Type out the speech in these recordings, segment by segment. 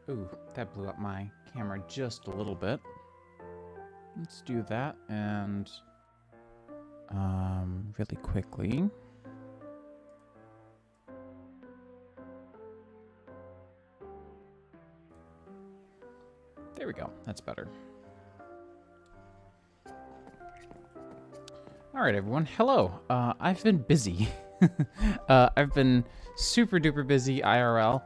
Ooh, that blew up my camera just a little bit. Let's do that and really quickly. There we go. That's better. All right, everyone. Hello. I've been busy. I've been super duper busy IRL.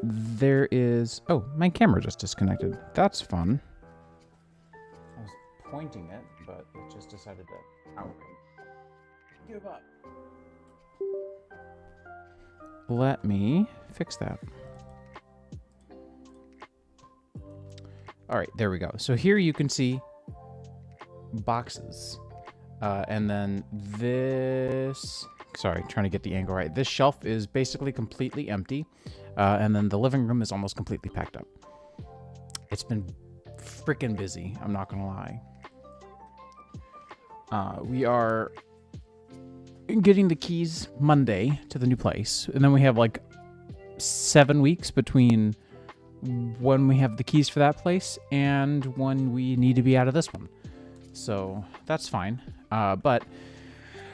There is... Oh, my camera just disconnected. That's fun. I was pointing it, but it just decided to outright give up. Let me fix that. All right, there we go. So here you can see boxes. And then this... Sorry, trying to get the angle right. This shelf is basically completely empty. And then the living room is almost completely packed up. It's been freaking busy, I'm not gonna lie. We are getting the keys Monday to the new place. And then we have like 7 weeks between when we have the keys for that place and when we need to be out of this one. So that's fine. But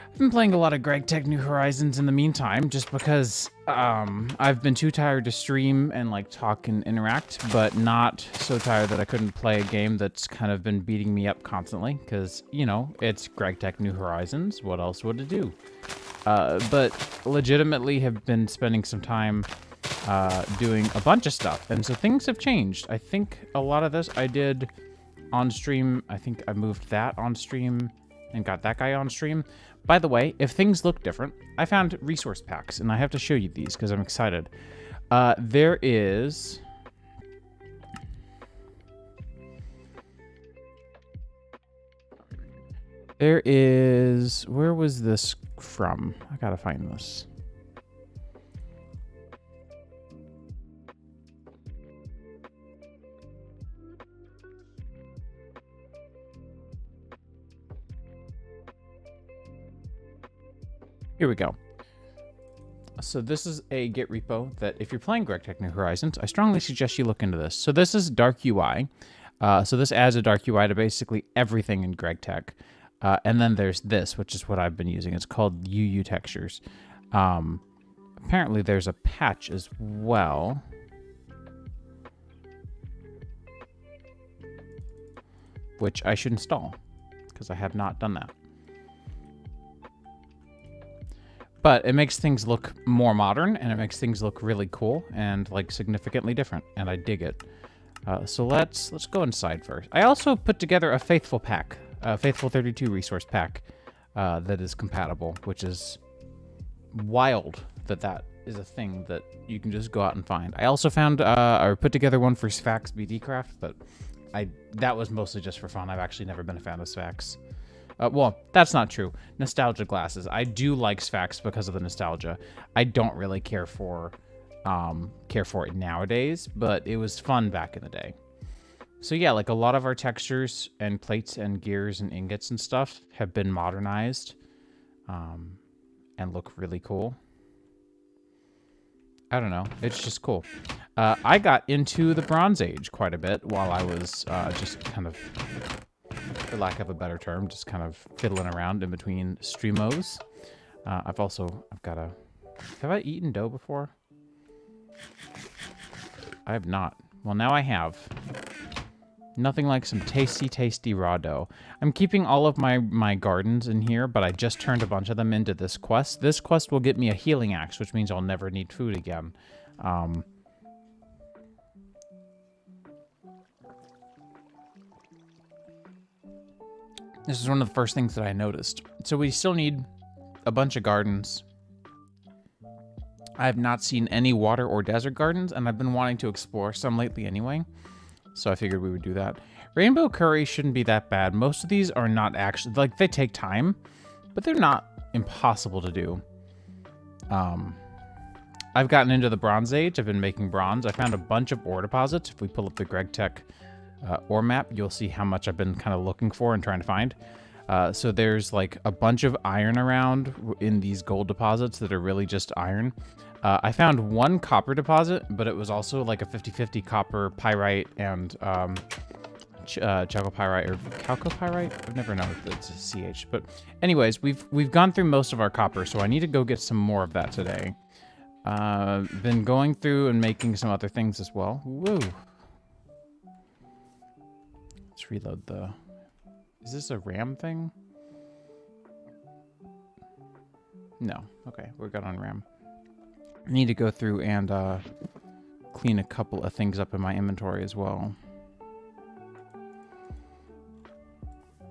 I've been playing a lot of GregTech New Horizons in the meantime, just because I've been too tired to stream and like talk and interact, but not so tired that I couldn't play a game that's kind of been beating me up constantly, because, you know, it's GregTech New Horizons. What else would it do? But legitimately have been spending some time doing a bunch of stuff, and so things have changed. I think a lot of this I did on stream. I think I moved that on stream and got that guy on stream. By the way, if things look different, I found resource packs, and I have to show you these because I'm excited. There is... Where was this from? I gotta find this. Here we go. So this is a Git repo that if you're playing GregTech New Horizons, I strongly suggest you look into this. So this is Dark UI. So this adds a Dark UI to basically everything in GregTech. And then there's this, which is what I've been using. It's called UU Textures. Apparently there's a patch as well. Which I should install, because I have not done that. But it makes things look more modern, and it makes things look really cool and like significantly different, and I dig it. So let's go inside first. I also put together a Faithful pack, a Faithful 32 resource pack that is compatible, which is wild that is a thing that you can just go out and find. I also found or put together one for Sphax BDcraft, but that was mostly just for fun. I've actually never been a fan of Sphax. Well, that's not true. Nostalgia glasses. I do like Sphax because of the nostalgia. I don't really care for it nowadays, but it was fun back in the day. So yeah, like a lot of our textures and plates and gears and ingots and stuff have been modernized and look really cool. I don't know. It's just cool. I got into the Bronze Age quite a bit while I was just kind of... for lack of a better term, just kind of fiddling around in between streamos. Have I eaten dough before? I have not. Well, now I have. Nothing like some tasty, tasty raw dough. I'm keeping all of my gardens in here, but I just turned a bunch of them into this quest. This quest will get me a healing axe, which means I'll never need food again. This is one of the first things that I noticed. So we still need a bunch of gardens. I have not seen any water or desert gardens, and I've been wanting to explore some lately anyway. So I figured we would do that. Rainbow curry shouldn't be that bad. Most of these are not actually, like, they take time, but they're not impossible to do. I've gotten into the Bronze Age. I've been making bronze. I found a bunch of ore deposits. If we pull up the GregTech ore map, you'll see how much I've been kind of looking for and trying to find. So there's like a bunch of iron around in these gold deposits that are really just iron. I found one copper deposit, but it was also like a 50-50 copper pyrite and chalcopyrite or chalcopyrite. I've never known if it's a CH. But anyways, we've gone through most of our copper, so I need to go get some more of that today. Been going through and making some other things as well. Woo! Let's reload the... Is this a RAM thing? No. Okay, we're good on RAM. I need to go through and clean a couple of things up in my inventory as well.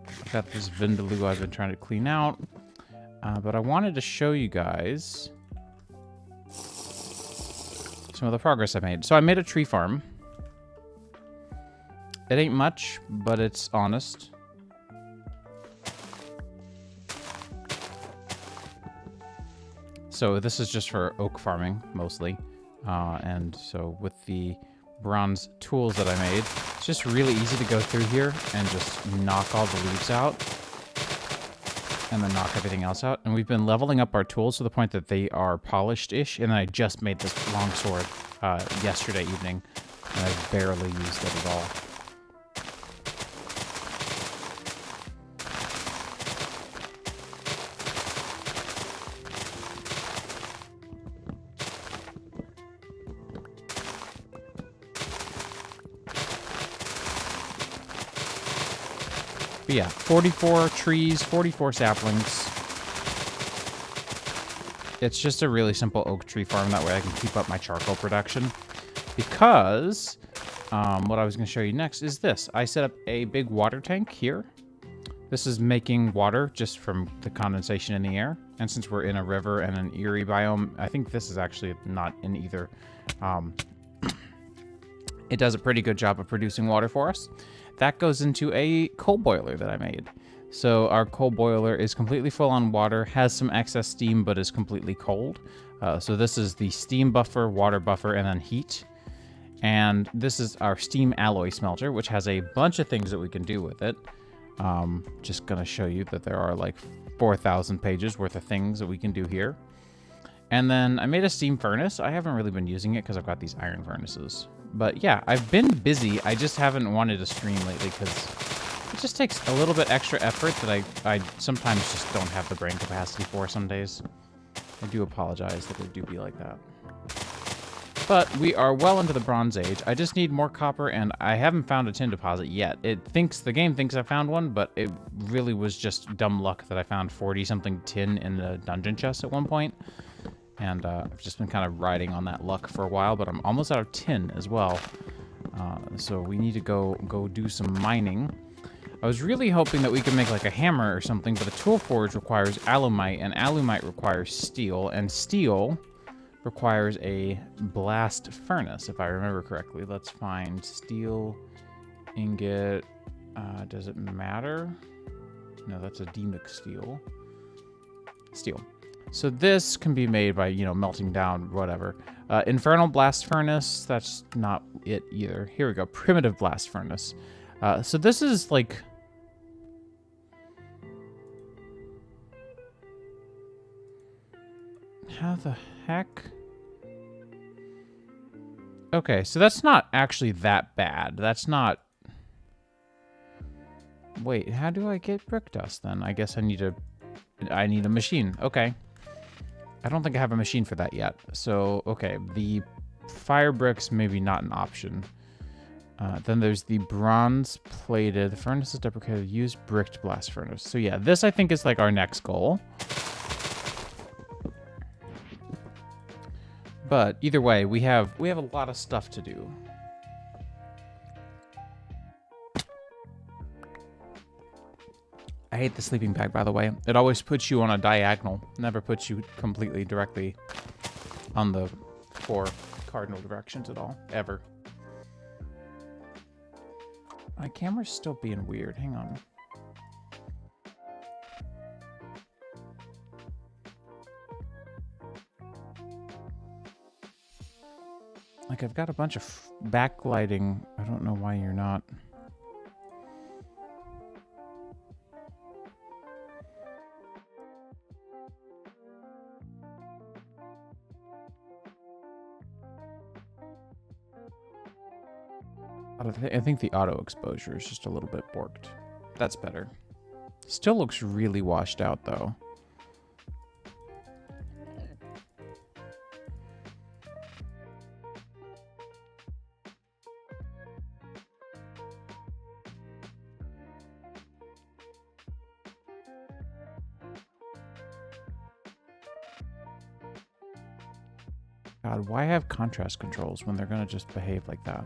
I've got this Vindaloo I've been trying to clean out. But I wanted to show you guys some of the progress I made. So I made a tree farm. It ain't much, but it's honest. So this is just for oak farming, mostly. And so with the bronze tools that I made, it's just really easy to go through here and just knock all the leaves out. And then knock everything else out. And we've been leveling up our tools to the point that they are polished-ish. And I just made this long sword yesterday evening. And I've barely used it at all. But yeah, 44 trees, 44 saplings. It's just a really simple oak tree farm. That way I can keep up my charcoal production. Because what I was going to show you next is this. I set up a big water tank here. This is making water just from the condensation in the air. And since we're in a river and an Erie biome, I think this is actually not in either. It does a pretty good job of producing water for us. That goes into a coal boiler that I made. So our coal boiler is completely full on water, has some excess steam, but is completely cold. So this is the steam buffer, water buffer, and then heat. And this is our steam alloy smelter, which has a bunch of things that we can do with it. Just gonna show you that there are like 4,000 pages worth of things that we can do here. And then I made a steam furnace. I haven't really been using it because I've got these iron furnaces. But yeah, I've been busy. I just haven't wanted to stream lately because it just takes a little bit extra effort that I sometimes just don't have the brain capacity for some days. I do apologize that it do be like that. But we are well into the Bronze Age. I just need more copper, and I haven't found a tin deposit yet. The game thinks I found one, but it really was just dumb luck that I found 40-something tin in the dungeon chest at one point. And I've just been kind of riding on that luck for a while, but I'm almost out of tin as well. So we need to go do some mining. I was really hoping that we could make like a hammer or something, but a tool forge requires alumite, and alumite requires steel, and steel requires a blast furnace, if I remember correctly. Let's find steel ingot. Does it matter? No, that's a demix steel. Steel. So this can be made by, melting down, whatever. Infernal blast furnace, that's not it either. Here we go, primitive blast furnace. So this is like... How the heck? Okay, so that's not actually that bad. That's not... Wait, how do I get brick dust then? I guess I need a machine. Okay. I don't think I have a machine for that yet. So, okay, the fire bricks maybe not an option. Then there's the bronze plated. The furnace is deprecated. Use bricked blast furnace. So yeah, this I think is like our next goal. But either way, we have a lot of stuff to do. I hate the sleeping bag, by the way. It always puts you on a diagonal. Never puts you completely directly on the 4 cardinal directions at all. Ever. My camera's still being weird. Hang on. Like, I've got a bunch of backlighting. I don't know why you're not... I think the auto exposure is just a little bit borked. That's better. Still looks really washed out, though. God, why have contrast controls when they're gonna just behave like that?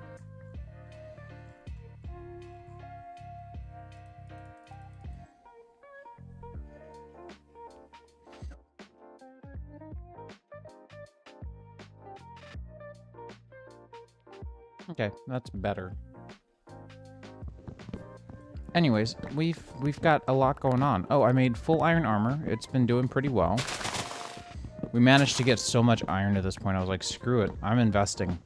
Okay, that's better. Anyways, we've got a lot going on. Oh, I made full iron armor. It's been doing pretty well. We managed to get so much iron at this point. I was like, screw it. I'm investing.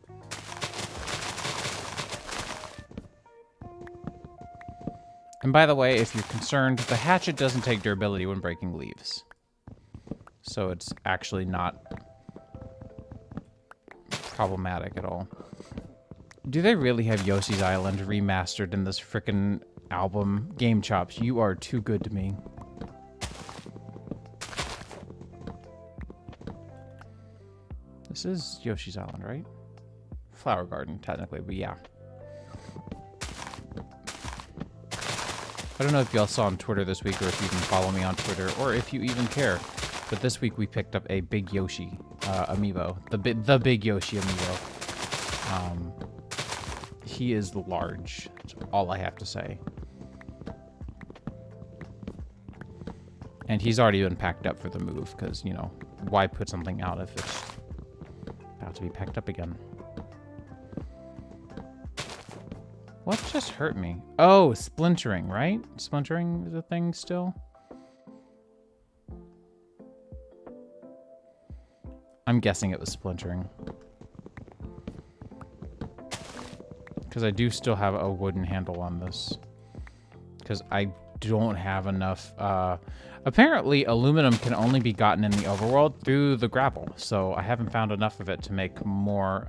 And by the way, if you're concerned, the hatchet doesn't take durability when breaking leaves. So it's actually not problematic at all. Do they really have Yoshi's Island remastered in this frickin' album? Game Chops, you are too good to me. This is Yoshi's Island, right? Flower Garden, technically, but yeah. I don't know if y'all saw on Twitter this week, or if you can follow me on Twitter, or if you even care. But this week we picked up a Big Yoshi amiibo. The Big Yoshi amiibo. He is large. That's all I have to say. And he's already been packed up for the move, because, you know, why put something out if it's about to be packed up again? What just hurt me? Oh, splintering, right? Splintering is a thing still? I'm guessing it was splintering. Because I do still have a wooden handle on this. Because I don't have enough. Apparently, aluminum can only be gotten in the overworld through the grapple. So I haven't found enough of it to make more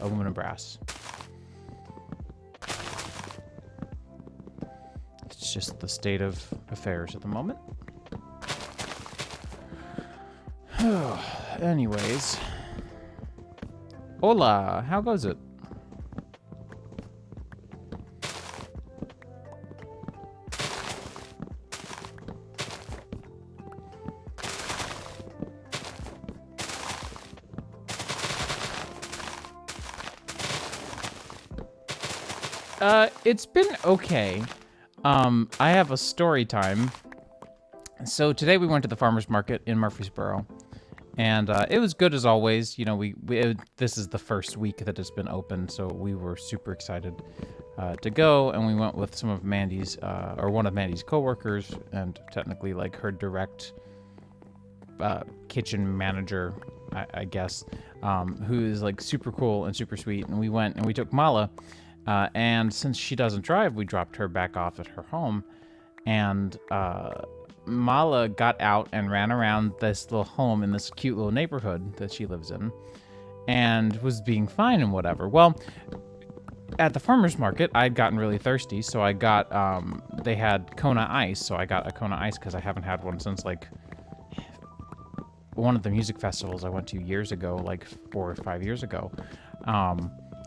aluminum brass. It's just the state of affairs at the moment. Anyways. Hola, how goes it? It's been okay. I have a story time. So today we went to the farmer's market in Murfreesboro, and it was good as always. You know, this is the first week that it's been open, so we were super excited to go, and we went with some of Mandy's, or one of Mandy's coworkers, and technically like her direct kitchen manager, I guess, who is like super cool and super sweet. And we went and we took Mala. And since she doesn't drive, we dropped her back off at her home. And Mala got out and ran around this little home in this cute little neighborhood that she lives in and was being fine and whatever. Well, at the farmer's market, I'd gotten really thirsty, so I got, they had Kona Ice, so I got a Kona Ice because I haven't had one since, like, one of the music festivals I went to years ago, like 4 or 5 years ago.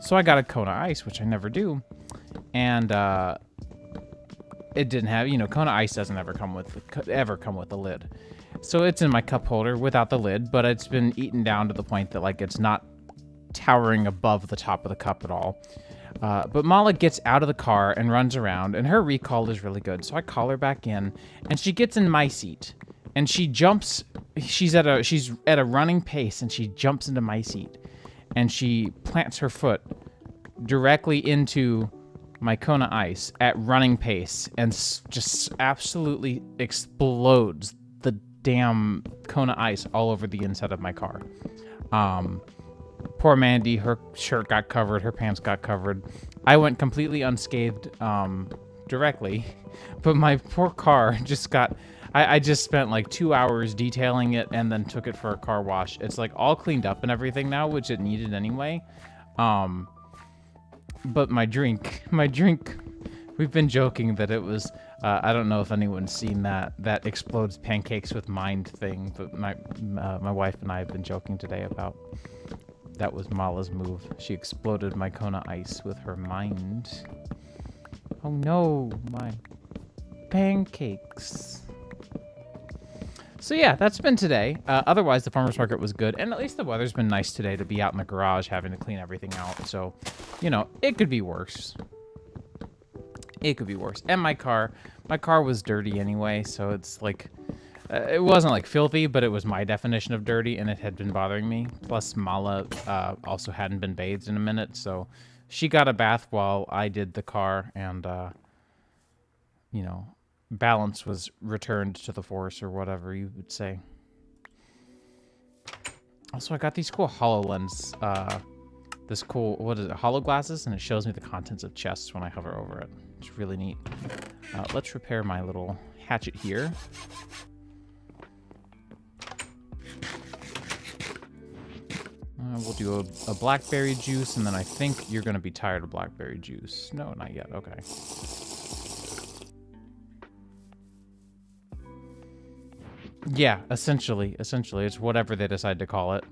So I got a Kona Ice, which I never do, and it didn't have, you know, Kona Ice doesn't ever come with a lid. So it's in my cup holder without the lid, but it's been eaten down to the point that, like, it's not towering above the top of the cup at all. But Mala gets out of the car and runs around, and her recall is really good. So I call her back in, and she gets in my seat, and she jumps. She's at a running pace, and she jumps into my seat. And she plants her foot directly into my Kona Ice at running pace and just absolutely explodes the damn Kona Ice all over the inside of my car. Poor Mandy, her shirt got covered, her pants got covered. I went completely unscathed directly, but my poor car just got... I just spent like 2 hours detailing it and then took it for a car wash. It's like all cleaned up and everything now, which it needed anyway. But my drink, we've been joking that it was, I don't know if anyone's seen that explodes pancakes with mind thing, but my wife and I have been joking today about that was Mala's move. She exploded my Kona ice with her mind. Oh no, my pancakes. So yeah, that's been today. Otherwise, the farmer's market was good, and at least the weather's been nice today to be out in the garage having to clean everything out. So, you know, it could be worse. It could be worse. And my car was dirty anyway, so it's like, it wasn't like filthy, but it was my definition of dirty, and it had been bothering me. Plus, Mala also hadn't been bathed in a minute, so she got a bath while I did the car, and, you know, balance was returned to the force, or whatever you would say. Also, I got these cool HoloLens, this cool, what is it, holo glasses, and it shows me the contents of chests when I hover over it. It's really neat. Let's repair my little hatchet here. We'll do a blackberry juice, and then I think you're going to be tired of blackberry juice. No, not yet. Okay. Yeah, essentially. It's whatever they decide to call it.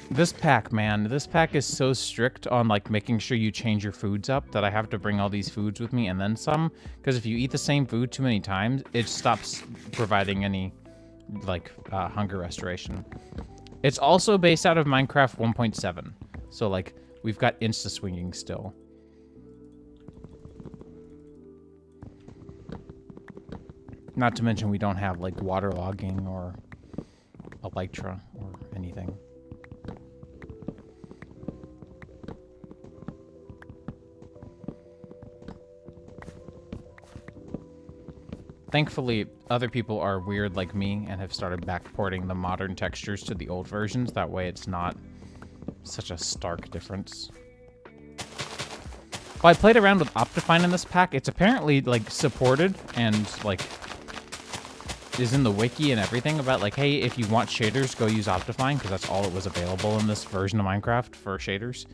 This pack, man, this pack is so strict on, like, making sure you change your foods up that I have to bring all these foods with me and then some. Because if you eat the same food too many times, it stops providing any, like, hunger restoration. It's also based out of Minecraft 1.7. So, like, we've got insta-swinging still. Not to mention we don't have, like, waterlogging or elytra or anything. Thankfully, other people are weird like me and have started backporting the modern textures to the old versions. That way it's not such a stark difference. Well, I played around with Optifine in this pack. It's apparently, like, supported and, like, is in the wiki and everything about, like, hey, if you want shaders, go use Optifine, because that's all it was available in this version of Minecraft for shaders.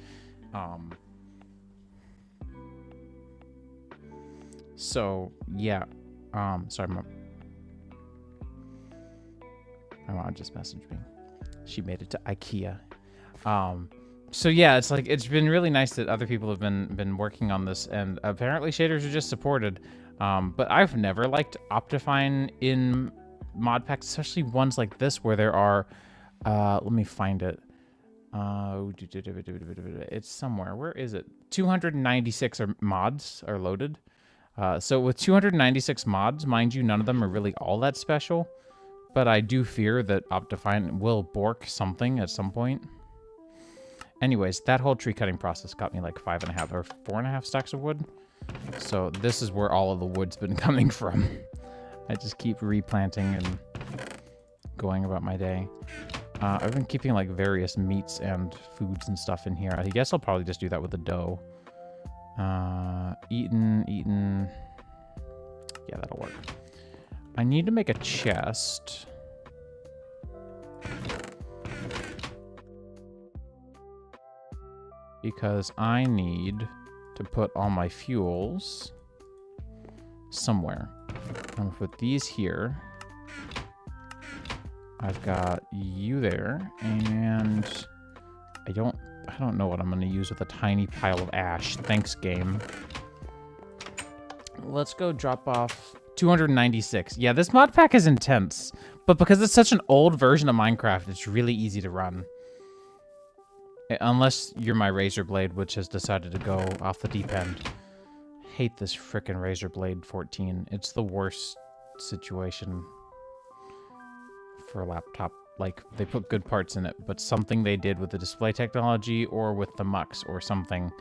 So, yeah. Sorry, my mom just messaged me. She made it to IKEA. So yeah, it's like, it's been really nice that other people have been working on this, and apparently shaders are just supported. But I've never liked Optifine in mod packs, especially ones like this where there are, let me find it. It's somewhere. Where is it? 296 mods are loaded. So with 296 mods, mind you, none of them are really all that special, but I do fear that Optifine will bork something at some point. Anyways, that whole tree cutting process got me like 5.5 or 4.5 stacks of wood. So this is where all of the wood's been coming from. I just keep replanting and going about my day. I've been keeping like various meats and foods and stuff in here. I guess I'll probably just do that with the dough. Eaten. Yeah, that'll work. I need to make a chest. Because I need to put all my fuels somewhere. I'm gonna put these here. I've got you there, and I don't know what I'm going to use with a tiny pile of ash. Thanks, game. Let's go drop off 296. Yeah, this mod pack is intense, but because it's such an old version of Minecraft, it's really easy to run. Unless you're my Razor Blade, which has decided to go off the deep end. Hate this frickin' Razor Blade 14. It's the worst situation for a laptop. Like, they put good parts in it, but something they did with the display technology or with the mux or something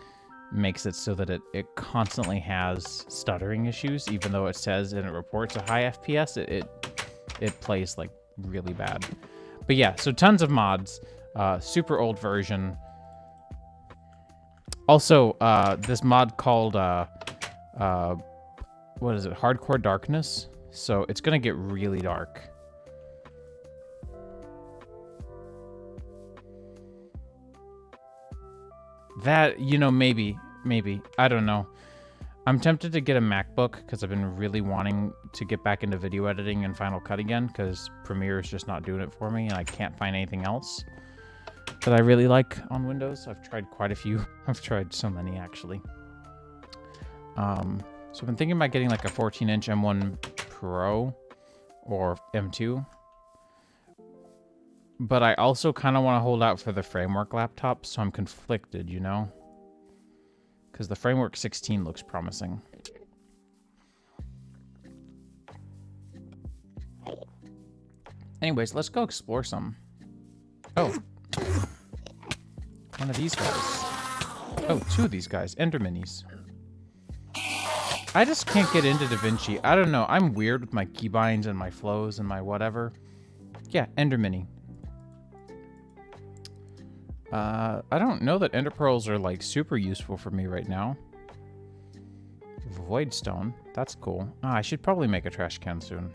makes it so that it constantly has stuttering issues, even though it says and it reports a high FPS, it plays, like, really bad. But yeah, so tons of mods. Super old version. Also, this mod called, what is it? Hardcore Darkness. So it's gonna get really dark. That, you know, maybe. I don't know. I'm tempted to get a MacBook because I've been really wanting to get back into video editing and Final Cut again because Premiere is just not doing it for me and I can't find anything else that I really like on Windows. I've tried quite a few. I've tried so many, actually. So I've been thinking about getting like a 14-inch M1 Pro or M2. But I also kind of want to hold out for the Framework laptop, so I'm conflicted, you know? Because the Framework 16 looks promising. Anyways, let's go explore some. Oh. One of these guys. Oh, two of these guys. Ender Minis. I just can't get into DaVinci. I don't know. I'm weird with my keybinds and my flows and my whatever. Yeah, Ender Mini. I don't know that ender pearls are like super useful for me right now. Voidstone, that's cool. I should probably make a trash can soon.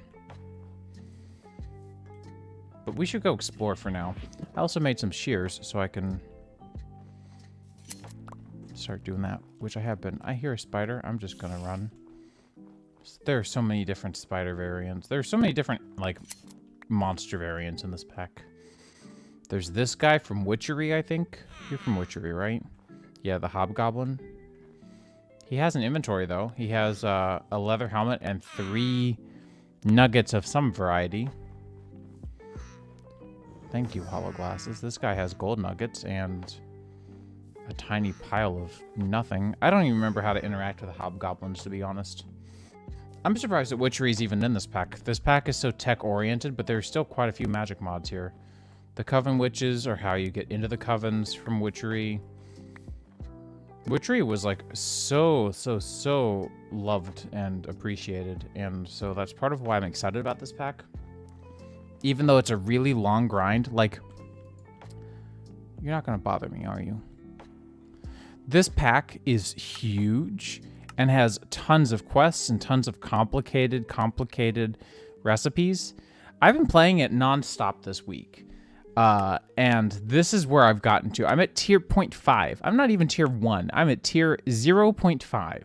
But we should go explore for now. I also made some shears so I can start doing that, which I have been. I hear a spider. I'm just gonna run. There are so many different spider variants. There are so many different like monster variants in this pack. There's this guy from Witchery, I think. You're from Witchery, right? Yeah, the Hobgoblin. He has an inventory, though. He has a leather helmet and 3 nuggets of some variety. Thank you, Hollow Glasses. This guy has gold nuggets and a tiny pile of nothing. I don't even remember how to interact with the Hobgoblins, to be honest. I'm surprised that Witchery is even in this pack. This pack is so tech-oriented, but there's still quite a few magic mods here. The Coven Witches, or how you get into the Covens from Witchery. Witchery was like so loved and appreciated, and so that's part of why I'm excited about this pack. Even though it's a really long grind, like, you're not gonna bother me, are you? This pack is huge and has tons of quests and tons of complicated recipes. I've been playing it non-stop this week. And this is where I've gotten to. I'm at tier 0.5. I'm not even tier 1. I'm at tier 0.5.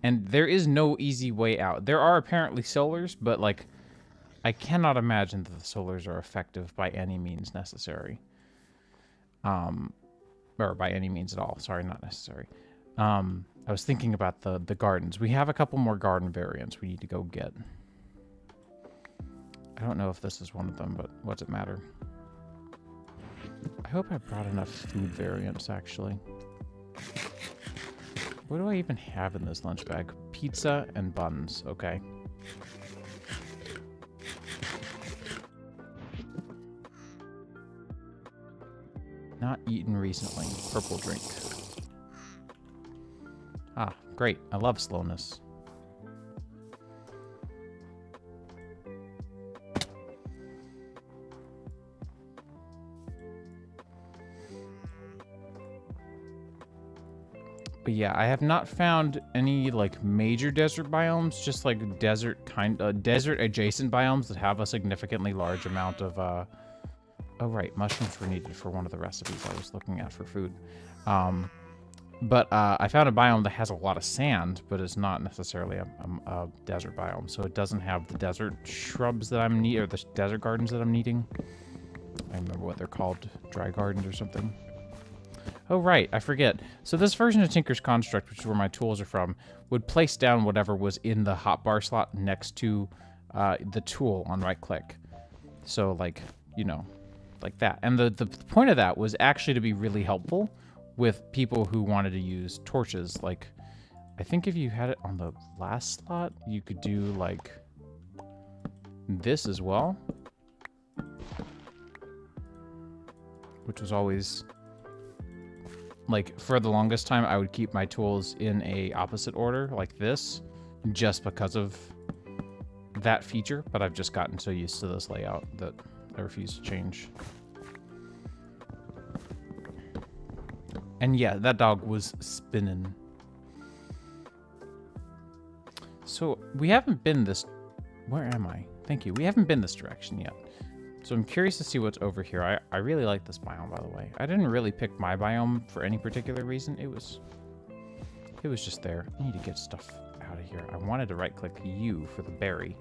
And there is no easy way out. There are apparently solars, but like, I cannot imagine that the solars are effective by any means necessary. Or by any means at all. Sorry, not necessary. I was thinking about the gardens. We have a couple more garden variants we need to go get. I don't know if this is one of them, but what's it matter? I hope I brought enough food variants, actually. What do I even have in this lunch bag? Pizza and buns. Okay. Not eaten recently. Purple drink. Ah, great. I love slowness. But yeah, I have not found any like major desert biomes, just like desert adjacent biomes that have a significantly large amount of oh right, mushrooms were needed for one of the recipes I was looking at for food. But I found a biome that has a lot of sand, but it's not necessarily a desert biome, so it doesn't have the desert shrubs that I'm needing, or the desert gardens that I'm needing. I remember what they're called, dry gardens or something. Oh, right, I forget. So this version of Tinker's Construct, which is where my tools are from, would place down whatever was in the hotbar slot next to the tool on right-click. So, like, you know, like that. And the point of that was actually to be really helpful with people who wanted to use torches. Like, I think if you had it on the last slot, you could do, like, this as well. Which was always... Like, for the longest time, I would keep my tools in a opposite order, like this, just because of that feature, but I've just gotten so used to this layout that I refuse to change. And yeah, that dog was spinning. So, we haven't been this... Where am I? Thank you. We haven't been this direction yet. So I'm curious to see what's over here. I really like this biome, by the way. I didn't really pick my biome for any particular reason. It was just there. I need to get stuff out of here. I wanted to right-click you for the berry.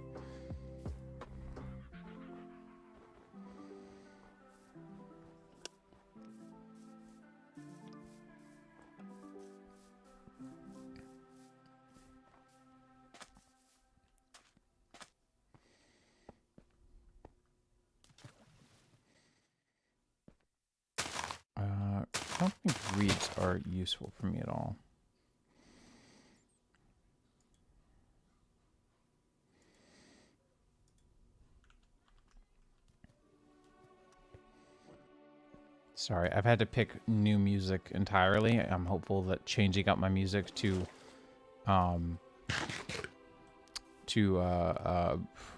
I don't think reeds are useful for me at all. Sorry, I've had to pick new music entirely. I'm hopeful that changing up my music to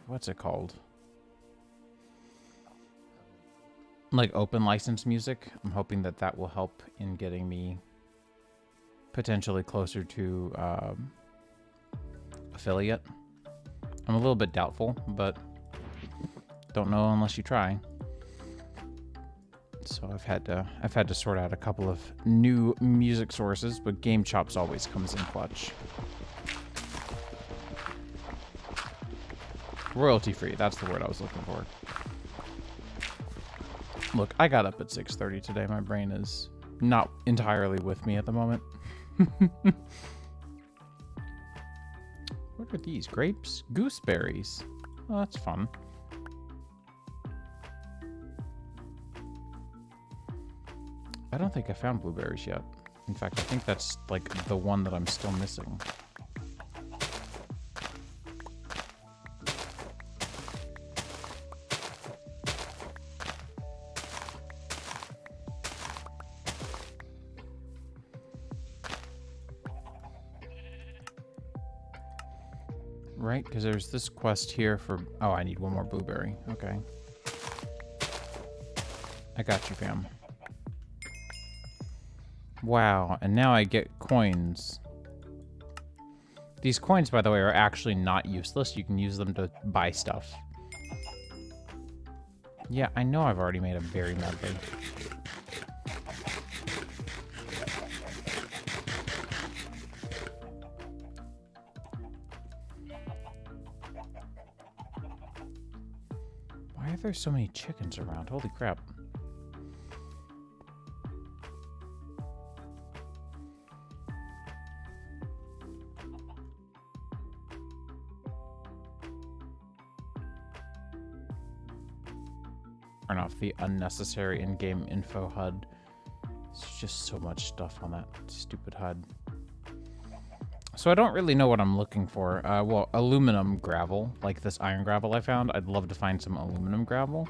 what's it called? Like open license music. I'm hoping that that will help in getting me potentially closer to affiliate. I'm a little bit doubtful, but don't know unless you try. So I've had to sort out a couple of new music sources, but Game Chops always comes in clutch. Royalty free, that's the word I was looking for. Look, I got up at 6:30 today. My brain is not entirely with me at the moment. What are these? Grapes? Gooseberries. Oh, that's fun. I don't think I found blueberries yet. In fact, I think that's like the one that I'm still missing. Right, because there's this quest here for... Oh, I need one more blueberry. Okay. I got you, fam. Wow, and now I get coins. These coins, by the way, are actually not useless. You can use them to buy stuff. Yeah, I know I've already made a berry medley. Why are there so many chickens around? Holy crap. Turn off the unnecessary in-game info HUD. There's just so much stuff on that stupid HUD. So I don't really know what I'm looking for. Well, aluminum gravel, like this iron gravel I found. I'd love to find some aluminum gravel,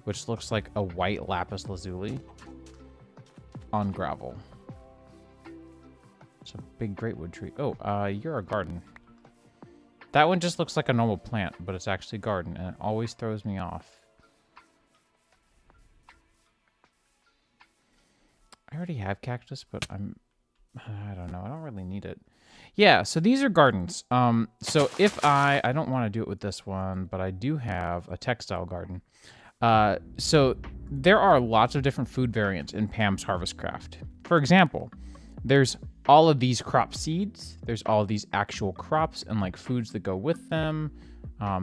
which looks like a white lapis lazuli on gravel. It's a big greatwood tree. Oh, you're a garden. That one just looks like a normal plant, but it's actually garden, and it always throws me off. I already have cactus, but I don't know. I don't really need it. Yeah, so these are gardens. So if I don't want to do it with this one, but I do have a textile garden. So there are lots of different food variants in Pam's Harvest Craft. For example, there's all of these crop seeds. There's all of these actual crops and like foods that go with them.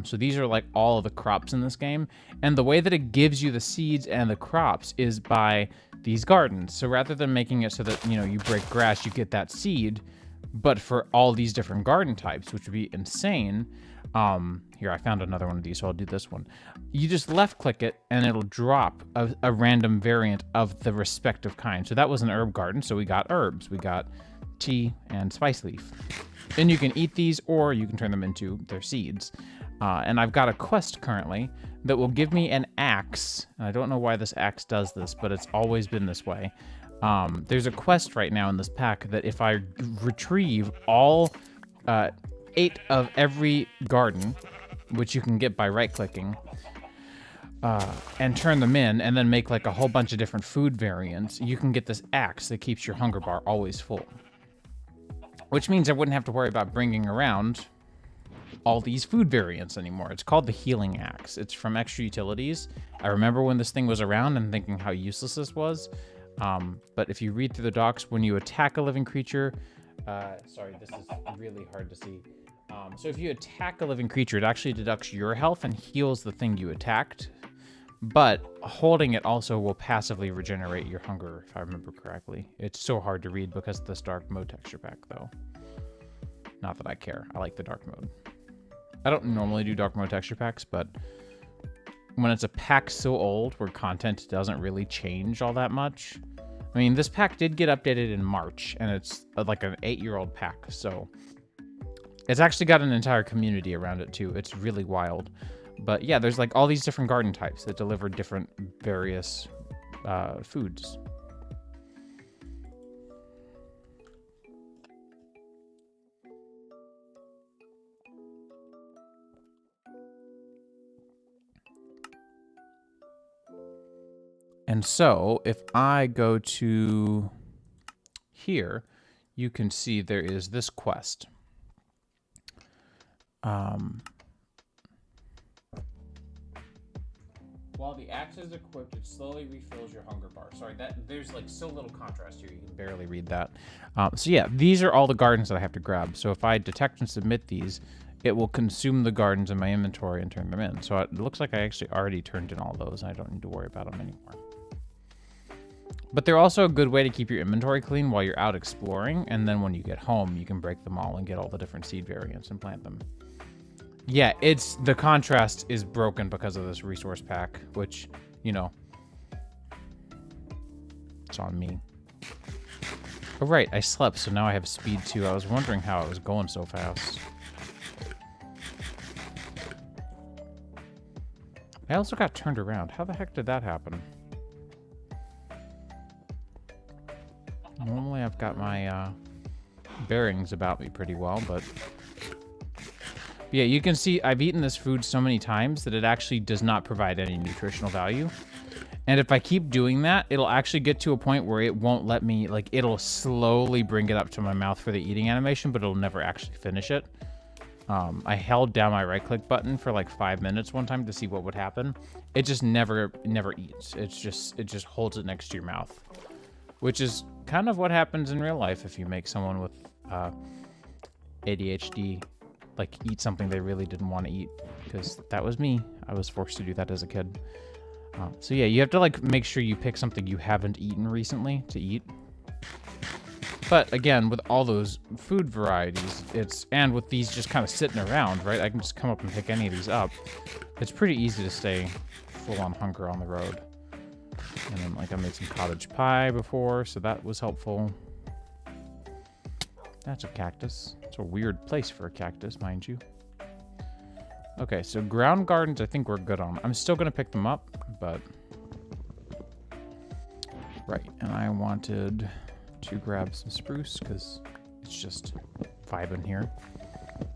So these are like all of the crops in this game. And the way that it gives you the seeds and the crops is by these gardens. So rather than making it so that, you know, you break grass, you get that seed, but for all these different garden types, which would be insane. Here, I found another one of these, so I'll do this one. You just left click it and it'll drop a random variant of the respective kind. So that was an herb garden. So we got herbs, we got tea and spice leaf. And you can eat these or you can turn them into their seeds. And I've got a quest currently that will give me an axe. And I don't know why this axe does this, but it's always been this way. There's a quest right now in this pack that if I retrieve all 8 of every garden, which you can get by right-clicking, and turn them in, and then make like a whole bunch of different food variants, you can get this axe that keeps your hunger bar always full. Which means I wouldn't have to worry about bringing around all these food variants anymore. It's called the Healing Axe. It's from Extra Utilities. I remember when this thing was around and thinking how useless this was. But if you read through the docs, when you attack a living creature, sorry, this is really hard to see. So if you attack a living creature, it actually deducts your health and heals the thing you attacked. But holding it also will passively regenerate your hunger, if I remember correctly. It's so hard to read because of this dark mode texture pack, though. Not that I care. I like the dark mode. I don't normally do dark mode texture packs, but when it's a pack so old where content doesn't really change all that much. I mean, this pack did get updated in March, and it's like an 8-year-old pack, so it's actually got an entire community around it, too. It's really wild. But yeah, there's like all these different garden types that deliver different various foods. And so if I go to here, you can see there is this quest. While the axe is equipped, it slowly refills your hunger bar. Sorry, there's like so little contrast here, you can barely read that. So yeah, these are all the gardens that I have to grab. So if I detect and submit these, it will consume the gardens in my inventory and turn them in. So it looks like I actually already turned in all those. I don't need to worry about them anymore. But they're also a good way to keep your inventory clean while you're out exploring. And then when you get home, you can break them all and get all the different seed variants and plant them. Yeah, the contrast is broken because of this resource pack, which, you know, it's on me. Oh, right, I slept, so now I have speed 2. I was wondering how I was going so fast. I also got turned around. How the heck did that happen? Normally I've got my bearings about me pretty well, but yeah, you can see I've eaten this food so many times that it actually does not provide any nutritional value. And if I keep doing that, it'll actually get to a point where it won't let me, like, it'll slowly bring it up to my mouth for the eating animation, but it'll never actually finish it. I held down my right-click button for like 5 minutes one time to see what would happen. It just never eats. It just holds it next to your mouth, which is kind of what happens in real life if you make someone with ADHD like eat something they really didn't want to eat, because that was me. I was forced to do that as a kid. So yeah, you have to like make sure you pick something you haven't eaten recently to eat. But again, with all those food varieties, and with these just kind of sitting around, right? I can just come up and pick any of these up. It's pretty easy to stay full on hunger on the road. And then like I made some cottage pie before, so that was helpful. That's a cactus. It's a weird place for a cactus, mind you. Okay, so ground gardens I think we're good on. I'm still going to pick them up, but... Right, and I wanted to grab some spruce, because it's just vibing here.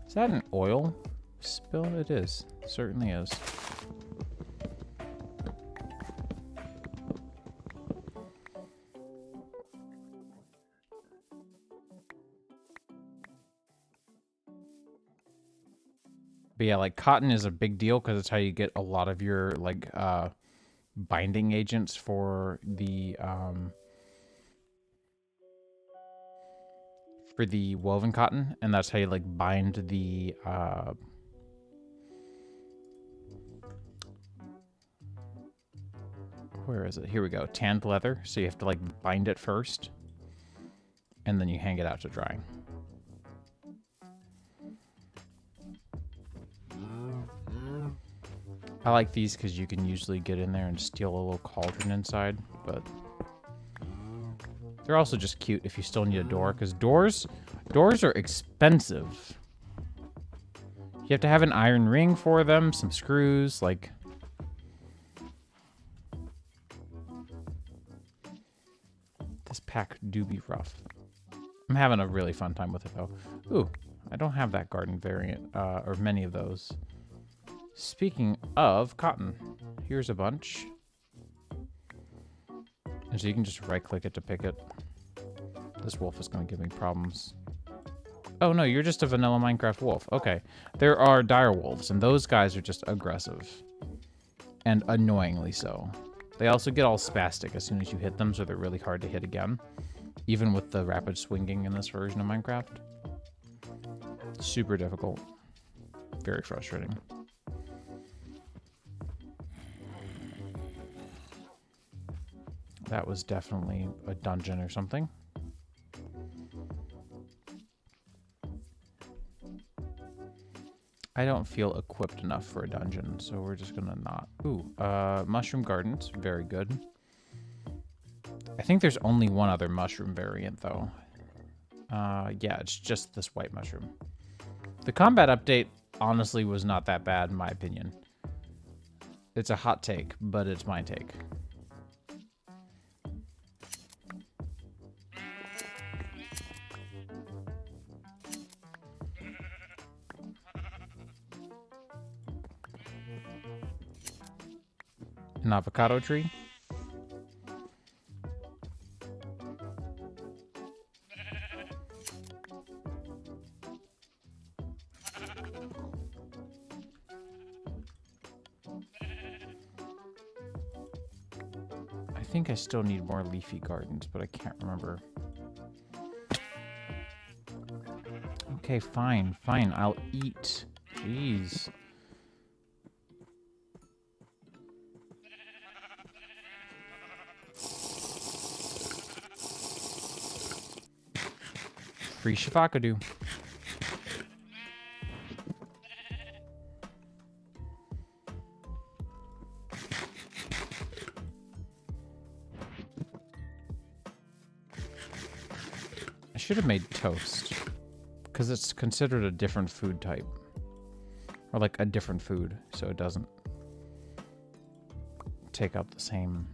Is that an oil spill? It is. It certainly is. But yeah, like cotton is a big deal because it's how you get a lot of your like binding agents for the woven cotton, and that's how you like bind the where is it? Here we go. Tanned leather. So you have to like bind it first, and then you hang it out to dry. I like these because you can usually get in there and steal a little cauldron inside, but they're also just cute if you still need a door, because doors are expensive. You have to have an iron ring for them, some screws, like... This pack do be rough. I'm having a really fun time with it, though. Ooh, I don't have that garden variant, or many of those. Speaking of cotton, here's a bunch. And so you can just right-click it to pick it. This wolf is going to give me problems. Oh, no, you're just a vanilla Minecraft wolf. Okay. There are dire wolves, and those guys are just aggressive. And annoyingly so. They also get all spastic as soon as you hit them, so they're really hard to hit again. Even with the rapid swinging in this version of Minecraft. Super difficult. Very frustrating. That was definitely a dungeon or something. I don't feel equipped enough for a dungeon, so we're just gonna not. Ooh, mushroom gardens, very good. I think there's only one other mushroom variant, though. Yeah, it's just this white mushroom. The combat update, honestly, was not that bad, in my opinion. It's a hot take, but it's my take. An avocado tree. I think I still need more leafy gardens, but I can't remember. Okay, fine, fine. I'll eat. Jeez. Free Shivakadu. I should have made toast, because it's considered a different food type. Or like a different food, so it doesn't take up the same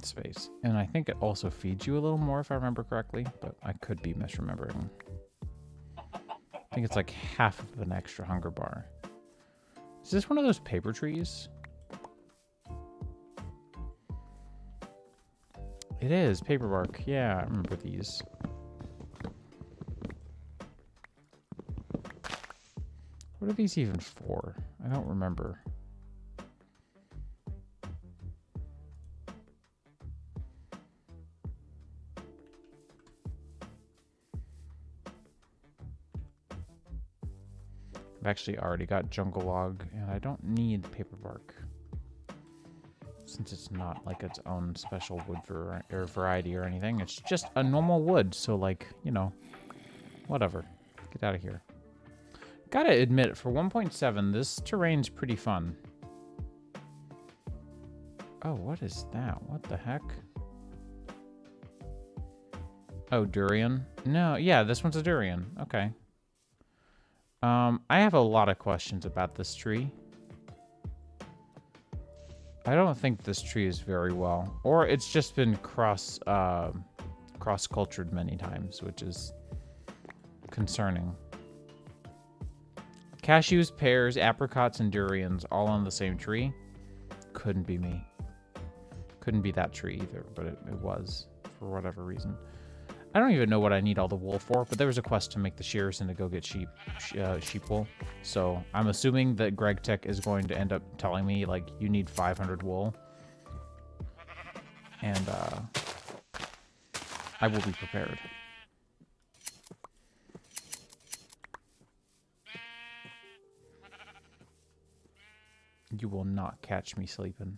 space. And I think it also feeds you a little more, if I remember correctly, but I could be misremembering. I think it's like half of an extra hunger bar. Is this one of those paper trees? It is, paper bark. Yeah, I remember these. What are these even for? I don't remember. I've actually already got jungle log, and I don't need paper bark. Since it's not like its own special wood or variety or anything. It's just a normal wood, so like, you know, whatever. Get out of here. Gotta admit, for 1.7, this terrain's pretty fun. Oh, what is that? What the heck? Oh, durian? No, yeah, this one's a durian. Okay. I have a lot of questions about this tree. I don't think this tree is very well, or it's just been cross-cultured many times, which is concerning. Cashews, pears, apricots, and durians all on the same tree. Couldn't be me. Couldn't be that tree either, but it was, for whatever reason. I don't even know what I need all the wool for, but there was a quest to make the shears and to go get sheep wool. So I'm assuming that GregTech is going to end up telling me, like, you need 500 wool. And I will be prepared. You will not catch me sleeping.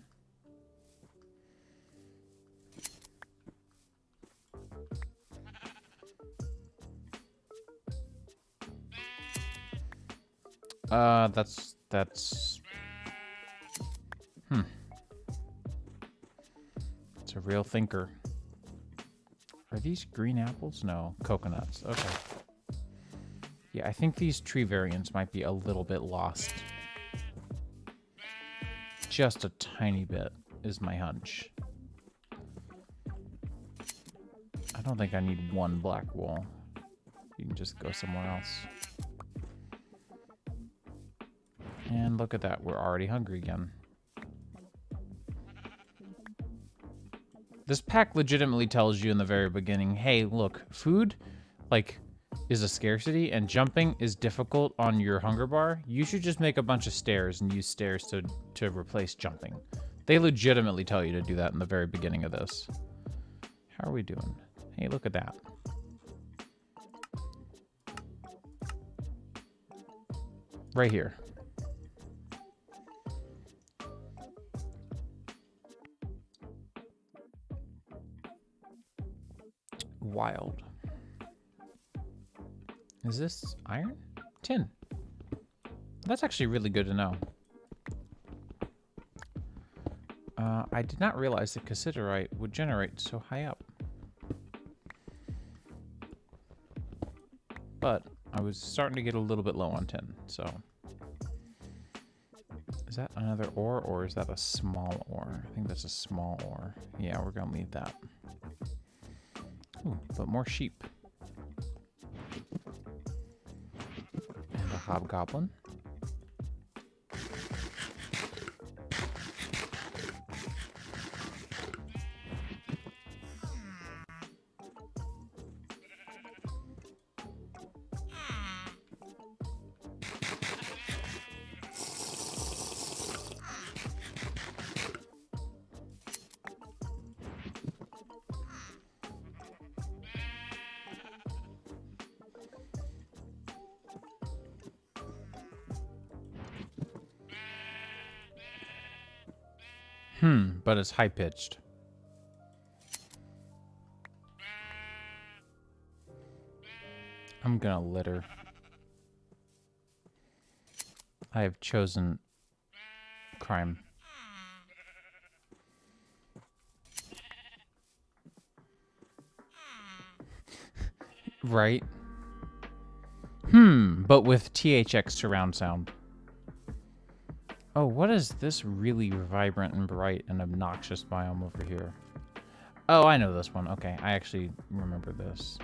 That's it's a real thinker. Are these green apples? No, coconuts. Okay. Yeah, I think these tree variants might be a little bit lost. Just a tiny bit is my hunch. I don't think I need one black wool. You can just go somewhere else. And look at that, we're already hungry again. This pack legitimately tells you in the very beginning, hey, look, food, like, is a scarcity, and jumping is difficult on your hunger bar. You should just make a bunch of stairs and use stairs to replace jumping. They legitimately tell you to do that in the very beginning of this. How are we doing? Hey, look at that. Right here. Wild. Is this iron? Tin. That's actually really good to know. I did not realize that cassiterite would generate so high up. But I was starting to get a little bit low on tin, so. Is that another ore, or is that a small ore? I think that's a small ore. Yeah, we're gonna leave that. Ooh, but more sheep. And a hobgoblin. But it's high-pitched. I'm gonna litter. I have chosen crime. Right? But with THX surround sound. Oh, what is this really vibrant and bright and obnoxious biome over here? Oh, I know this one. Okay, I actually remember this.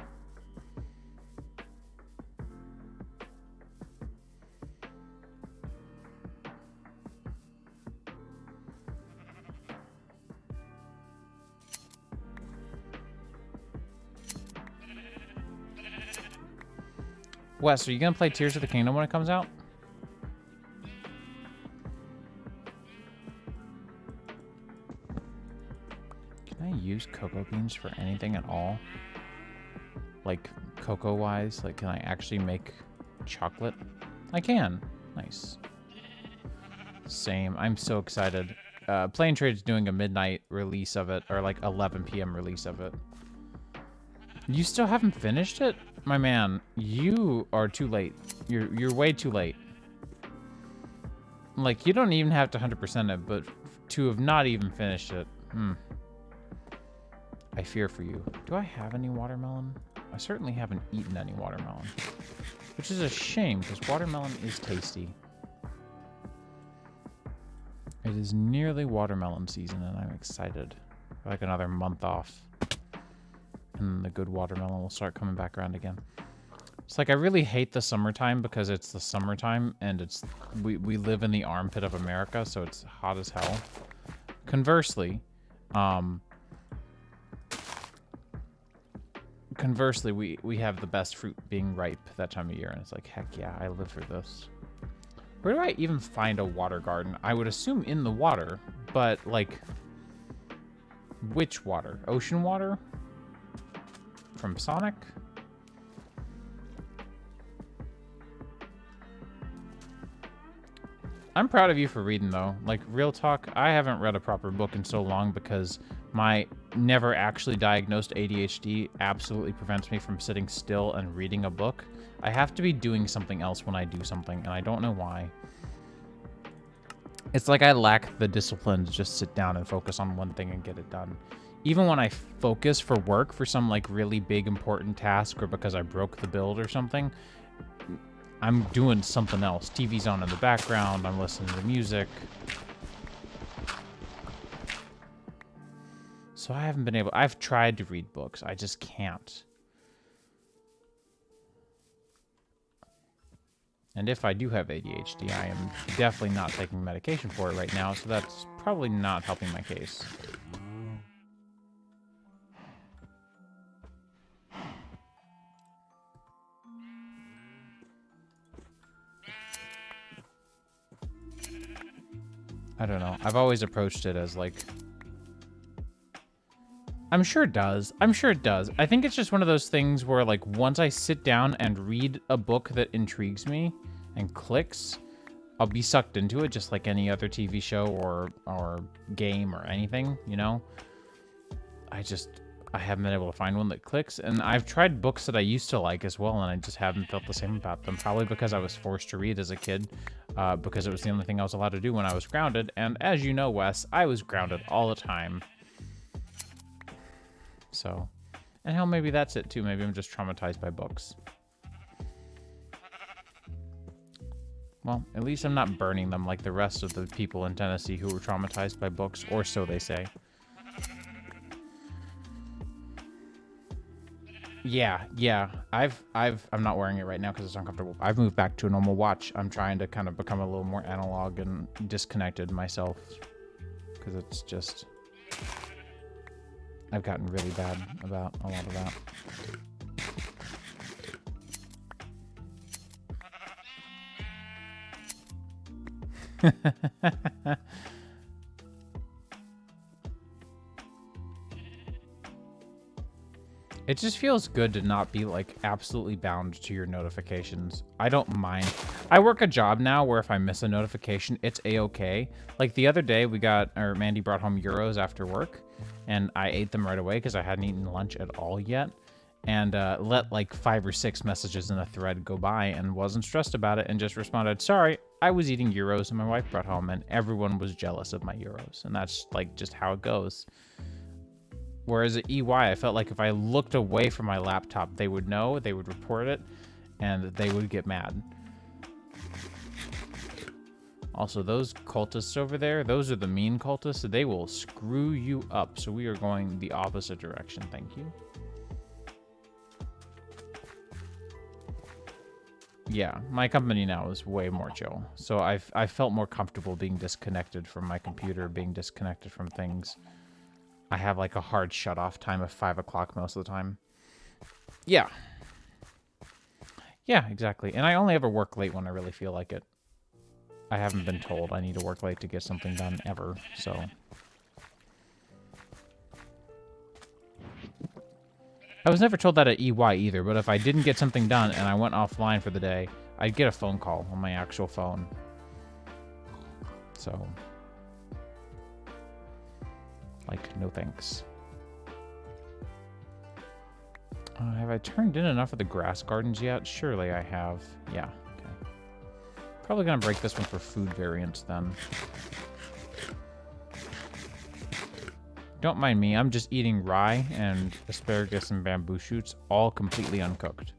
Wes, are you gonna play Tears of the Kingdom when it comes out? Use cocoa beans for anything at all? Like, cocoa-wise? Like, can I actually make chocolate? I can. Nice. Same. I'm so excited. Play and Trade's doing a midnight release of it, or like 11 p.m. release of it. You still haven't finished it? My man, you are too late. You're way too late. Like, you don't even have to 100% it, but to have not even finished it, I fear for you. Do I have any watermelon? I certainly haven't eaten any watermelon. Which is a shame, because watermelon is tasty. It is nearly watermelon season, and I'm excited. Like another month off. And the good watermelon will start coming back around again. It's like I really hate the summertime because it's the summertime, and it's we live in the armpit of America, so it's hot as hell. Conversely, we have the best fruit being ripe that time of year, and it's like, heck yeah, I live for this. Where do I even find a water garden? I would assume in the water, but like, which water? Ocean water? From Sonic? I'm proud of you for reading, though. Like, real talk, I haven't read a proper book in so long because my never actually diagnosed ADHD absolutely prevents me from sitting still and reading a book. I have to be doing something else when I do something, and I don't know why. It's like I lack the discipline to just sit down and focus on one thing and get it done. Even when I focus for work for some like really big important task or because I broke the build or something, I'm doing something else. TV's on in the background, I'm listening to music. So I haven't been able, I've tried to read books, I just can't. And if I do have ADHD, I am definitely not taking medication for it right now, so that's probably not helping my case. I don't know. I've always approached it as like... I'm sure it does. I'm sure it does. I think it's just one of those things where, like, once I sit down and read a book that intrigues me and clicks, I'll be sucked into it just like any other TV show or game or anything, you know? I haven't been able to find one that clicks. And I've tried books that I used to like as well, and I just haven't felt the same about them. Probably because I was forced to read as a kid, because it was the only thing I was allowed to do when I was grounded. And as you know, Wes, I was grounded all the time. So, and hell, maybe that's it too. Maybe I'm just traumatized by books. Well, at least I'm not burning them like the rest of the people in Tennessee who were traumatized by books, or so they say. Yeah. I'm not wearing it right now because it's uncomfortable. I've moved back to a normal watch. I'm trying to kind of become a little more analog and disconnected myself because it's just... I've gotten really bad about a lot of that. It just feels good to not be like absolutely bound to your notifications. I don't mind. I work a job now where if I miss a notification, it's a-okay. Like the other day Mandy brought home gyros after work and I ate them right away because I hadn't eaten lunch at all yet. And let like 5 or 6 messages in a thread go by and wasn't stressed about it and just responded, sorry, I was eating gyros and my wife brought home and everyone was jealous of my gyros. And that's like just how it goes. Whereas at EY, I felt like if I looked away from my laptop, they would know, they would report it, and they would get mad. Also, those cultists over there, those are the mean cultists, so they will screw you up. So we are going the opposite direction, thank you. Yeah, my company now is way more chill. So I felt more comfortable being disconnected from my computer, being disconnected from things. I have like a hard shut-off time of 5 o'clock most of the time. Yeah. Yeah, exactly. And I only ever work late when I really feel like it. I haven't been told I need to work late to get something done ever, so... I was never told that at EY either, but if I didn't get something done and I went offline for the day, I'd get a phone call on my actual phone. So... like, no thanks. Have I turned in enough of the grass gardens yet? Surely I have. Yeah, okay. Probably gonna break this one for food variants then. Don't mind me, I'm just eating rye and asparagus and bamboo shoots, all completely uncooked.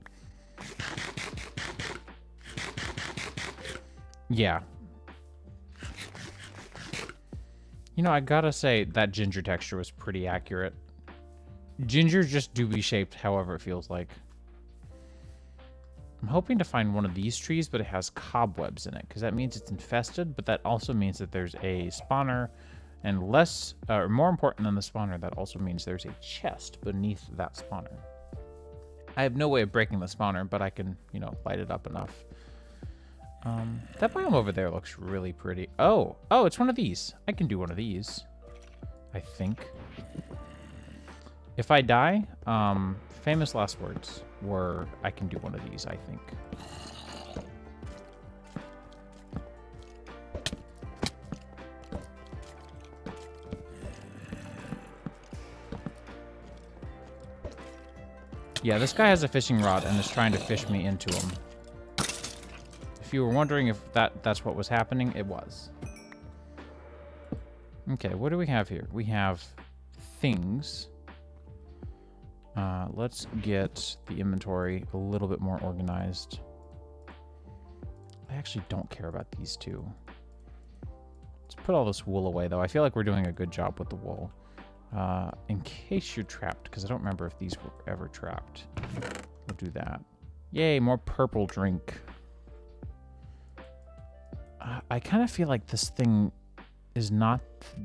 Yeah. You know, I gotta say, that ginger texture was pretty accurate. Ginger just do be shaped however it feels like. I'm hoping to find one of these trees, but it has cobwebs in it, because that means it's infested, but that also means that there's a spawner, and more important than the spawner, that also means there's a chest beneath that spawner. I have no way of breaking the spawner, but I can, you know, light it up enough. That biome over there looks really pretty. Oh, it's one of these. I can do one of these, I think. If I die, famous last words were, I can do one of these, I think. Yeah, this guy has a fishing rod and is trying to fish me into him. If you were wondering if that's what was happening, it was. Okay, what do we have here? We have things. Let's get the inventory a little bit more organized. I actually don't care about these two. Let's put all this wool away, though. I feel like we're doing a good job with the wool. In case you're trapped, because I don't remember if these were ever trapped. We'll do that. Yay, more purple drink. I kind of feel like this thing is not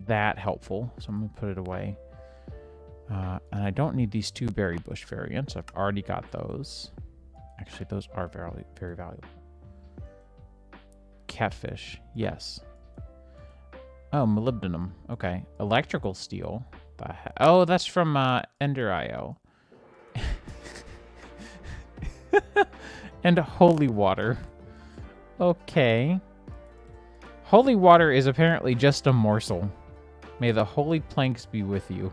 that helpful, so I'm going to put it away. And I don't need these 2 berry bush variants. I've already got those. Actually, those are very, very valuable. Catfish, yes. Oh, molybdenum. Okay. Electrical steel. Oh, that's from Ender IO. And holy water. Okay. Holy water is apparently just a morsel. May the holy planks be with you.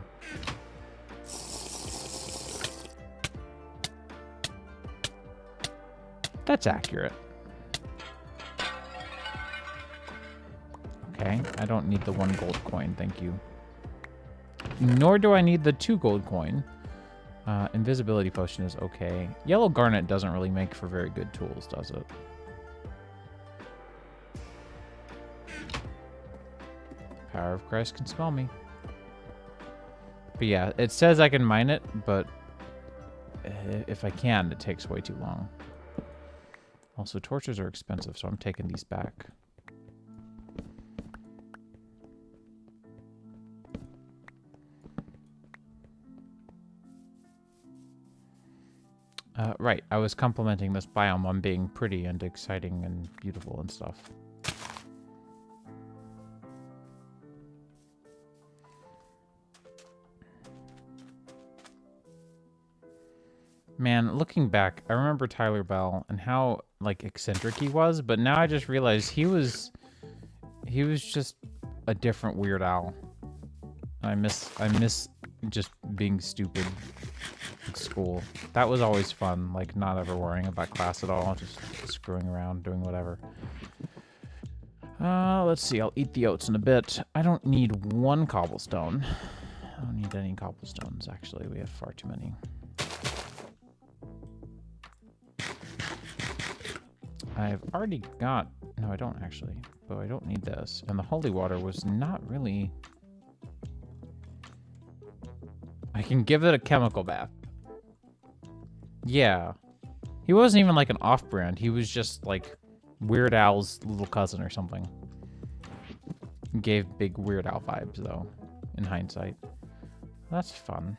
That's accurate. Okay, I don't need the 1 gold coin, thank you. Nor do I need the 2 gold coin. Invisibility potion is okay. Yellow garnet doesn't really make for very good tools, does it? Power of Christ can smell me. But yeah, it says I can mine it, but if I can, it takes way too long. Also, torches are expensive, so I'm taking these back. Right, I was complimenting this biome on being pretty and exciting and beautiful and stuff. Man, looking back, I remember Tyler Bell and how, like, eccentric he was, but now I just realized he was just a different Weird Al. I miss just being stupid at school. That was always fun, like, not ever worrying about class at all, just screwing around, doing whatever. Let's see, I'll eat the oats in a bit. I don't need 1 cobblestone. I don't need any cobblestones, actually. We have far too many. I've already got... No, I don't, actually. But I don't need this. And the holy water was not really... I can give it a chemical bath. Yeah. He wasn't even like an off-brand. He was just like Weird Al's little cousin or something. Gave big Weird Al vibes, though, in hindsight. That's fun.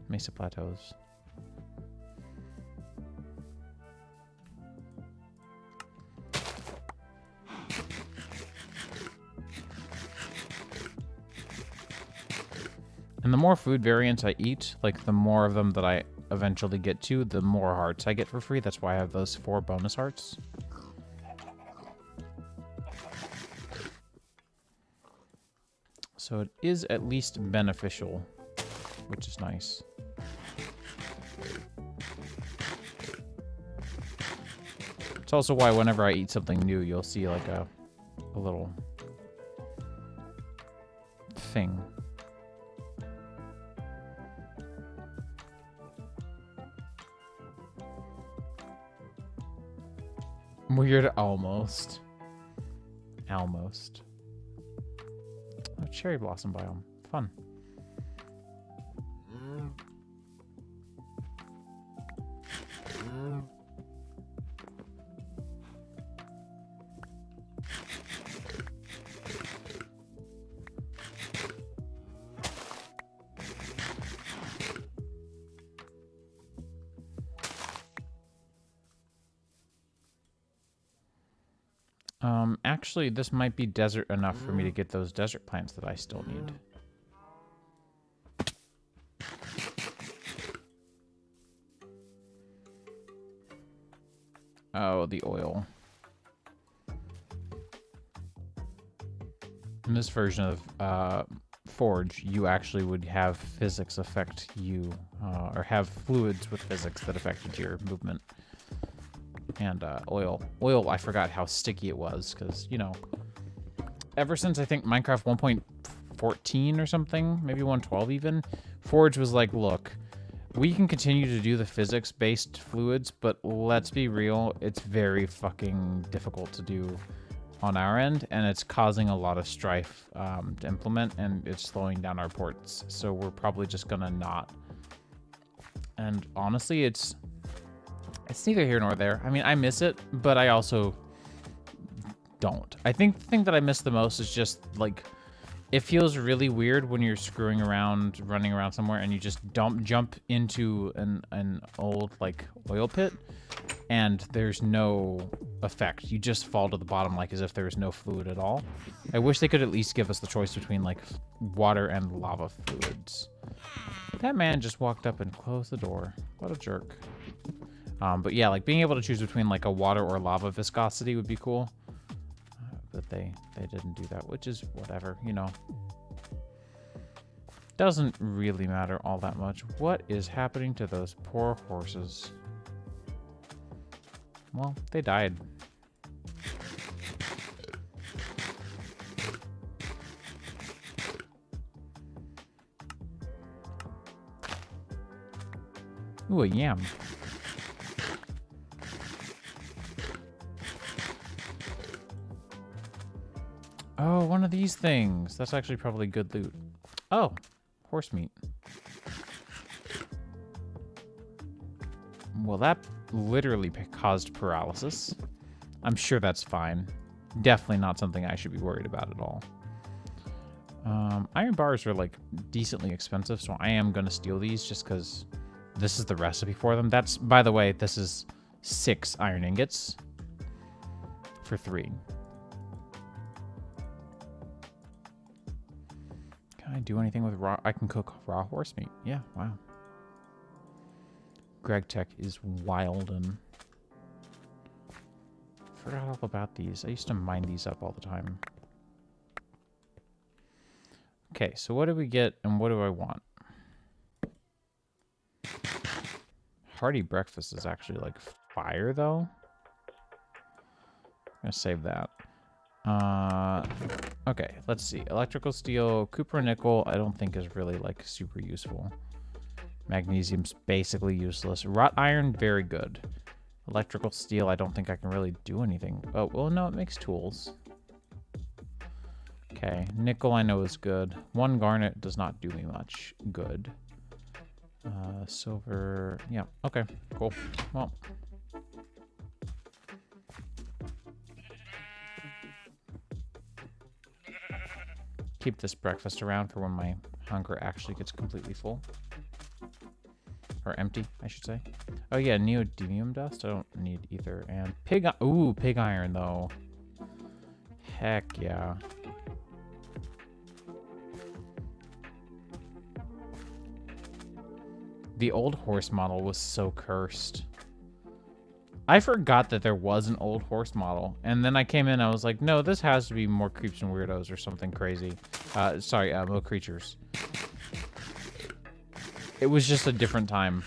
Mesa Plateaus. And the more food variants I eat, like the more of them that I eventually get to, the more hearts I get for free. That's why I have those 4 bonus hearts. So it is at least beneficial, which is nice. It's also why whenever I eat something new, you'll see like a little thing. Weird almost. Almost. Oh, cherry blossom biome. Fun. Actually, this might be desert enough for me to get those desert plants that I still need. Oh, the oil. In this version of Forge, you actually would have physics affect you, or have fluids with physics that affected your movement. And oil. Oil, I forgot how sticky it was, because, you know, ever since I think Minecraft 1.14 or something, maybe 1.12 even, Forge was like, look, we can continue to do the physics-based fluids, but let's be real, it's very fucking difficult to do on our end, and it's causing a lot of strife to implement, and it's slowing down our ports, so we're probably just gonna not. And honestly, it's neither here nor there. I mean, I miss it, but I also don't. I think the thing that I miss the most is just, like, it feels really weird when you're screwing around, running around somewhere, and you just jump into an old, like, oil pit. and there's no effect. You just fall to the bottom like as if there was no fluid at all. I wish they could at least give us the choice between like water and lava fluids. That man just walked up and closed the door. What a jerk. But yeah, like being able to choose between like a water or lava viscosity would be cool. But they didn't do that, which is whatever, you know. Doesn't really matter all that much. What is happening to those poor horses? Well, they died. Ooh, a yam. Oh, one of these things. That's actually probably good loot. Oh, horse meat. Well, that literally caused paralysis. I'm sure that's fine. Definitely not something I should be worried about at all. Iron bars are like decently expensive, so I am gonna steal these just because this is the recipe for them. That's, by the way, this is 6 iron ingots for 3. Can I do anything with raw? I can cook raw horse meat. Yeah, wow. GregTech is wild and forgot all about these. I used to mine these up all the time. Okay, so what do we get and what do I want? Hearty breakfast is actually like fire though. I'm gonna save that. Okay, let's see. Electrical steel, copper nickel, I don't think is really like super useful. Magnesium's basically useless. Wrought iron, very good. Electrical steel, I don't think I can really do anything. Oh, well, no, it makes tools. Okay, nickel I know is good. 1 garnet does not do me much good. Silver, yeah, okay, cool. Well. Keep this breakfast around for when my hunger actually gets completely full. Or empty, I should say. Oh yeah, neodymium dust. I don't need either. And pig iron though. Heck yeah. The old horse model was so cursed. I forgot that there was an old horse model. And then I came in, I was like, no, this has to be more creeps and weirdos or something crazy. Sorry, more creatures. It was just a different time.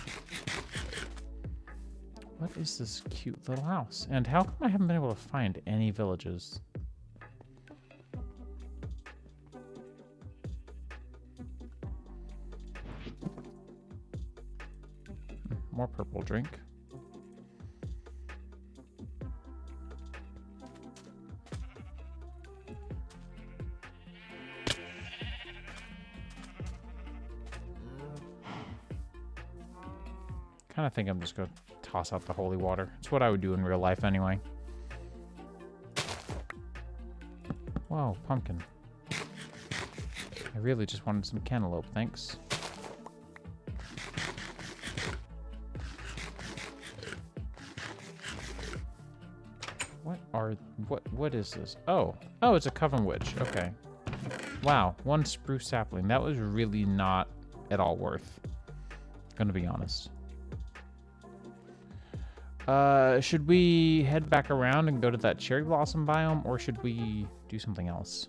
What is this cute little house? And how come I haven't been able to find any villages? More purple drink. I kind of think I'm just going to toss out the holy water. It's what I would do in real life anyway. Whoa, pumpkin. I really just wanted some cantaloupe, thanks. What is this? Oh, it's a coven witch. Okay. Wow, 1 spruce sapling. That was really not at all worth. Gonna be honest. Should we head back around and go to that cherry blossom biome, or should we do something else?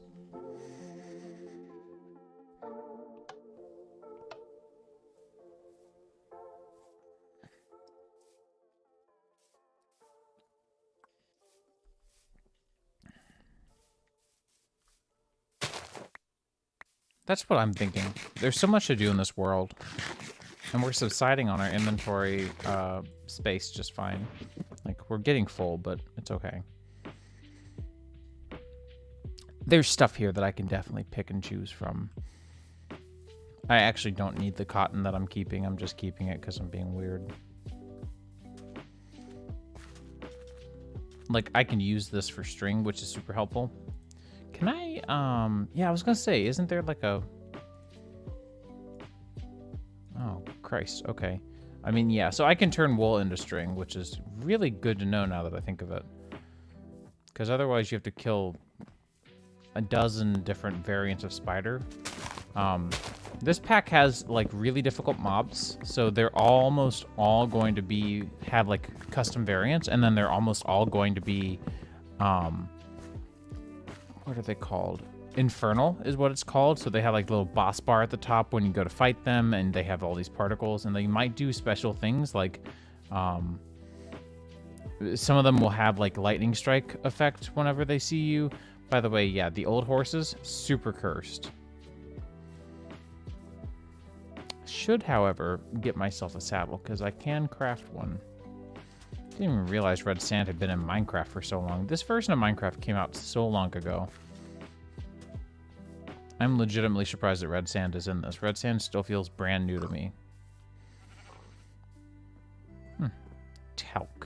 That's what I'm thinking. There's so much to do in this world. And we're subsiding on our inventory space just fine. Like, we're getting full, but it's okay. There's stuff here that I can definitely pick and choose from. I actually don't need the cotton that I'm keeping. I'm just keeping it because I'm being weird. Like, I can use this for string, which is super helpful. Can I, yeah, I was gonna say, isn't there like a... Oh, Christ, okay. I mean, yeah, so I can turn wool into string, which is really good to know now that I think of it. Because otherwise you have to kill a dozen different variants of spider. This pack has, like, really difficult mobs, so they're almost all going to have, like, custom variants, and then they're almost all going to be, what are they called? Infernal is what it's called. So they have, like, a little boss bar at the top when you go to fight them, and they have all these particles, and they might do special things, like, some of them will have, like, lightning strike effect whenever they see you. By the way, yeah, the old horses, super cursed. Should, however, get myself a saddle, because I can craft one. Didn't even realize Red Sand had been in Minecraft for so long. This version of Minecraft came out so long ago. I'm legitimately surprised that Red Sand is in this. Red Sand still feels brand new to me. Talc.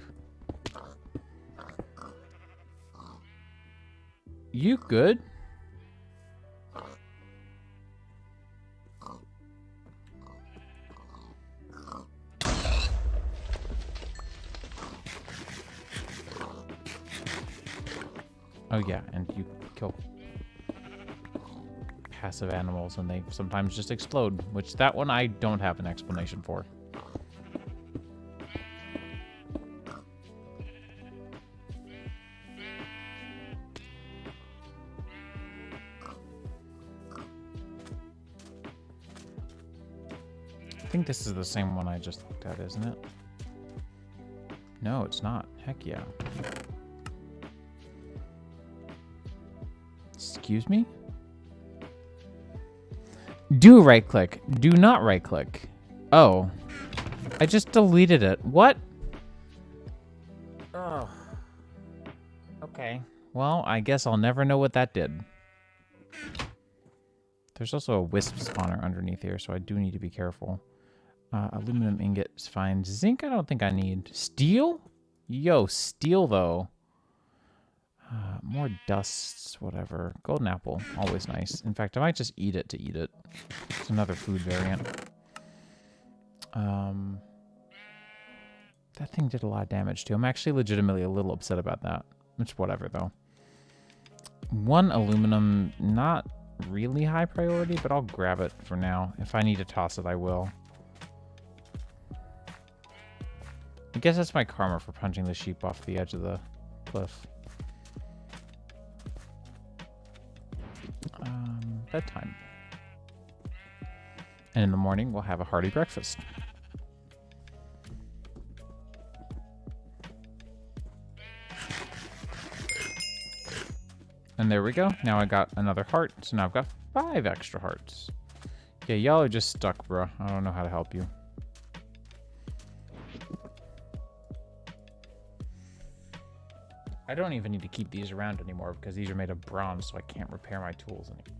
You good? Oh yeah, and you kill passive animals and they sometimes just explode, which that one I don't have an explanation for. I think this is the same one I just looked at, isn't it? No, it's not. Heck yeah. Excuse me? Do right click. Do not right click. Oh. I just deleted it. What? Oh. Okay. Well, I guess I'll never know what that did. There's also a wisp spawner underneath here, so I do need to be careful. Aluminum ingot is fine. Zinc I don't think I need. Steel? Yo, steel though. More dusts, whatever. Golden apple, always nice. In fact, I might just eat it to eat it. It's another food variant. That thing did a lot of damage too. I'm actually legitimately a little upset about that. Which, whatever though. One aluminum, not really high priority, but I'll grab it for now. If I need to toss it, I will. I guess that's my karma for punching the sheep off the edge of the cliff. Bedtime. And in the morning, we'll have a hearty breakfast. And there we go. Now I got another heart, so now I've got 5 extra hearts. Yeah, y'all are just stuck, bro. I don't know how to help you. I don't even need to keep these around anymore because these are made of bronze, so I can't repair my tools anymore.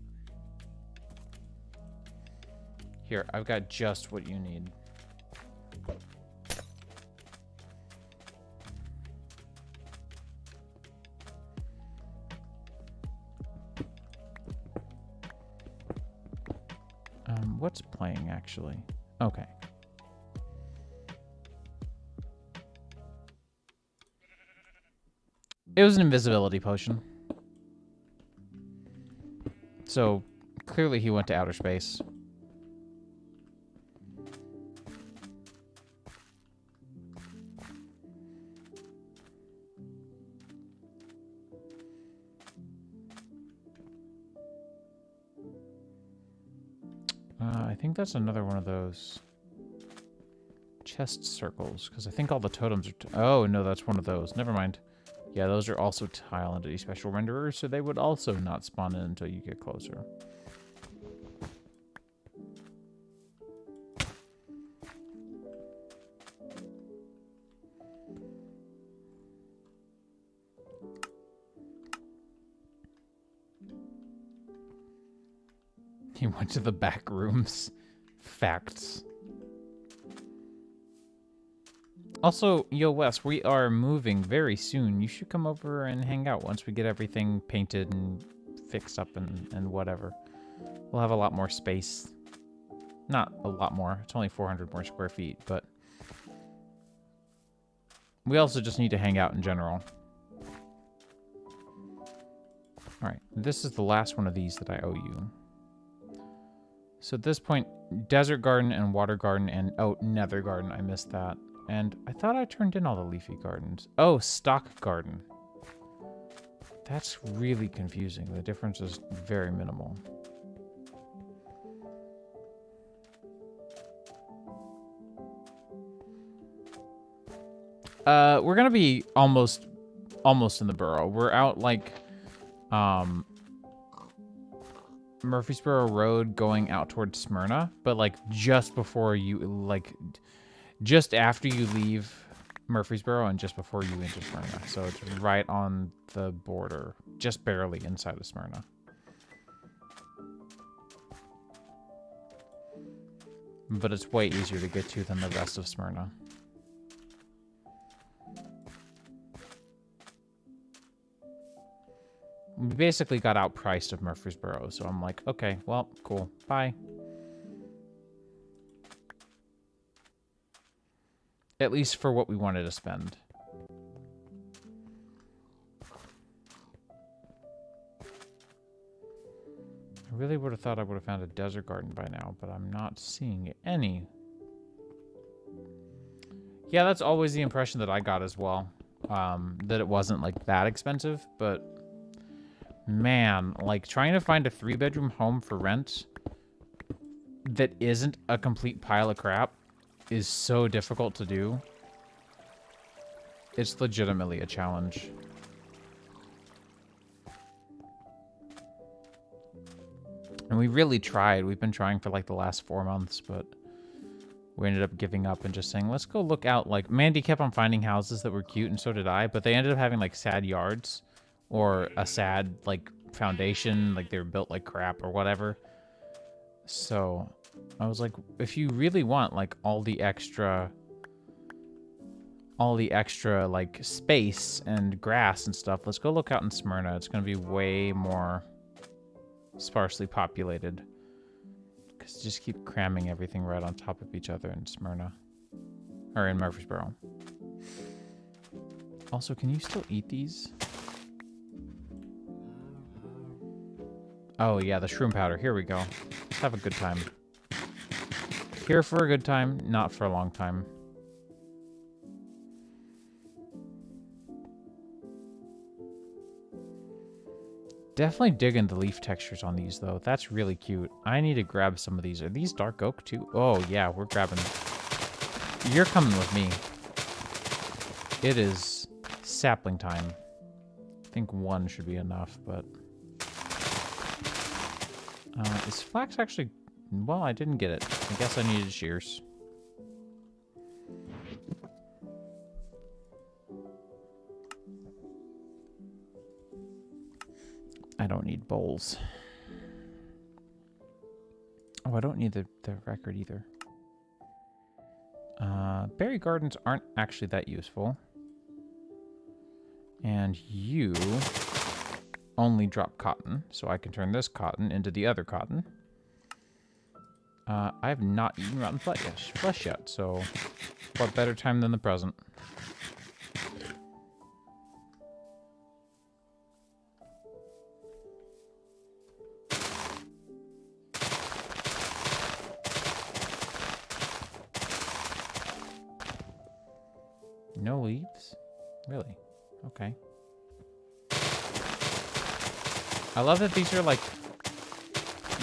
Here, I've got just what you need. What's playing, actually? Okay. It was an invisibility potion. So, clearly he went to outer space. I think that's another one of those chest circles, because I think all the totems are... oh, no, that's one of those. Never mind. Yeah, those are also tile entity special renderers, so they would also not spawn in until you get closer. He went to the back rooms. Facts. Also, yo, Wes, we are moving very soon. You should come over and hang out once we get everything painted and fixed up and whatever. We'll have a lot more space. Not a lot more. It's only 400 more square feet, but We also just need to hang out in general. Alright, this is the last one of these that I owe you. So at this point, Desert Garden and Water Garden and... Oh, Nether Garden, I missed that. And I thought I turned in all the leafy gardens. Oh, Stock Garden. That's really confusing. The difference is very minimal. We're gonna be almost in the borough. We're out like Murfreesboro Road going out towards Smyrna, but like just before you just after you leave Murfreesboro and just before you enter Smyrna. So it's right on the border, just barely inside of Smyrna. But it's way easier to get to than the rest of Smyrna. We basically got outpriced of Murfreesboro, so I'm like, okay, well, cool, bye. At least for what we wanted to spend. I really would have thought I would have found a desert garden by now, but I'm not seeing any. Yeah, that's always the impression that I got as well. That it wasn't like that expensive, but man, like trying to find a 3-bedroom home for rent that isn't a complete pile of crap is so difficult to do. It's legitimately a challenge. And we really tried. We've been trying for like the last 4 months, but we ended up giving up and just saying, let's go look out. Like, Mandy kept on finding houses that were cute, and so did I, but they ended up having like sad yards or a sad like foundation, like they were built like crap or whatever. So I was like, if you really want like all the extra like space and grass and stuff, let's go look out in Smyrna. It's going to be way more sparsely populated. Because just keep cramming everything right on top of each other in Smyrna. Or in Murfreesboro. Also, can you still eat these? Oh yeah, the shroom powder. Here we go. Let's have a good time. Here for a good time, not for a long time. Definitely digging the leaf textures on these, though. That's really cute. I need to grab some of these. Are these dark oak, too? Oh, yeah, we're grabbing... You're coming with me. It is sapling time. I think one should be enough, but... is flax actually... Well, I didn't get it. I guess I needed shears. I don't need bowls. Oh, I don't need the record either. Berry gardens aren't actually that useful. And you only drop cotton, so I can turn this cotton into the other cotton. I have not eaten rotten flesh yet, so what better time than the present? No leaves? Really? Okay. I love that these are like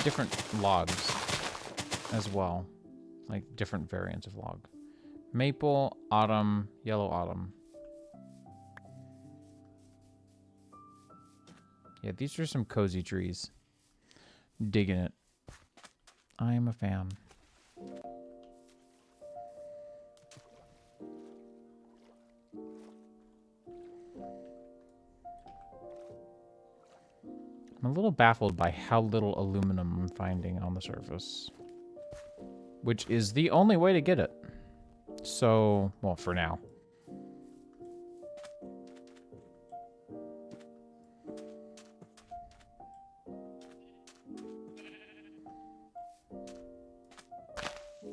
different logs as well. Like different variants of log. Maple, autumn, yellow autumn. Yeah, these are some cozy trees. Digging it. I am a fan. I'm a little baffled by how little aluminum I'm finding on the surface. Which is the only way to get it. So, well, for now.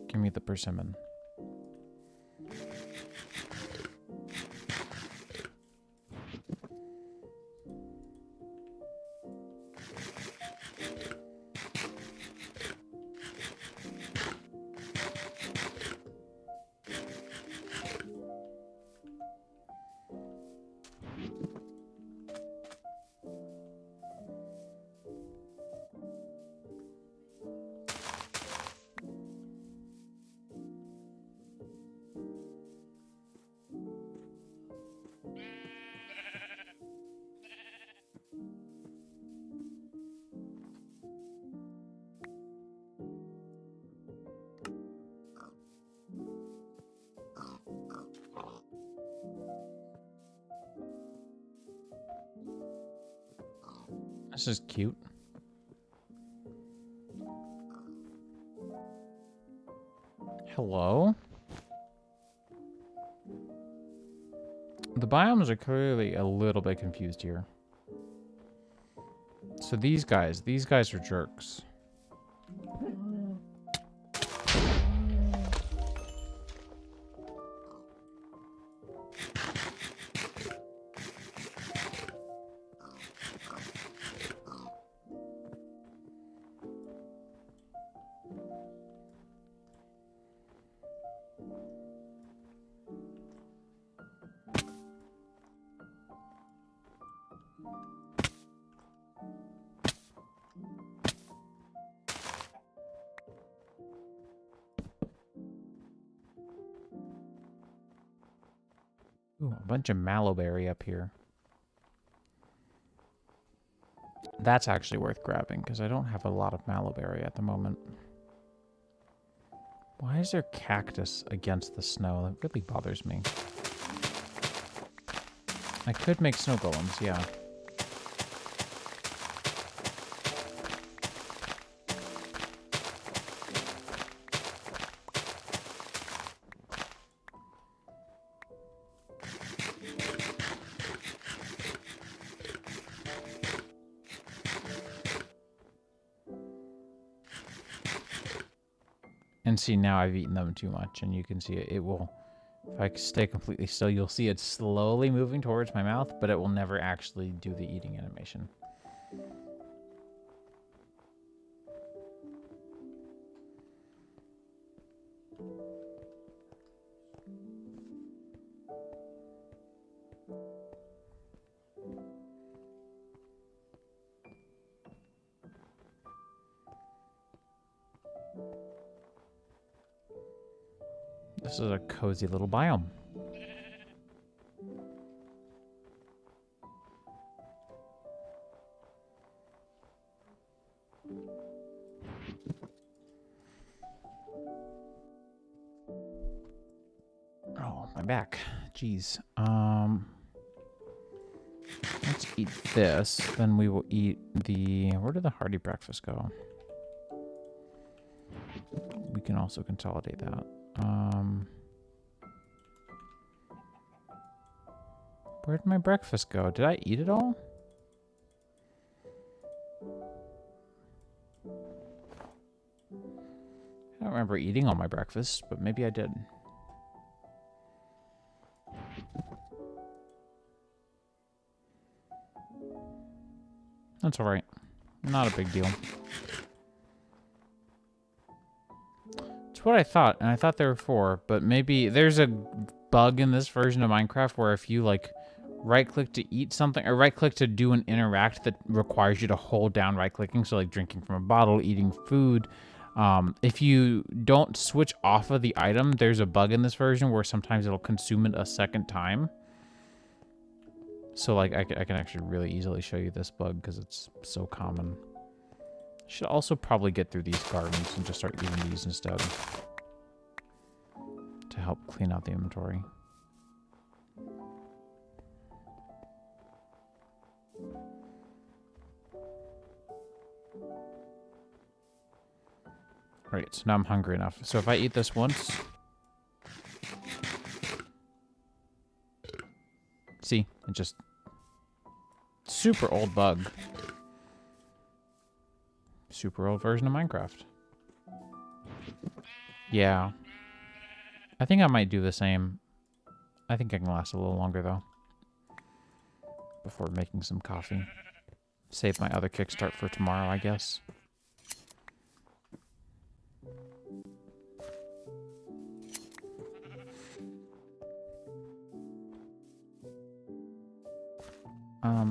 Give me the persimmon. This is cute. Hello? The biomes are clearly a little bit confused here. So these guys are jerks. Ooh, a bunch of mallowberry up here. That's actually worth grabbing, because I don't have a lot of mallowberry at the moment. Why is there cactus against the snow? That really bothers me. I could make snow golems, yeah. And see, now I've eaten them too much, and you can see it will, if I stay completely still, you'll see it slowly moving towards my mouth, but it will never actually do the eating animation. This is a cozy little biome. Oh, my back. Jeez. Let's eat this. Then we will eat the... Where did the hearty breakfast go? We can also consolidate that. Where'd my breakfast go? Did I eat it all? I don't remember eating all my breakfast, but maybe I did. That's alright. Not a big deal. It's what I thought, and I thought there were 4, but maybe there's a bug in this version of Minecraft where if you, like, right-click to eat something, or right-click to do an interact that requires you to hold down right-clicking, so like drinking from a bottle, eating food, if you don't switch off of the item, there's a bug in this version where sometimes it'll consume it a second time. So, like, I can actually really easily show you this bug because it's so common. Should also probably get through these gardens and just start eating these instead to help clean out the inventory. Alright, so now I'm hungry enough. So if I eat this once... See? It just... Super old bug. Super old version of Minecraft. Yeah. I think I might do the same. I think I can last a little longer, though. Before making some coffee. Save my other kickstart for tomorrow, I guess.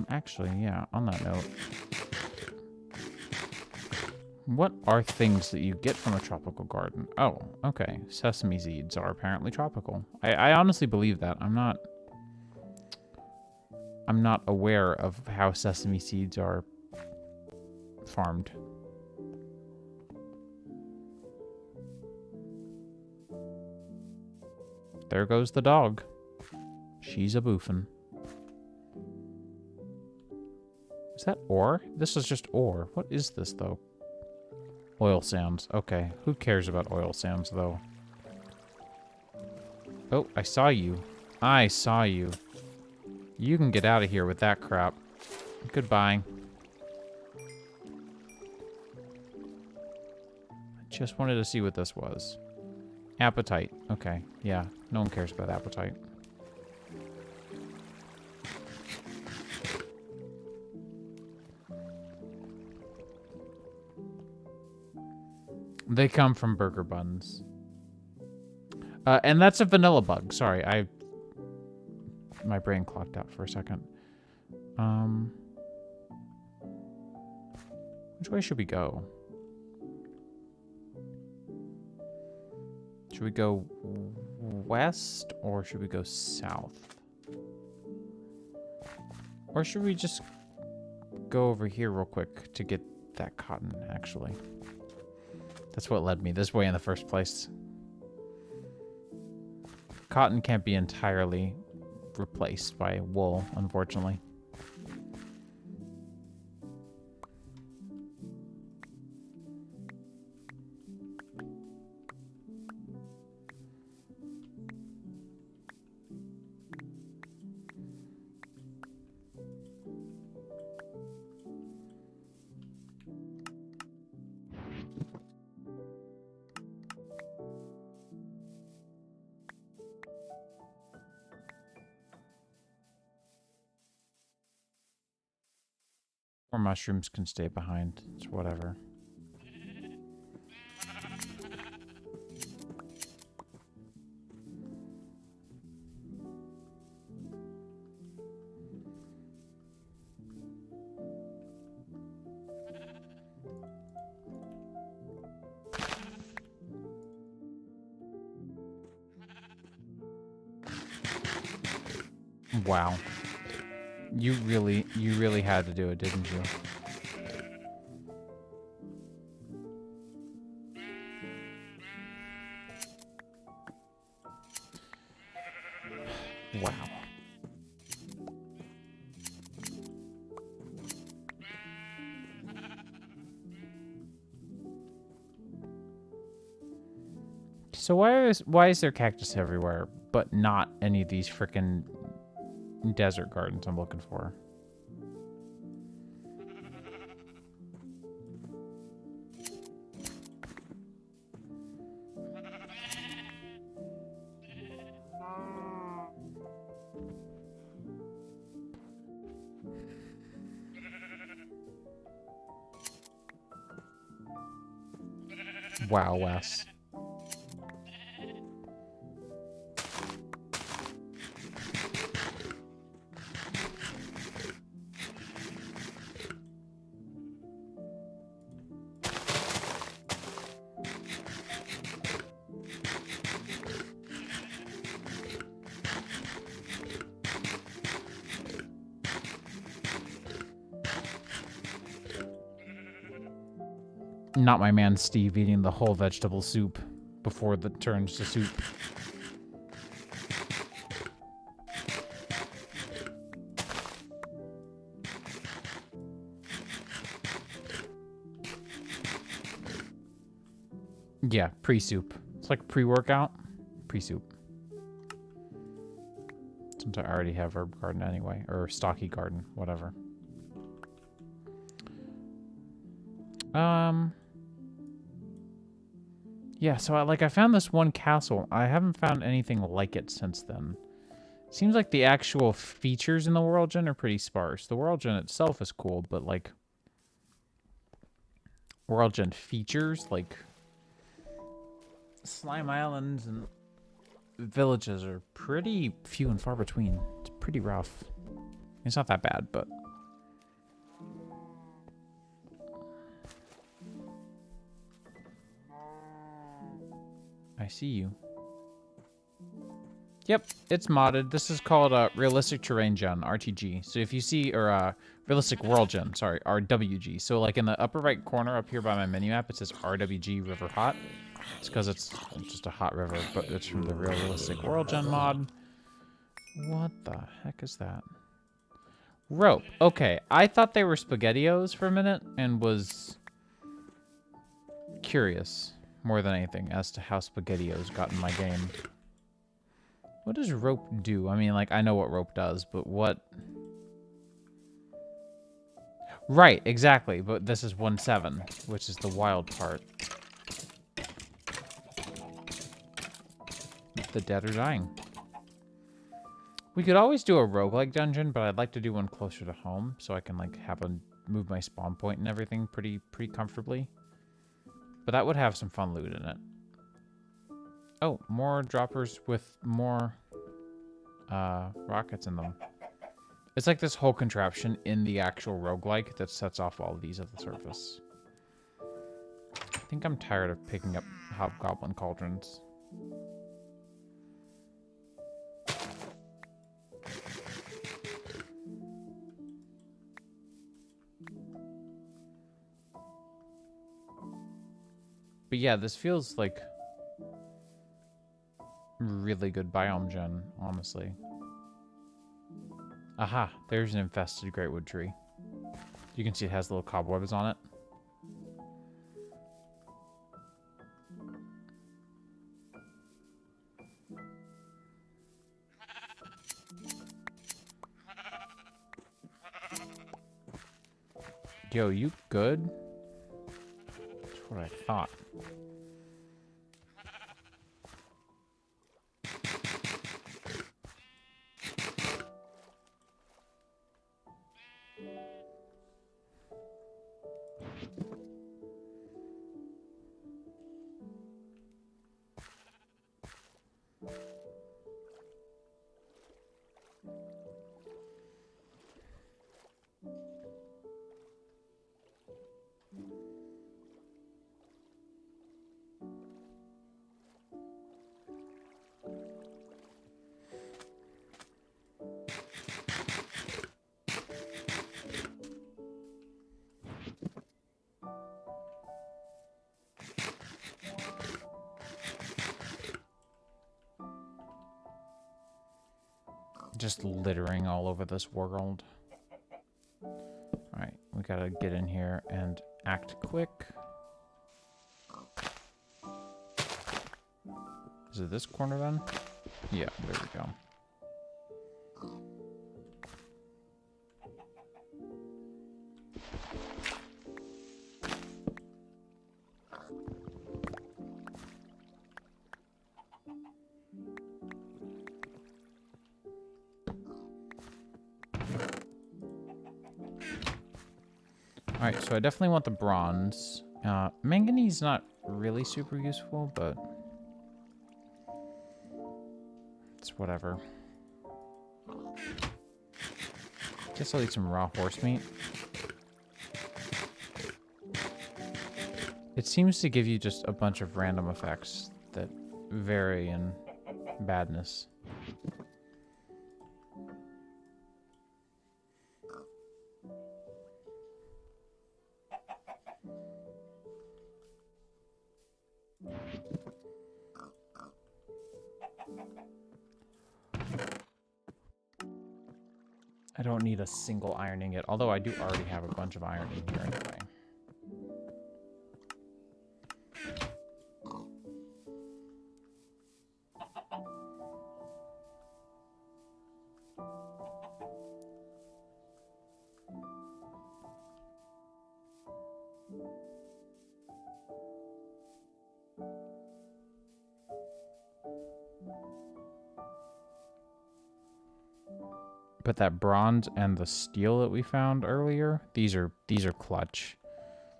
Actually, yeah, on that note. What are things that you get from a tropical garden? Oh, okay. Sesame seeds are apparently tropical. I honestly believe that. I'm not I'm not aware of how sesame seeds are farmed. There goes the dog. She's a boofin'. Is that ore? This is just ore. What is this, though? Oil sands. Okay. Who cares about oil sands, though? Oh, I saw you. I saw you. You can get out of here with that crap. Goodbye. I just wanted to see what this was. Appetite. Okay. Yeah. No one cares about appetite. They come from burger buns. And that's a vanilla bug. Sorry, my brain clocked out for a second. Which way should we go? Should we go west or should we go south? Or should we just go over here real quick to get that cotton, actually? That's what led me this way in the first place. Cotton can't be entirely replaced by wool, unfortunately. Or mushrooms can stay behind. It's whatever. Wow. You really had to do it, didn't you? Wow. So why is there cactus everywhere, but not any of these frickin' desert gardens I'm looking for? Wow, Wes. Not my man Steve eating the whole vegetable soup before it turns to soup. Yeah, pre-soup. It's like pre-workout, pre-soup. Since I already have herb garden anyway, or stocky garden, whatever. Yeah, so I found this one castle. I haven't found anything like it since then. Seems like the actual features in the World Gen are pretty sparse. The World Gen itself is cool, but like World Gen features, like Slime Islands and villages are pretty few and far between. It's pretty rough. It's not that bad, but I see you. Yep, it's modded. This is called Realistic Terrain Gen, RTG. So if you see, or Realistic World Gen, sorry, RWG. So like in the upper right corner up here by my minimap, it says RWG River Hot. It's because it's just a hot river, but it's from the Realistic World Gen mod. What the heck is that? Rope. Okay, I thought they were SpaghettiOs for a minute and was curious more than anything as to how SpaghettiOs got in my game. What does rope do? I mean, like, I know what rope does, but what? Right, exactly, but this is 1.7, which is the wild part. The dead are dying. We could always do a roguelike dungeon, but I'd like to do one closer to home so I can, like, move my spawn point and everything pretty comfortably. But that would have some fun loot in it. Oh, more droppers with more rockets in them. It's like this whole contraption in the actual roguelike that sets off all of these at the surface. I think I'm tired of picking up hobgoblin cauldrons. But yeah, this feels like really good biome gen, honestly. Aha, there's an infested greatwood tree. You can see it has little cobwebs on it. Yo, you good? That's what I thought. Just littering all over this world. Alright, we gotta get in here and act quick. Is it this corner then? Yeah, there we go. Alright, so I definitely want the bronze. Manganese not really super useful, but it's whatever. Guess I'll eat some raw horse meat. It seems to give you just a bunch of random effects that vary in badness. I don't need a single iron ingot, although I do already have a bunch of iron in here anyway. But that bronze and the steel that we found earlier, these are clutch.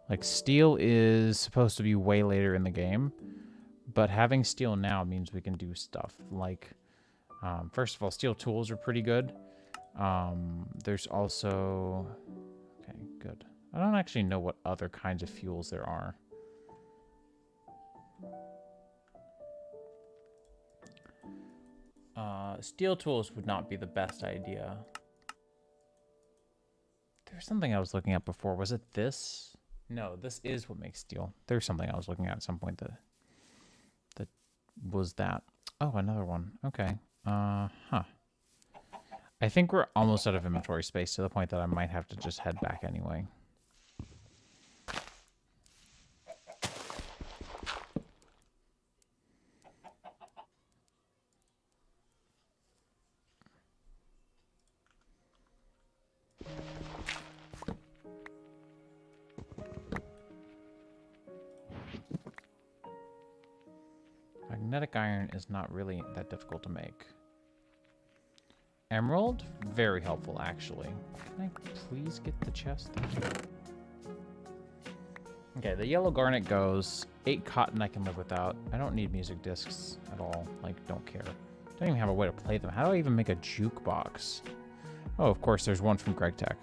Like, steel is supposed to be way later in the game, but having steel now means we can do stuff like, first of all, steel tools are pretty good. There's also, okay, good. I don't actually know what other kinds of fuels there are. Steel tools would not be the best idea. There's something I was looking at before. Was it this? No, this is what makes steel. There's something I was looking at some point that was that. Oh, another one. Okay. Huh. I think we're almost out of inventory space to the point that I might have to just head back anyway. Magnetic iron is not really that difficult to make. Emerald? Very helpful, actually. Can I please get the chest? Thank you. Okay, the yellow garnet goes. 8 cotton I can live without. I don't need music discs at all. Like, don't care. Don't even have a way to play them. How do I even make a jukebox? Oh, of course, there's one from GregTech.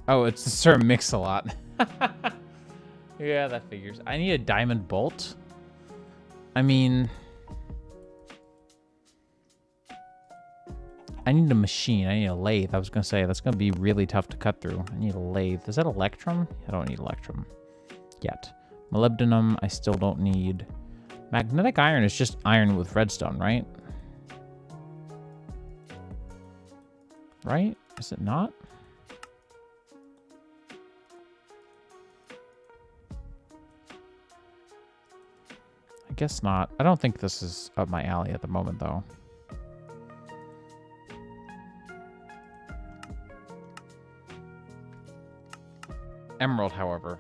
Oh, it's the Sir Mix-a-Lot. Yeah, that figures. I need a diamond bolt. I mean... I need a machine. I need a lathe. I was going to say, that's going to be really tough to cut through. I need a lathe. Is that electrum? I don't need electrum yet. Molybdenum, I still don't need. Magnetic iron is just iron with redstone, right? Right? Is it not? I guess not. I don't think this is up my alley at the moment, though. Emerald, however,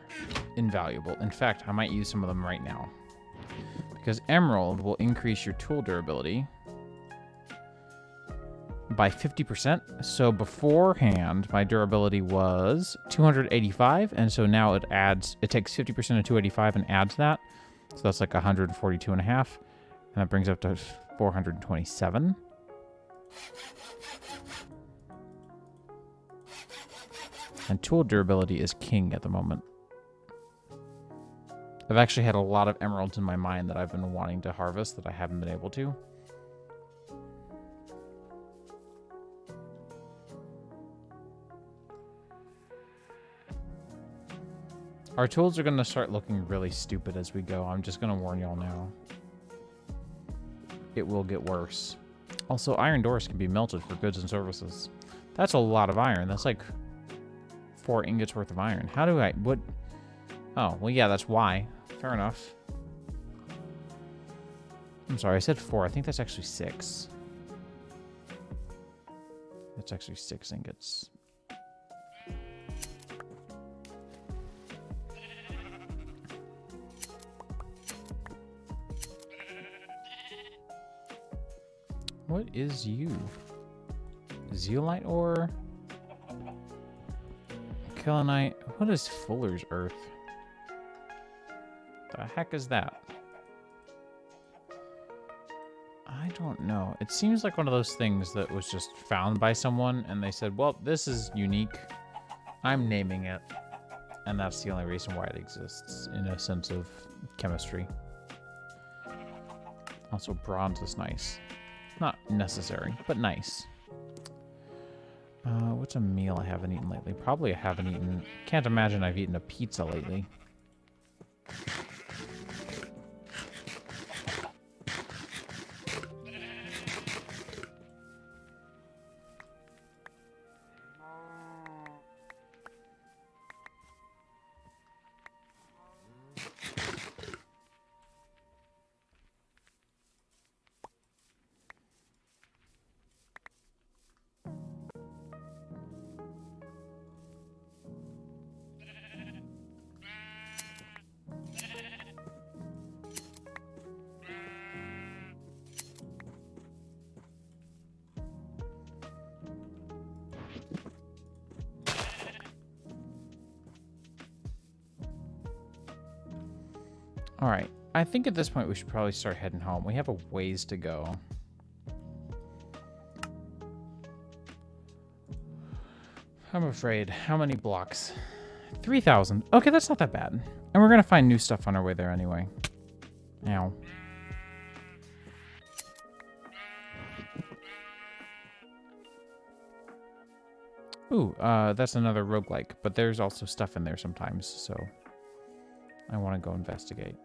invaluable. In fact, I might use some of them right now. Because emerald will increase your tool durability by 50%. So beforehand, my durability was 285. And so now it takes 50% of 285 and adds that. So that's like 142 and a half. And that brings up to 427. And tool durability is king at the moment. I've actually had a lot of emeralds in my mind that I've been wanting to harvest that I haven't been able to. Our tools are going to start looking really stupid as we go. I'm just going to warn y'all now. It will get worse. Also, iron doors can be melted for goods and services. That's a lot of iron. That's like 4 ingots worth of iron. How do I... What? Oh, well, yeah, that's why. Fair enough. I'm sorry, I said 4. I think that's actually 6. That's actually 6 ingots. What is you? Zeolite ore? Kaolinite. What is Fuller's Earth? The heck is that? I don't know. It seems like one of those things that was just found by someone and they said, well, this is unique. I'm naming it. And that's the only reason why it exists in a sense of chemistry. Also, bronze is nice. Not necessary, but nice. What's a meal I haven't eaten lately? Probably I haven't eaten... Can't imagine I've eaten a pizza lately. All right. I think at this point we should probably start heading home. We have a ways to go. I'm afraid. How many blocks? 3,000. Okay, that's not that bad. And we're going to find new stuff on our way there anyway. Ow. Ooh, that's another roguelike, but there's also stuff in there sometimes, so I want to go investigate.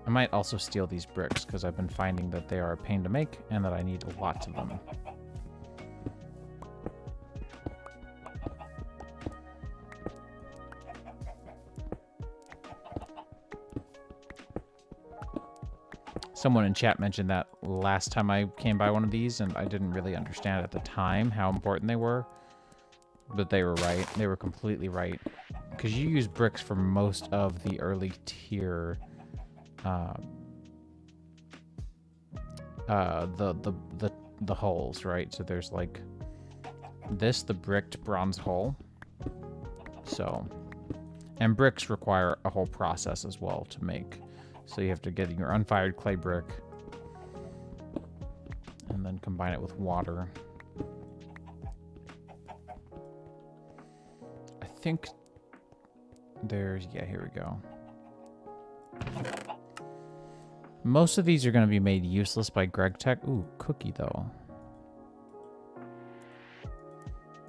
I might also steal these bricks, because I've been finding that they are a pain to make, and that I need lots of them. Someone in chat mentioned that last time I came by one of these, and I didn't really understand at the time how important they were. But they were right. They were completely right. Because you use bricks for most of the early tier... the holes, right? So there's like this, the bricked bronze hole. So, and bricks require a whole process as well to make. So you have to get your unfired clay brick and then combine it with water. I think there's, yeah, here we go. Most of these are going to be made useless by GregTech. Ooh, cookie though.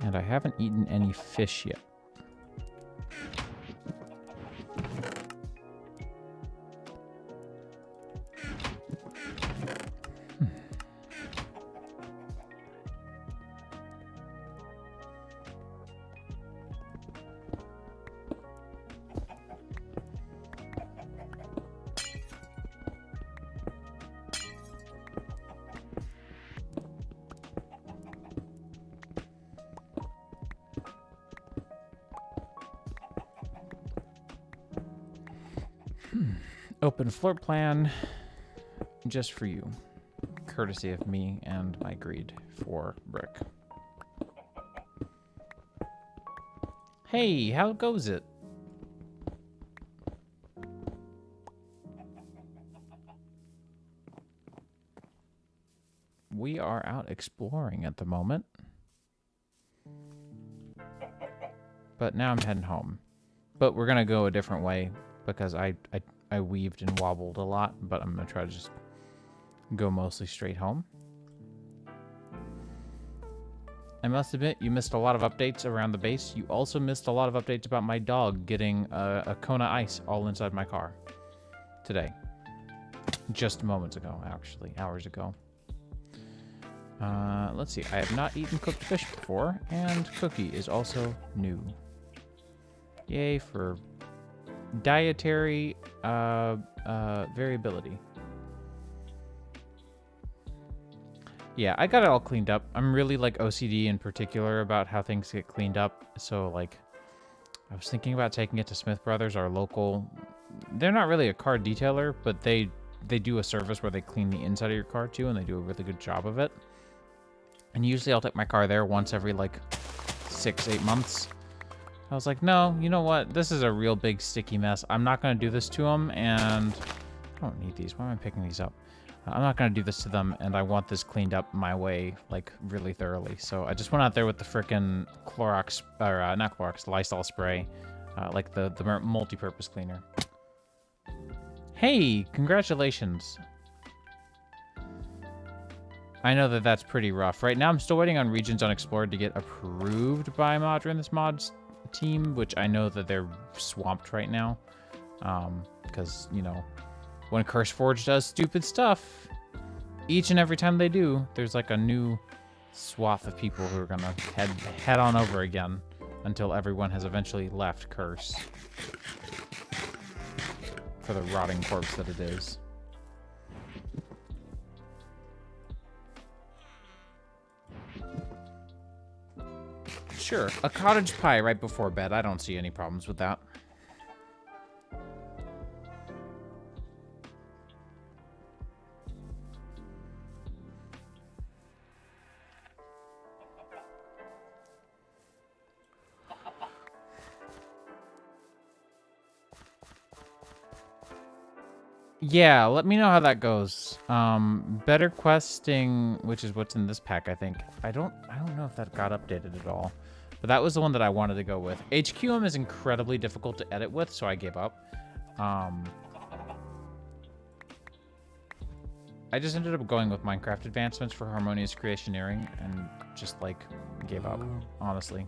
And I haven't eaten any fish yet. Open floor plan just for you, courtesy of me and my greed for brick. Hey, how goes it? We are out exploring at the moment, but now I'm heading home. But we're gonna go a different way because I weaved and wobbled a lot, but I'm gonna try to just go mostly straight home. I must admit, you missed a lot of updates around the base. You also missed a lot of updates about my dog getting a Kona ice all inside my car today. Just moments ago, actually, hours ago. Let's see, I have not eaten cooked fish before, and cookie is also new. Yay for dietary variability. Yeah, I got it all cleaned up. I'm really like OCD in particular about how things get cleaned up. So like, I was thinking about taking it to Smith Brothers, our local. They're not really a car detailer, but they do a service where they clean the inside of your car too, and they do a really good job of it. And usually I'll take my car there once every like 6-8 months. I was like, no, you know what? This is a real big sticky mess. I'm not going to do this to them, and I don't need these. Why am I picking these up? I'm not going to do this to them, and I want this cleaned up my way, like, really thoroughly. So I just went out there with the frickin' Clorox, or not Clorox, Lysol spray, like the multi-purpose cleaner. Hey, congratulations. I know that that's pretty rough. Right now, I'm still waiting on Regions Unexplored to get approved by Modra in this mods team, which I know that they're swamped right now. Because, you know, when CurseForge does stupid stuff, each and every time they do, there's like a new swath of people who are gonna head on over again until everyone has eventually left Curse for the rotting corpse that it is. Sure, a cottage pie right before bed. I don't see any problems with that. Yeah, let me know how that goes. Better questing, which is what's in this pack, I think. I don't know if that got updated at all. But that was the one that I wanted to go with. HQM is incredibly difficult to edit with, so I gave up. I just ended up going with Minecraft advancements for harmonious creationeering and just like gave up, honestly,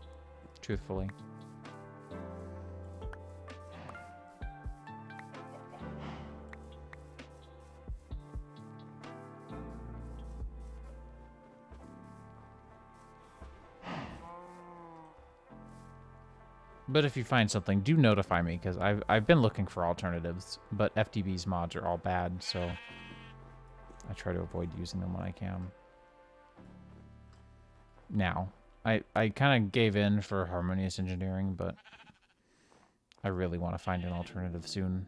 truthfully. But if you find something, do notify me, because I've been looking for alternatives, but FTB's mods are all bad, so I try to avoid using them when I can. Now, I kind of gave in for harmonious engineering, but I really want to find an alternative soon.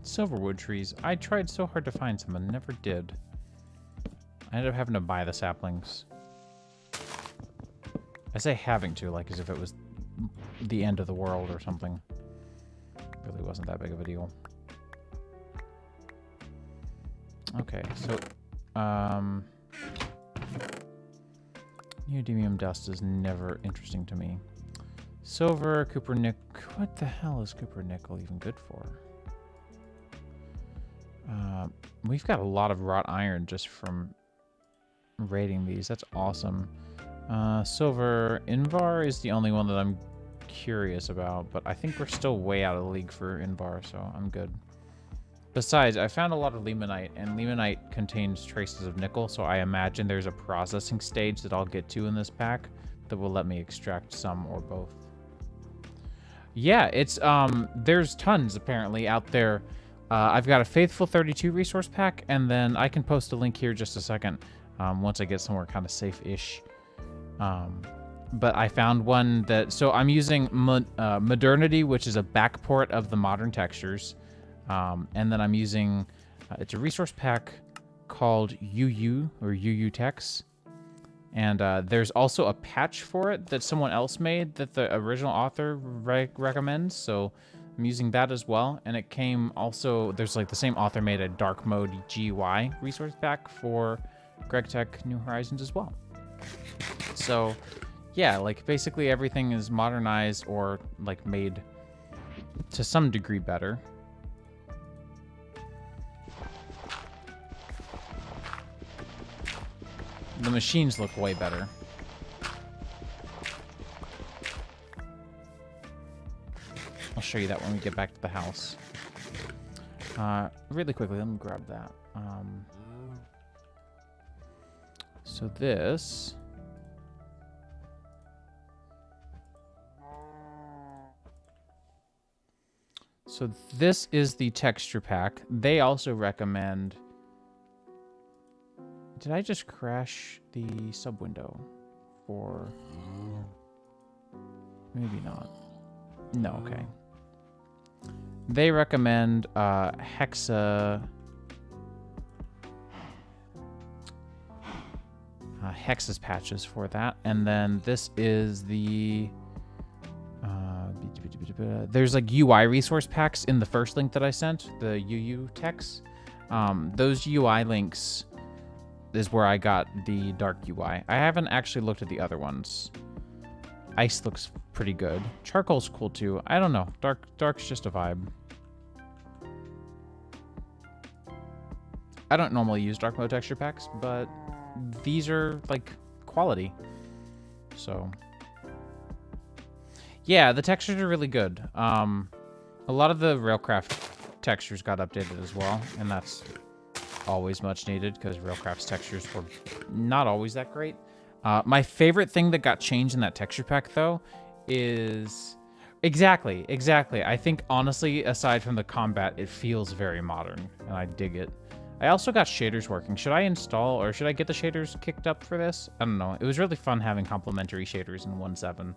Silverwood trees. I tried so hard to find some and never did. I ended up having to buy the saplings. I say having to, like as if it was the end of the world or something. Really wasn't that big of a deal. Okay, so neodymium dust is never interesting to me. Silver, copper, nickel. What the hell is copper nickel even good for? We've got a lot of wrought iron just from raiding these. That's awesome. Silver, Invar is the only one that I'm curious about, but I think we're still way out of the league for Invar, so I'm good. Besides, I found a lot of limonite, and limonite contains traces of nickel, so I imagine there's a processing stage that I'll get to in this pack that will let me extract some or both. Yeah, it's there's tons apparently out there. I've got a Faithful 32 resource pack, and then I can post a link here just a second once I get somewhere kind of safe-ish. But I found one that... So I'm using Modernity, which is a backport of the modern textures. And then I'm using... it's a resource pack called UU, or UU Tex. And there's also a patch for it that someone else made that the original author recommends, so... I'm using that as well, and it came also, there's like the same author made a dark mode GUI resource pack for GregTech New Horizons as well. So yeah, like basically everything is modernized or like made to some degree better. The machines look way better. I'll show you that when we get back to the house. Really quickly, let me grab that. So this... So this is the texture pack. They also recommend... Did I just crash the sub window? Or... Maybe not. No, okay. They recommend Hexa's patches for that. And then this is the... there's like UI resource packs in the first link that I sent, the UU Tex. Those UI links is where I got the dark UI. I haven't actually looked at the other ones. Ice looks pretty good. Charcoal's cool too. I don't know. Dark's just a vibe. I don't normally use dark mode texture packs, but these are like quality. So yeah, the textures are really good. A lot of the Railcraft textures got updated as well, and that's always much needed because Railcraft's textures were not always that great. My favorite thing that got changed in that texture pack, though, is... Exactly. I think, honestly, aside from the combat, it feels very modern, and I dig it. I also got shaders working. Should I install or should I get the shaders kicked up for this? I don't know. It was really fun having complementary shaders in 1.7.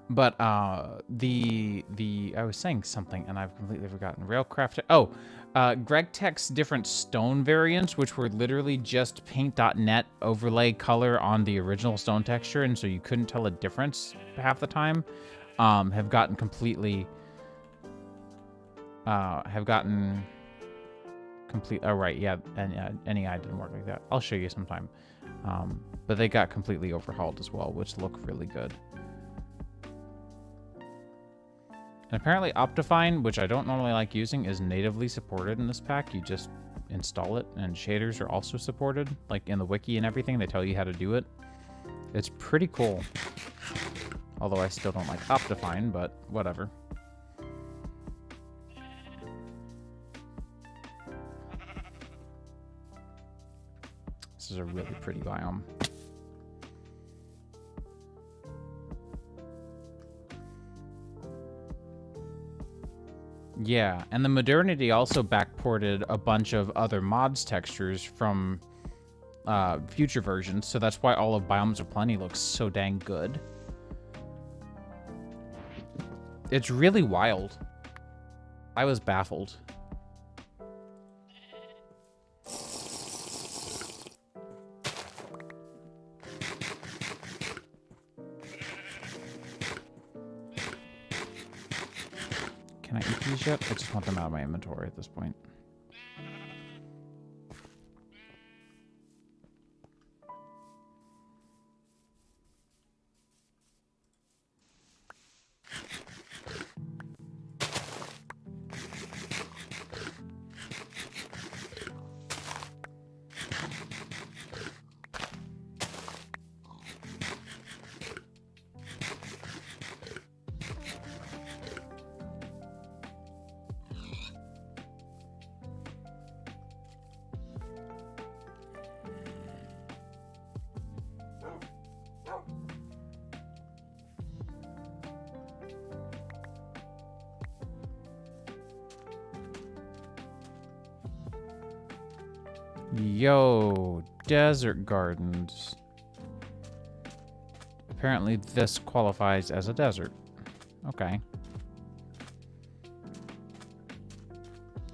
But I was saying something and I've completely forgotten. Railcraft. Oh, GregTech's different stone variants, which were literally just paint.net overlay color on the original stone texture, and so you couldn't tell a difference half the time, have gotten completely. Oh, right, yeah, and NEI didn't work like that. I'll show you sometime. But they got completely overhauled as well, which look really good. And apparently Optifine, which I don't normally like using, is natively supported in this pack. You just install it, and shaders are also supported. Like in the wiki and everything, they tell you how to do it. It's pretty cool. Although I still don't like Optifine, but whatever. This is a really pretty biome. Yeah, and the Modernity also backported a bunch of other mods textures from future versions, so that's why all of Biomes of Plenty looks so dang good. It's really wild. I was baffled. Can I eat these yet? I just want them out of my inventory at this point. Yo, desert gardens. Apparently this qualifies as a desert. Okay.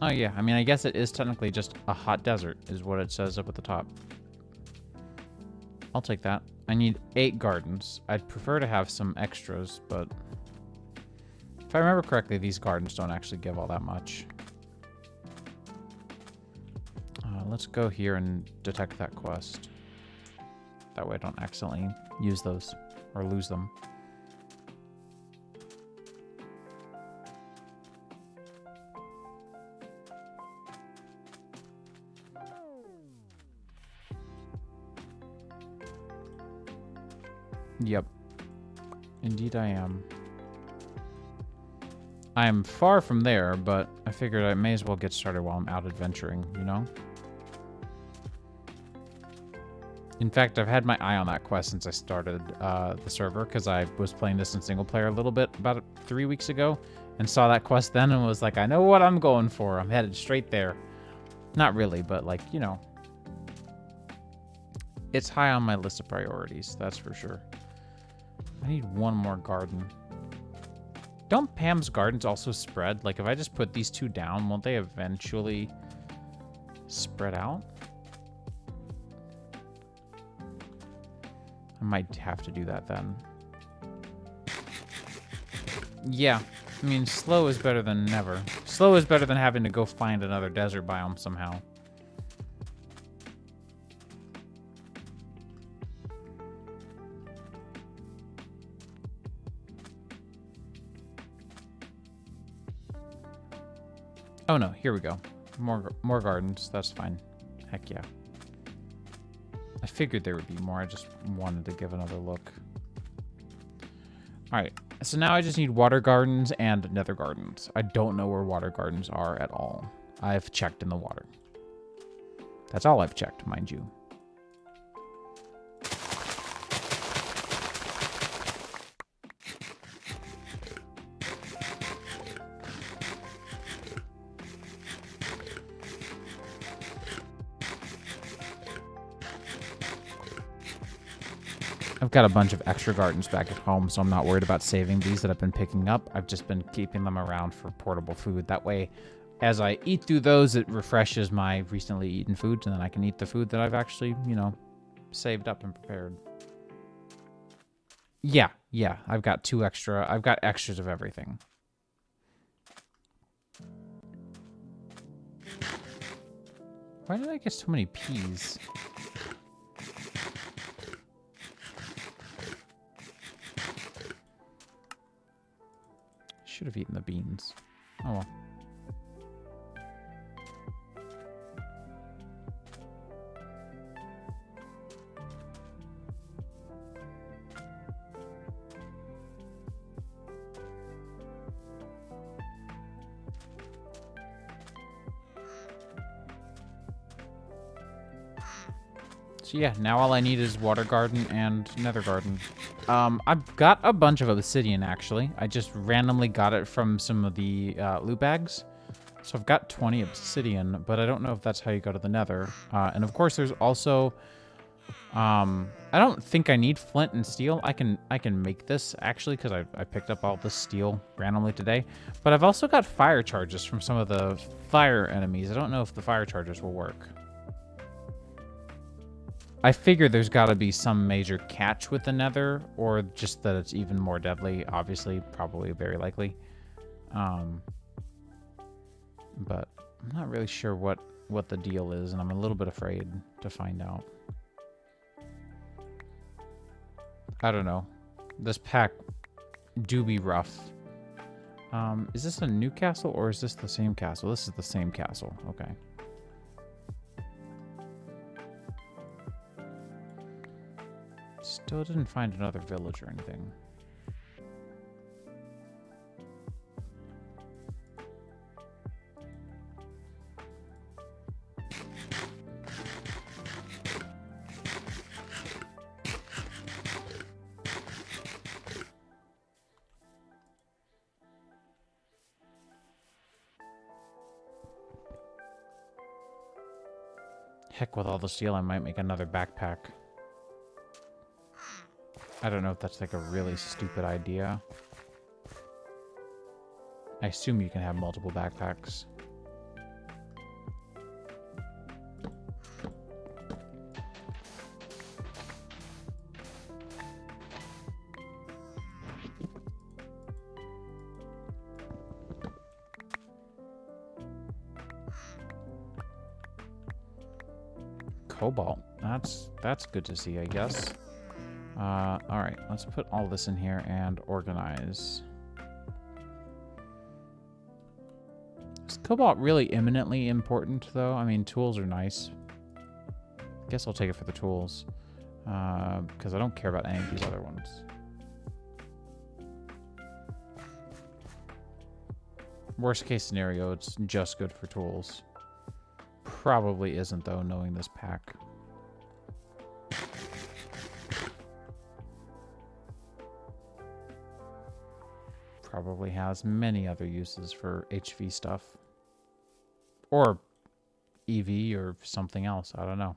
Oh yeah, I mean, I guess it is technically just a hot desert, is what it says up at the top. I'll take that. I need 8 gardens. I'd prefer to have some extras, but if I remember correctly, these gardens don't actually give all that much. Let's go here and detect that quest. That way I don't accidentally use those or lose them. Yep. Indeed I am. I am far from there, but I figured I may as well get started while I'm out adventuring, you know? In fact, I've had my eye on that quest since I started the server, because I was playing this in single player a little bit about 3 weeks ago, and saw that quest then and was like, I know what I'm going for. I'm headed straight there. Not really, but like, you know. It's high on my list of priorities, that's for sure. I need one more garden. Don't Pam's gardens also spread? Like, if I just put these 2 down, won't they eventually spread out? I might have to do that then. Yeah, I mean, slow is better than never. Slow is better than having to go find another desert biome somehow. Oh no, here we go. More gardens, that's fine. Heck yeah. I figured there would be more, I just wanted to give another look. Alright, so now I just need water gardens and nether gardens. I don't know where water gardens are at all. I've checked in the water. That's all I've checked, mind you. I've got a bunch of extra gardens back at home, so I'm not worried about saving these that I've been picking up. I've just been keeping them around for portable food. That way, as I eat through those, it refreshes my recently eaten foods, and then I can eat the food that I've actually, you know, saved up and prepared. Yeah, I've got I've got extras of everything. Why did I get so many peas? Should have eaten the beans. Oh well. So yeah, now all I need is water garden and nether garden. I've got a bunch of obsidian, actually. I just randomly got it from some of the loot bags. So I've got 20 obsidian, but I don't know if that's how you go to the nether. And of course, there's also... I don't think I need flint and steel. I can make this, actually, because I picked up all this steel randomly today. But I've also got fire charges from some of the fire enemies. I don't know if the fire charges will work. I figure there's got to be some major catch with the nether, or just that it's even more deadly. Obviously, probably very likely. But I'm not really sure what the deal is, and I'm a little bit afraid to find out. I don't know. This pack do be rough. Is this a new castle, or is this the same castle? This is the same castle. Okay. Still didn't find another village or anything. Heck with all the steel, I might make another backpack. I don't know if that's like a really stupid idea. I assume you can have multiple backpacks. Cobalt. That's good to see, I guess. Alright, let's put all this in here and organize. Is cobalt really imminently important, though? I mean, tools are nice. I guess I'll take it for the tools. Because I don't care about any of these other ones. Worst case scenario, it's just good for tools. Probably isn't, though, knowing this pack. Probably has many other uses for HV stuff. Or EV or something else. I don't know.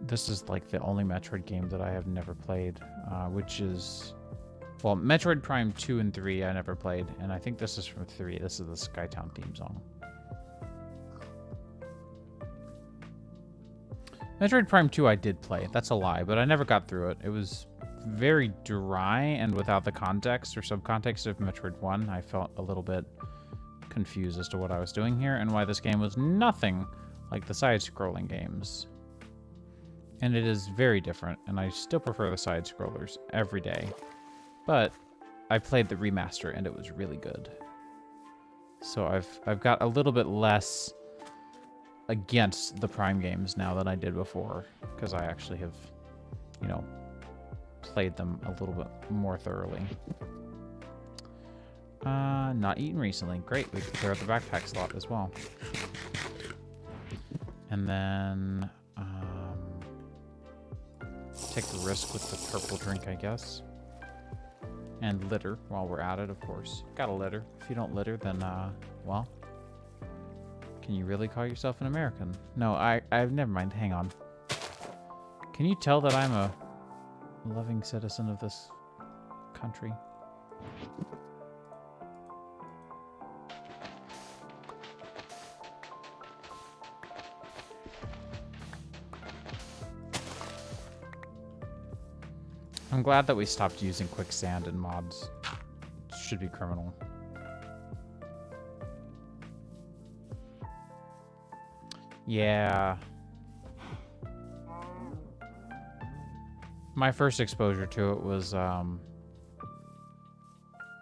This is like the only Metroid game that I have never played, which is... Well, Metroid Prime 2 and 3 I never played, and I think this is from 3. This is the Skytown theme song. Metroid Prime 2 I did play. That's a lie, but I never got through it. It was very dry, and without the context or subcontext of Metroid 1, I felt a little bit confused as to what I was doing here, and why this game was nothing like the side-scrolling games. And it is very different, and I still prefer the side-scrollers every day. But I played the remaster, and it was really good. So I've got a little bit less against the Prime games now than I did before, because I actually have, you know, played them a little bit more thoroughly. Not eaten recently. Great, we can clear out the backpack slot as well. And then take the risk with the purple drink, I guess. And litter while we're at it, of course. Gotta litter. If you don't litter, then, well, can you really call yourself an American? No, I've never mind. Hang on. Can you tell that I'm a loving citizen of this country? I'm glad that we stopped using quicksand in mods. It should be criminal. Yeah. My first exposure to it was,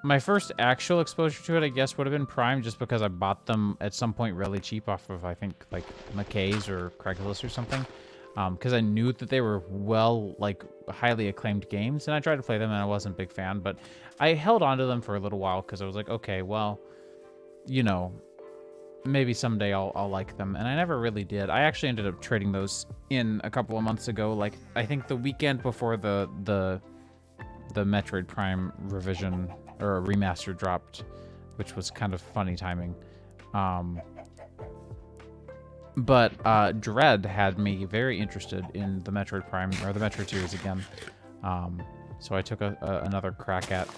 my first actual exposure to it, I guess, would have been Prime, just because I bought them at some point really cheap off of, I think, like, McKay's or Craigslist or something. Because I knew that they were highly acclaimed games, and I tried to play them, and I wasn't a big fan, but I held on to them for a little while, because I was like, okay, well, you know, maybe someday I'll like them, and I never really did. I actually ended up trading those in a couple of months ago, like, I think the weekend before the Metroid Prime revision, or remaster dropped, which was kind of funny timing. But Dread had me very interested in the Metroid Prime, or the Metroid series again. So I took another crack at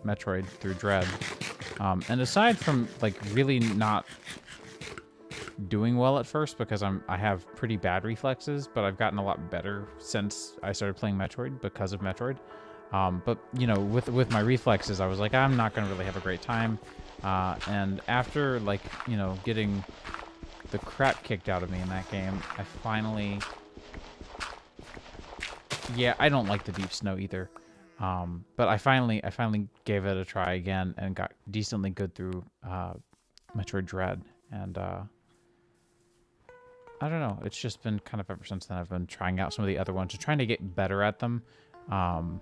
Metroid through Dread. And aside from, like, really not doing well at first, because I have pretty bad reflexes, but I've gotten a lot better since I started playing Metroid because of Metroid. But, you know, with my reflexes, I was like, I'm not going to really have a great time. And after, like, you know, getting the crap kicked out of me in that game, I finally... Yeah, I don't like the deep snow either. But I finally gave it a try again and got decently good through Metroid Dread. And I don't know, it's just been kind of ever since then I've been trying out some of the other ones, just trying to get better at them. I've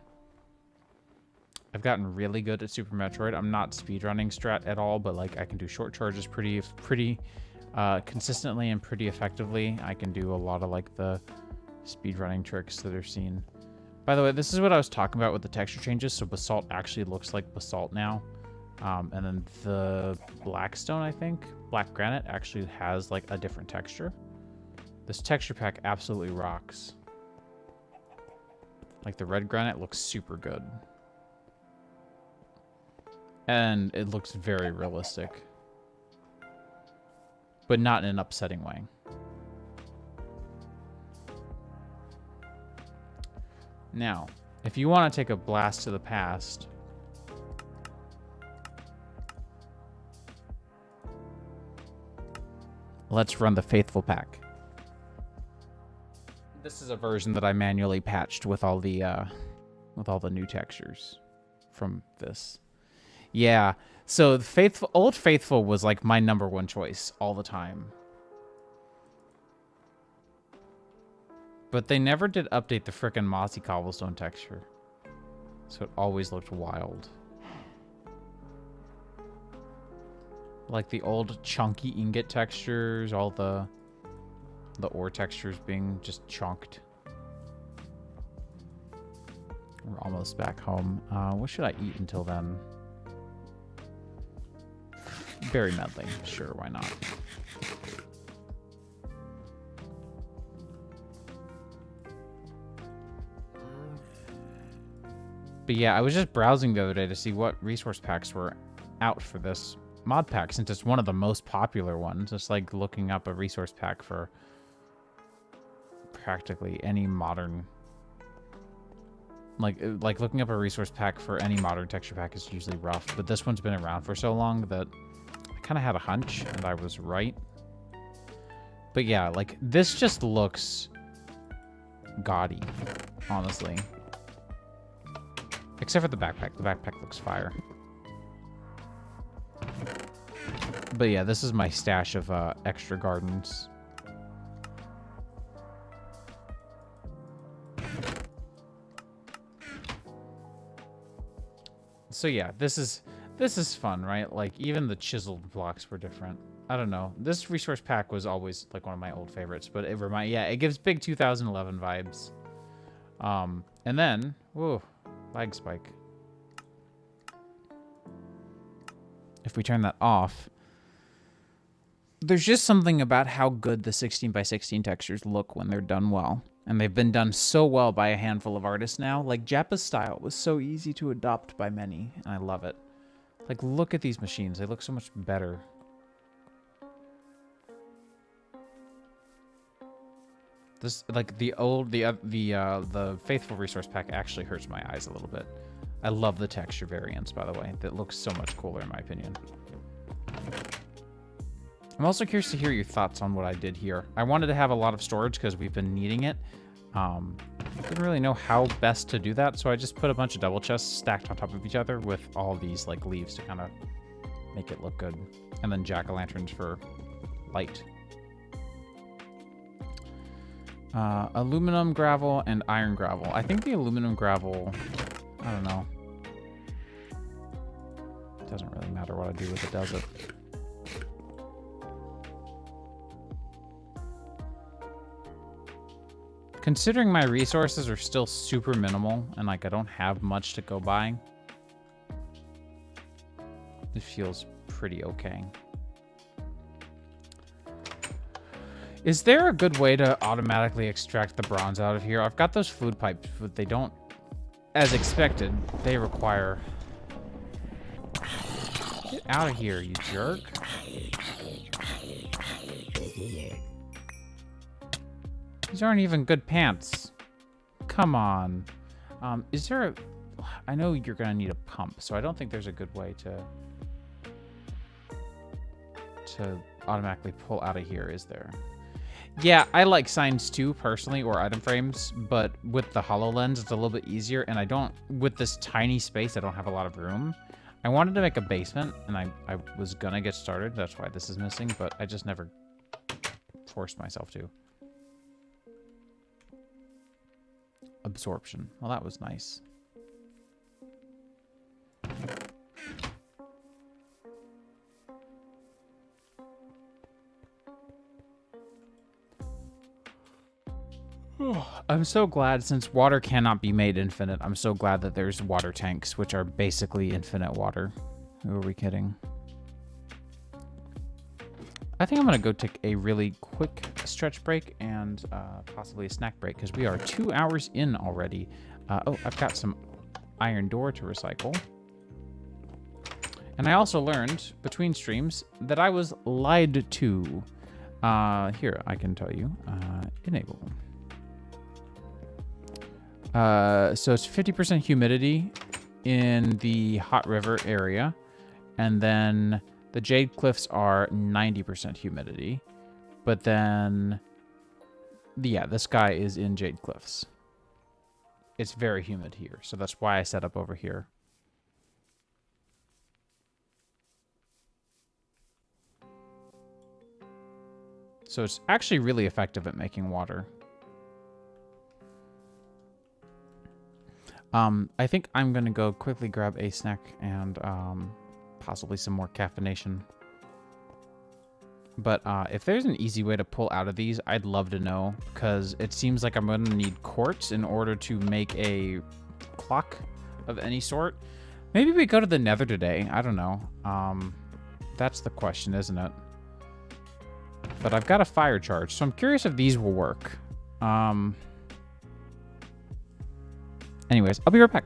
gotten really good at Super Metroid. I'm not speedrunning strat at all, but like I can do short charges pretty consistently and pretty effectively. I can do a lot of like the speedrunning tricks that are seen. By the way, this is what I was talking about with the texture changes. So basalt actually looks like basalt now. And then the blackstone, I think, black granite actually has like a different texture. This texture pack absolutely rocks. Like the red granite looks super good. And it looks very realistic. But not in an upsetting way. Now, if you want to take a blast to the past, let's run the Faithful pack. This is a version that I manually patched with all the new textures from this. Yeah, so the Old Faithful was like my #1 choice all the time. But they never did update the frickin' mossy cobblestone texture. So it always looked wild. Like the old chunky ingot textures, all the ore textures being just chunked. We're almost back home. What should I eat until then? Berry medley. Sure, why not? But yeah, I was just browsing the other day to see what resource packs were out for this mod pack, since it's one of the most popular ones. It's like looking up a resource pack for practically any modern... Like looking up a resource pack for any modern texture pack is usually rough, but this one's been around for so long that I kind of had a hunch, and I was right. But yeah, like, this just looks gaudy, honestly. Except for the backpack. The backpack looks fire. But yeah, this is my stash of extra gardens. So yeah, this is fun, right? Like, even the chiseled blocks were different. I don't know. This resource pack was always like one of my old favorites, but it gives big 2011 vibes. And then, whoa, lag spike. if we turn that off, there's just something about how good the 16 by 16 textures look when they're done well. And they've been done so well by a handful of artists now. Like, Jappa's style was so easy to adopt by many, and I love it. Like, look at these machines. They look so much better. This, like, the Faithful Resource Pack actually hurts my eyes a little bit. I love the texture variants, by the way. That looks so much cooler, in my opinion. I'm also curious to hear your thoughts on what I did here. I wanted to have a lot of storage because we've been needing it. Didn't really know how best to do that, so I just put a bunch of double chests stacked on top of each other with all these like leaves to kind of make it look good. And then jack-o'-lanterns for light. Aluminum gravel and iron gravel. I think the aluminum gravel, I don't know. It doesn't really matter what I do with it, does it? Considering my resources are still super minimal and like I don't have much to go buying, it feels pretty okay. Is there a good way to automatically extract the bronze out of here? I've got those food pipes, but they don't, as expected, they require... Get out of here, you jerk. These aren't even good pants. Come on. Is there a... I know you're going to need a pump, so I don't think there's a good way to automatically pull out of here, is there? Yeah, I like signs too, personally, or item frames, but with the HoloLens, it's a little bit easier, and I don't... With this tiny space, I don't have a lot of room. I wanted to make a basement, and I was going to get started. That's why this is missing, but I just never forced myself to. Absorption. Well, that was nice. I'm so glad, since water cannot be made infinite, I'm so glad that there's water tanks, which are basically infinite water. Who are we kidding? I think I'm going to go take a really quick stretch break and possibly a snack break, because we are 2 hours in already. Oh, I've got some iron door to recycle. And I also learned, between streams, that I was lied to. Here, I can tell you. Enable. So it's 50% humidity in the Hot River area. And then the Jade Cliffs are 90% humidity. But then, yeah, the sky is in Jade Cliffs. It's very humid here, so that's why I set up over here. So it's actually really effective at making water. I think I'm going to go quickly grab a snack and possibly some more caffeination. But if there's an easy way to pull out of these, I'd love to know, because it seems like I'm going to need quartz in order to make a clock of any sort. Maybe we go to the Nether today. I don't know. That's the question, isn't it? But I've got a fire charge, so I'm curious if these will work. Anyways, I'll be right back.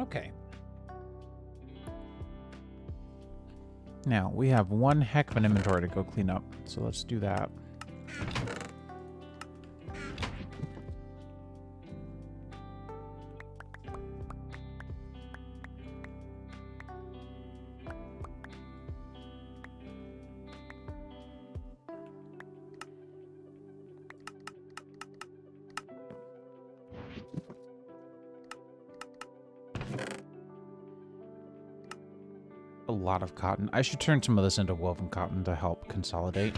Okay. Now, we have one heck of an inventory to go clean up, so let's do that. A lot of cotton. I should turn some of this into woven cotton to help consolidate.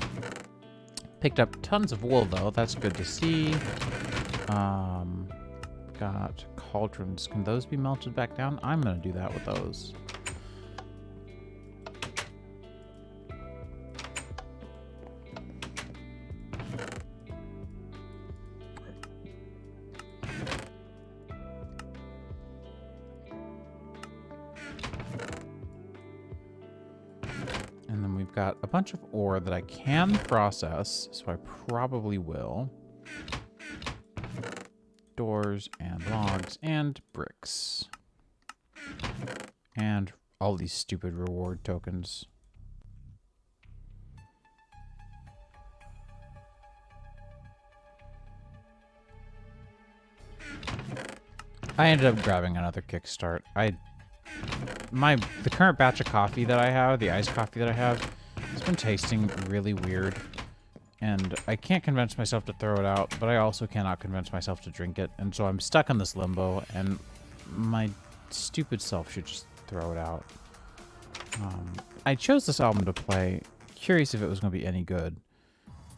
Picked up tons of wool, though. That's good to see. Got cauldrons. Can those be melted back down? I'm going to do that with those. And then we've got a bunch of ore that I can process, so I probably will. Doors and logs and bricks. And all these stupid reward tokens. I ended up grabbing another kickstart. The current batch of coffee that I have, the iced coffee that I have, it's been tasting really weird. And I can't convince myself to throw it out, but I also cannot convince myself to drink it. And so I'm stuck in this limbo, and my stupid self should just throw it out. I chose this album to play, curious if it was going to be any good.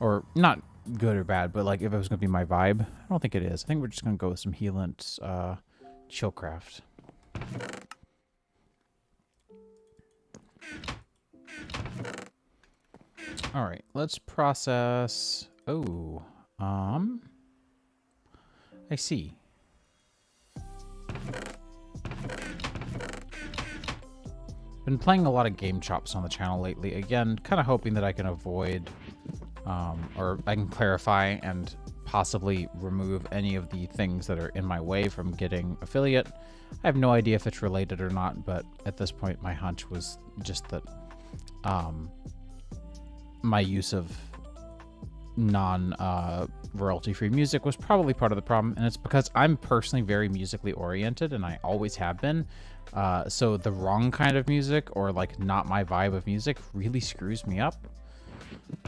Or, not good or bad, but like if it was going to be my vibe. I don't think it is. I think we're just going to go with some Healant's Chillcraft. All right, let's process. Oh, I see. Been playing a lot of game chops on the channel lately. Again, kind of hoping that I can avoid, or I can clarify and possibly remove any of the things that are in my way from getting affiliate. I have no idea if it's related or not, but at this point, my hunch was just that, my use of non-royalty-free music was probably part of the problem, and it's because I'm personally very musically oriented, and I always have been. So the wrong kind of music, or like not my vibe of music, really screws me up.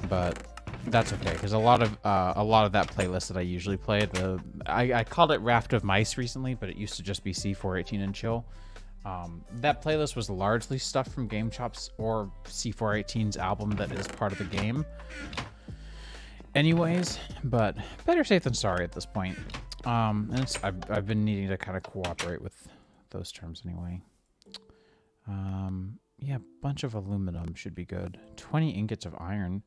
But that's okay, because a lot of that playlist that I usually play, I called it Raft of Mice recently, but it used to just be C418 and chill. That playlist was largely stuff from Game Chops or C418's album that is part of the game. Anyways, but better safe than sorry at this point. And I've been needing to kind of cooperate with those terms anyway. Yeah, a bunch of aluminum should be good. 20 ingots of iron.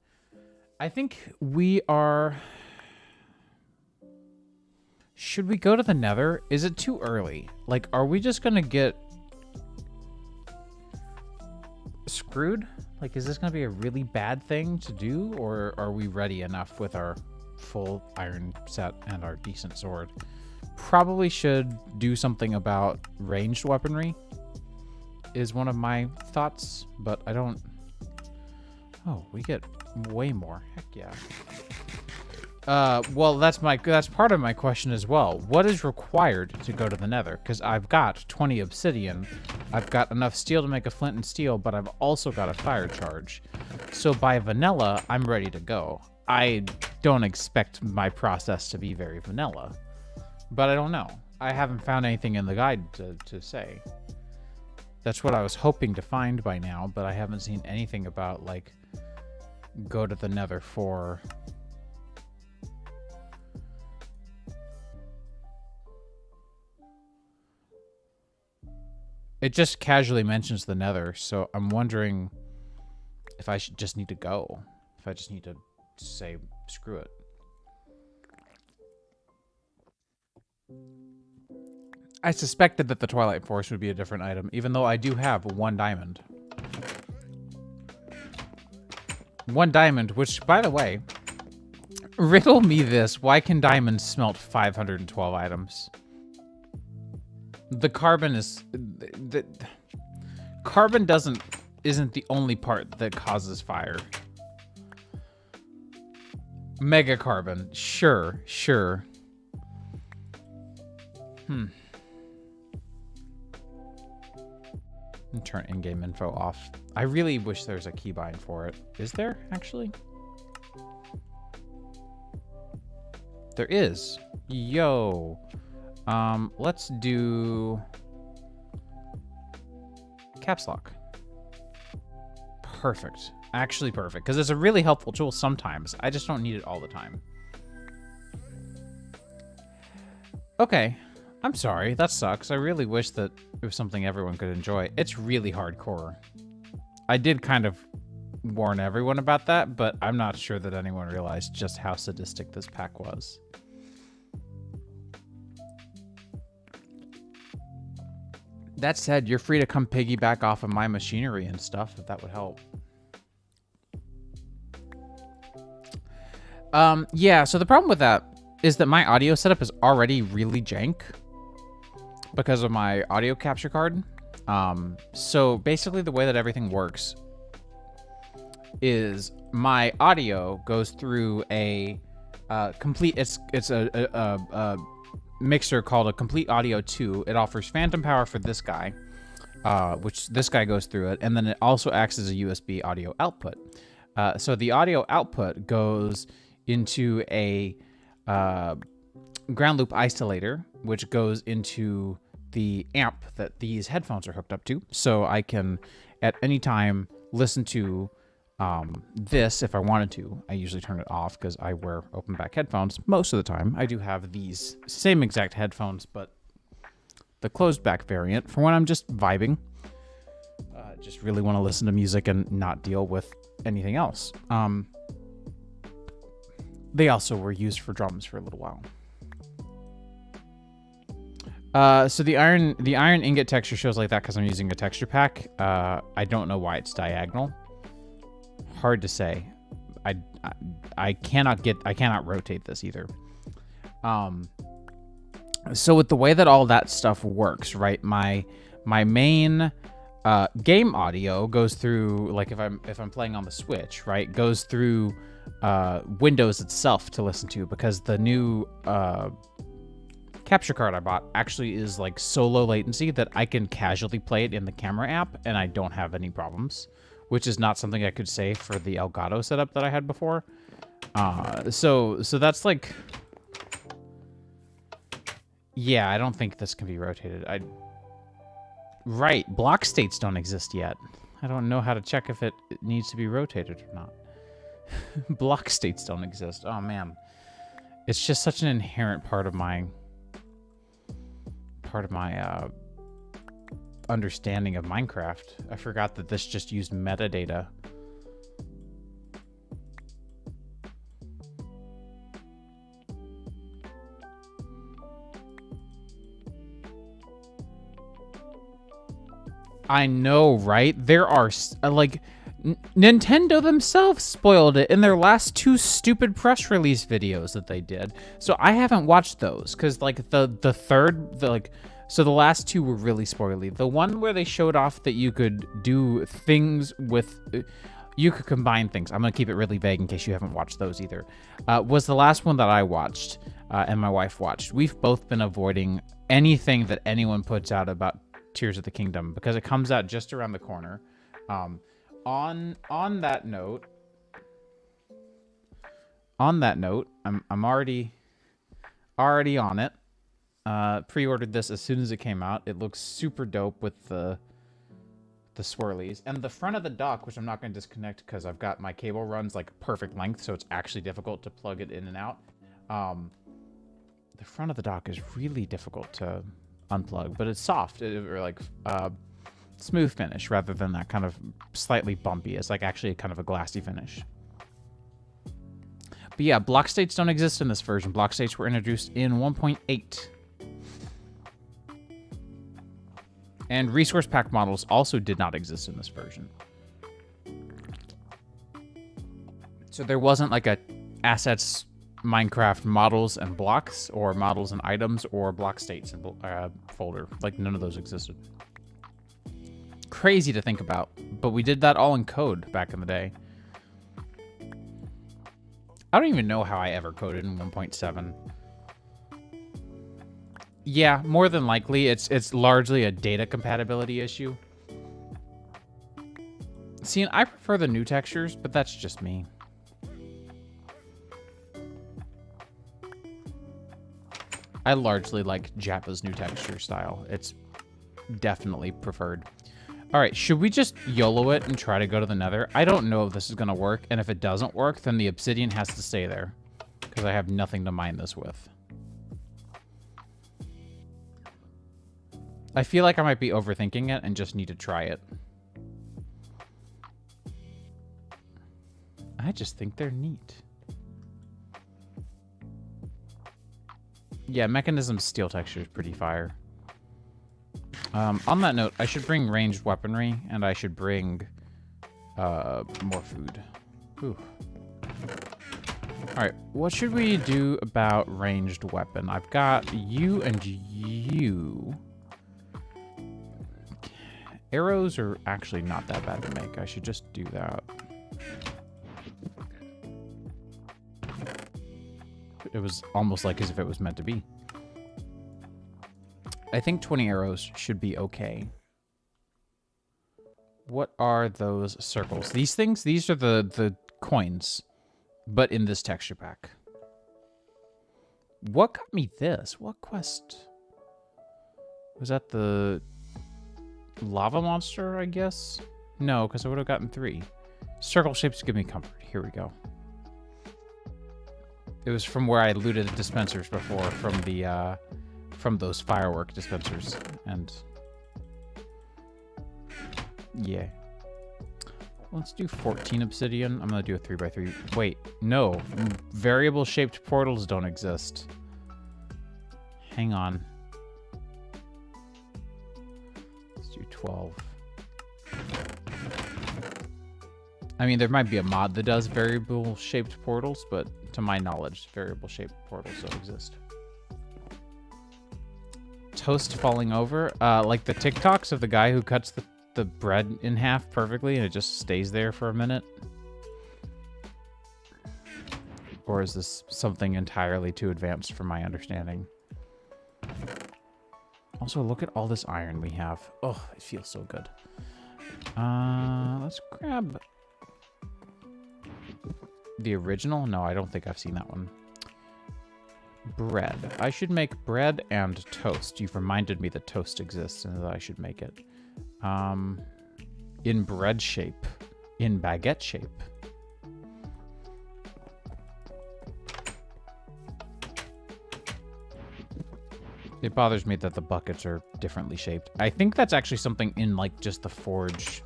I think we are... Should we go to the Nether? Is it too early? Like, are we just gonna get screwed? Like, is this gonna be a really bad thing to do, or are we ready enough with our full iron set and our decent sword? Probably should do something about ranged weaponry is one of my thoughts, but I don't... Oh, we get way more. Heck yeah. Well, that's part of my question as well. What is required to go to the Nether? Because I've got 20 obsidian, I've got enough steel to make a flint and steel, but I've also got a fire charge. So by vanilla, I'm ready to go. I don't expect my process to be very vanilla, but I don't know. I haven't found anything in the guide to say. That's what I was hoping to find by now, but I haven't seen anything about, like, go to the Nether for... It just casually mentions the Nether, so I'm wondering if I should just need to go. If I just need to say, screw it. I suspected that the Twilight Force would be a different item, even though I do have 1 diamond. 1 diamond, which, by the way, riddle me this. Why can diamonds smelt 512 items? The carbon is the carbon isn't the only part that causes fire. Mega carbon, sure. Turn in-game info off. I really wish there's a keybind for it. Is there, actually? There is. Yo. Let's do caps lock. Perfect. Actually perfect. Because it's a really helpful tool sometimes. I just don't need it all the time. Okay. I'm sorry. That sucks. I really wish that it was something everyone could enjoy. It's really hardcore. I did kind of warn everyone about that, but I'm not sure that anyone realized just how sadistic this pack was. That said, you're free to come piggyback off of my machinery and stuff, if that would help. Yeah, so the problem with that is that my audio setup is already really jank because of my audio capture card. So basically the way that everything works is my audio goes through a complete, it's a mixer called a Complete Audio 2. It offers phantom power for this guy, which this guy goes through it, and then it also acts as a USB audio output. So the audio output goes into a ground loop isolator, which goes into the amp that these headphones are hooked up to. So I can, at any time, listen to this if I wanted to. I usually turn it off because I wear open back headphones most of the time. I do have these same exact headphones, but the closed back variant for when I'm just vibing. Just really want to listen to music and not deal with anything else. They also were used for drums for a little while. So the iron ingot texture shows like that because I'm using a texture pack. I don't know why it's diagonal. Hard to say. I cannot rotate this either. So with the way that all that stuff works, right? My main game audio goes through, like if I'm playing on the Switch, right? Goes through Windows itself to listen to, because the new capture card I bought actually is like so low latency that I can casually play it in the camera app and I don't have any problems, which is not something I could say for the Elgato setup that I had before. So that's like, yeah, I don't think this can be rotated. Right, block states don't exist yet. I don't know how to check if it needs to be rotated or not. Block states don't exist. Oh man, it's just such an inherent part of my understanding of Minecraft. I forgot that this just used metadata. I know, right? There are like Nintendo themselves spoiled it in their last two stupid press release videos that they did. So I haven't watched those because like so the last two were really spoily. The one where they showed off that you could do things with, you could combine things. I'm gonna keep it really vague in case you haven't watched those either. Was the last one that I watched and my wife watched. We've both been avoiding anything that anyone puts out about Tears of the Kingdom because it comes out just around the corner. On that note, I'm already on it. Pre-ordered this as soon as it came out. It looks super dope with the swirlies and the front of the dock, which I'm not going to disconnect because I've got my cable runs like perfect length, so it's actually difficult to plug it in and out. The front of the dock is really difficult to unplug, but it's soft, or like smooth finish rather than that kind of slightly bumpy. It's like actually kind of a glassy finish. But yeah, block states don't exist in this version. Block states were introduced in 1.8. And resource pack models also did not exist in this version. So there wasn't like a assets Minecraft models and blocks, or models and items, or block states and folder. Like, none of those existed. Crazy to think about, but we did that all in code back in the day. I don't even know how I ever coded in 1.7. Yeah, more than likely, it's largely a data compatibility issue. See, I prefer the new textures, but that's just me. I largely like Jappa's new texture style. It's definitely preferred. All right, should we just YOLO it and try to go to the Nether? I don't know if this is going to work, and if it doesn't work, then the obsidian has to stay there, because I have nothing to mine this with. I feel like I might be overthinking it and just need to try it. I just think they're neat. Yeah, Mechanism steel texture is pretty fire. On that note, I should bring ranged weaponry, and I should bring more food. Ooh. All right, what should we do about ranged weapon? I've got you and you. Arrows are actually not that bad to make. I should just do that. It was almost like as if it was meant to be. I think 20 arrows should be okay. What are those circles? These things? These are the coins, but in this texture pack. What got me this? What quest? Was that the lava monster, I guess? No, because I would have gotten 3. Circle shapes give me comfort. Here we go. It was from where I looted the dispensers before, from those firework dispensers, and yeah. Let's do 14 obsidian. I'm gonna do a 3x3. Wait, no. Variable shaped portals don't exist. Hang on. Let's do 12. I mean, there might be a mod that does variable shaped portals, but to my knowledge, variable shaped portals don't exist. Toast falling over, like the TikToks of the guy who cuts the bread in half perfectly and it just stays there for a minute. Or is this something entirely too advanced for my understanding? Also, look at all this iron we have. Oh, it feels so good. Let's grab the original. No, I don't think I've seen that one. Bread. I should make bread and toast. You've reminded me that toast exists and that I should make it. In bread shape. In baguette shape. It bothers me that the buckets are differently shaped. I think that's actually something in, like, just the Forge.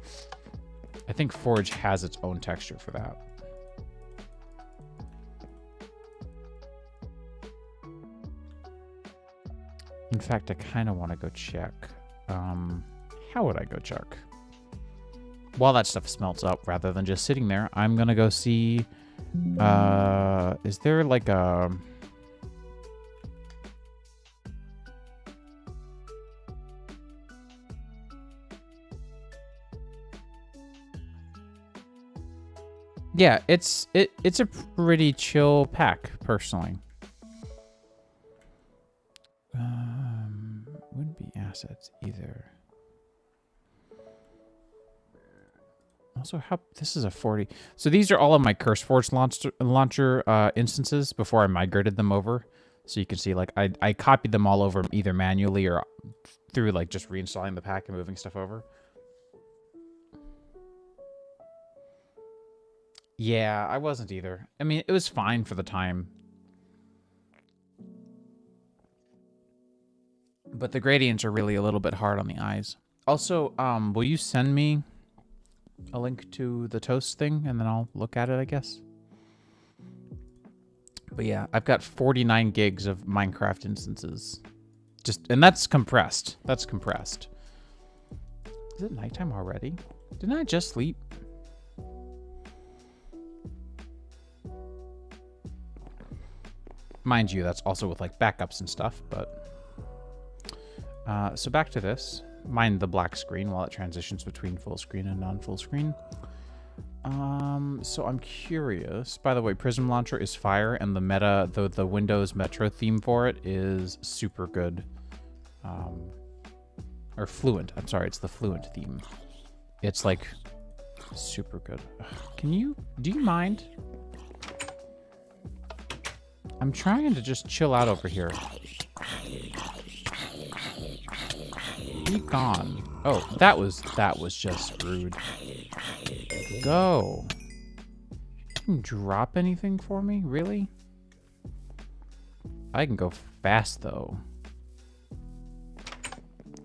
I think Forge has its own texture for that. In fact, I kind of want to go check. How would I go check? While that stuff smelts up, rather than just sitting there, I'm going to go see... is there, like, a... Yeah, it's a pretty chill pack, personally. Wouldn't be assets either. Also, this is a 40. So these are all of my CurseForge launcher instances before I migrated them over. So you can see, like, I copied them all over either manually or through, like, just reinstalling the pack and moving stuff over. Yeah, I wasn't either. I mean, it was fine for the time. But the gradients are really a little bit hard on the eyes. Also, will you send me a link to the toast thing, and then I'll look at it, I guess? But yeah, I've got 49 gigs of Minecraft instances. And that's compressed. That's compressed. Is it nighttime already? Didn't I just sleep? Mind you, that's also with like backups and stuff, but... so back to this. Mind the black screen while it transitions between full screen and non-full screen. So I'm curious. By the way, Prism Launcher is fire, and the Windows Metro theme for it is super good. Or Fluent. I'm sorry, it's the Fluent theme. It's like super good. Do you mind? I'm trying to just chill out over here. Be gone. Oh, that was just rude. Go. Can you drop anything for me? Really? I can go fast though.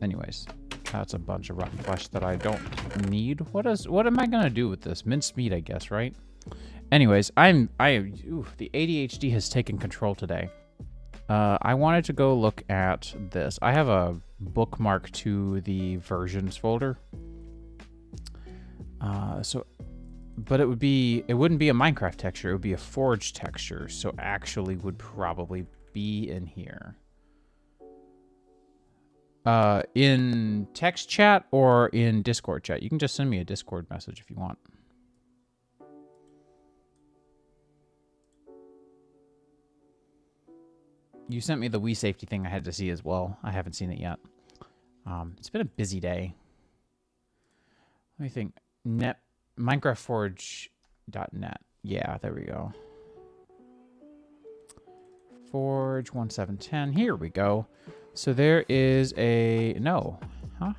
Anyways, that's a bunch of rotten flesh that I don't need. What am I gonna do with this? Minced meat, I guess, right? Anyways, the ADHD has taken control today. I wanted to go look at this. I have a bookmark to the versions folder. But it wouldn't be a Minecraft texture. It would be a Forge texture. So actually would probably be in here. In text chat or in Discord chat. You can just send me a Discord message if you want. You sent me the Wii safety thing I had to see as well. I haven't seen it yet. It's been a busy day. Let me think. MinecraftForge.net. Yeah, there we go. Forge 1710. Here we go. So there is a... No. Huh?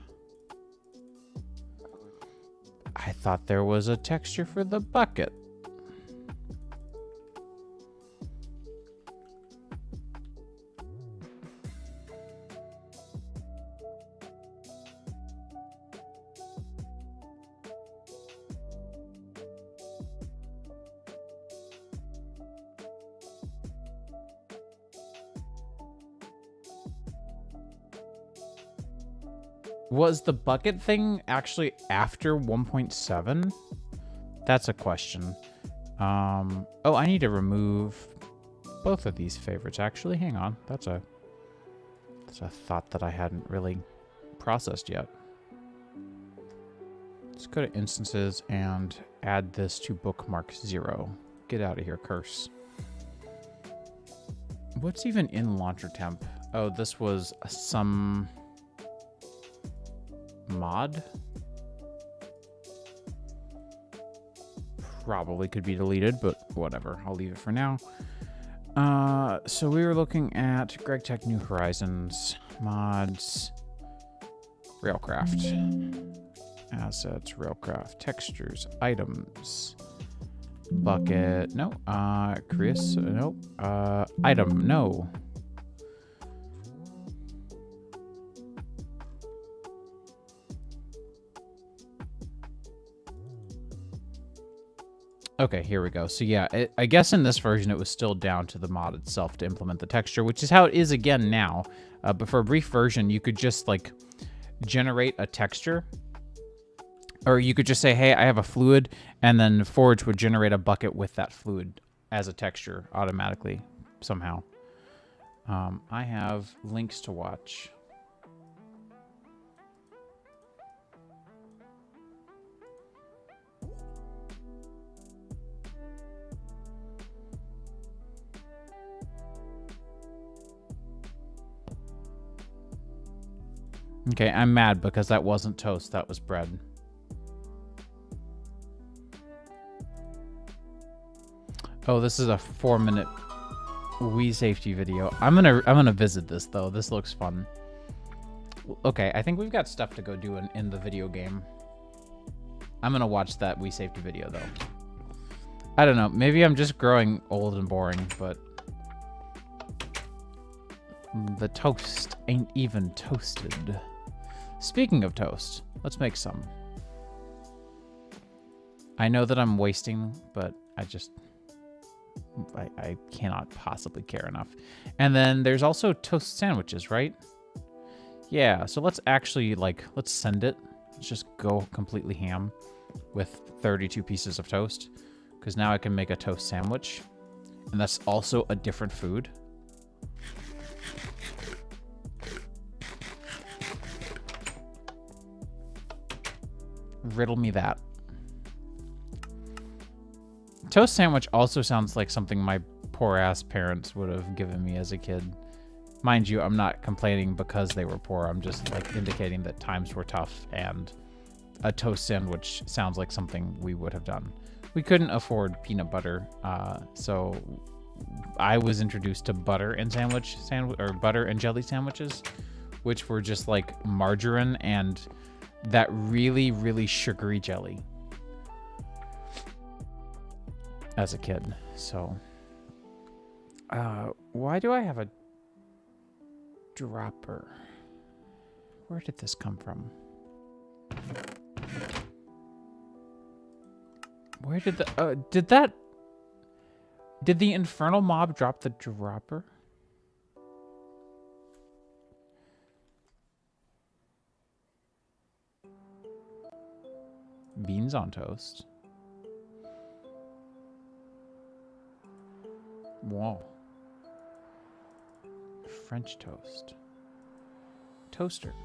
I thought there was a texture for the bucket. Was the bucket thing actually after 1.7? That's a question. Oh, I need to remove both of these favorites, actually. Hang on. That's a thought that I hadn't really processed yet. Let's go to instances and add this to bookmark 0. Get out of here, curse. What's even in launcher temp? Oh, this was some... mod? Probably could be deleted, but whatever. I'll leave it for now. So we were looking at GregTech New Horizons, mods, Railcraft, assets, Railcraft, textures, items, bucket, no, Chris, no, item, no. Okay, here we go. So yeah, I guess in this version it was still down to the mod itself to implement the texture, which is how it is again now. But for a brief version, you could just like generate a texture, or you could just say, hey, I have a fluid, and then Forge would generate a bucket with that fluid as a texture automatically somehow. I have links to watch. Okay, I'm mad because that wasn't toast, that was bread. Oh, this is a 4-minute Wii safety video. I'm gonna visit this though. This looks fun. Okay, I think we've got stuff to go do in the video game. I'm gonna watch that Wii safety video though. I don't know, maybe I'm just growing old and boring, but the toast ain't even toasted. Speaking of toast, let's make some. I know that I'm wasting, but I cannot possibly care enough. And then there's also toast sandwiches, right? Yeah, so let's actually, let's send it. Let's just go completely ham with 32 pieces of toast, because now I can make a toast sandwich. And that's also a different food. Riddle me that. Toast sandwich also sounds like something my poor ass parents would have given me as a kid. Mind you, I'm not complaining because they were poor. I'm just like indicating that times were tough, and a toast sandwich sounds like something we would have done. We couldn't afford peanut butter, so I was introduced to butter and butter and jelly sandwiches, which were just like margarine and that really, really sugary jelly as a kid. So, why do I have a dropper? Where did this come from? Where did the did the infernal mob drop the dropper? Beans on toast. Whoa. French toast. Toaster.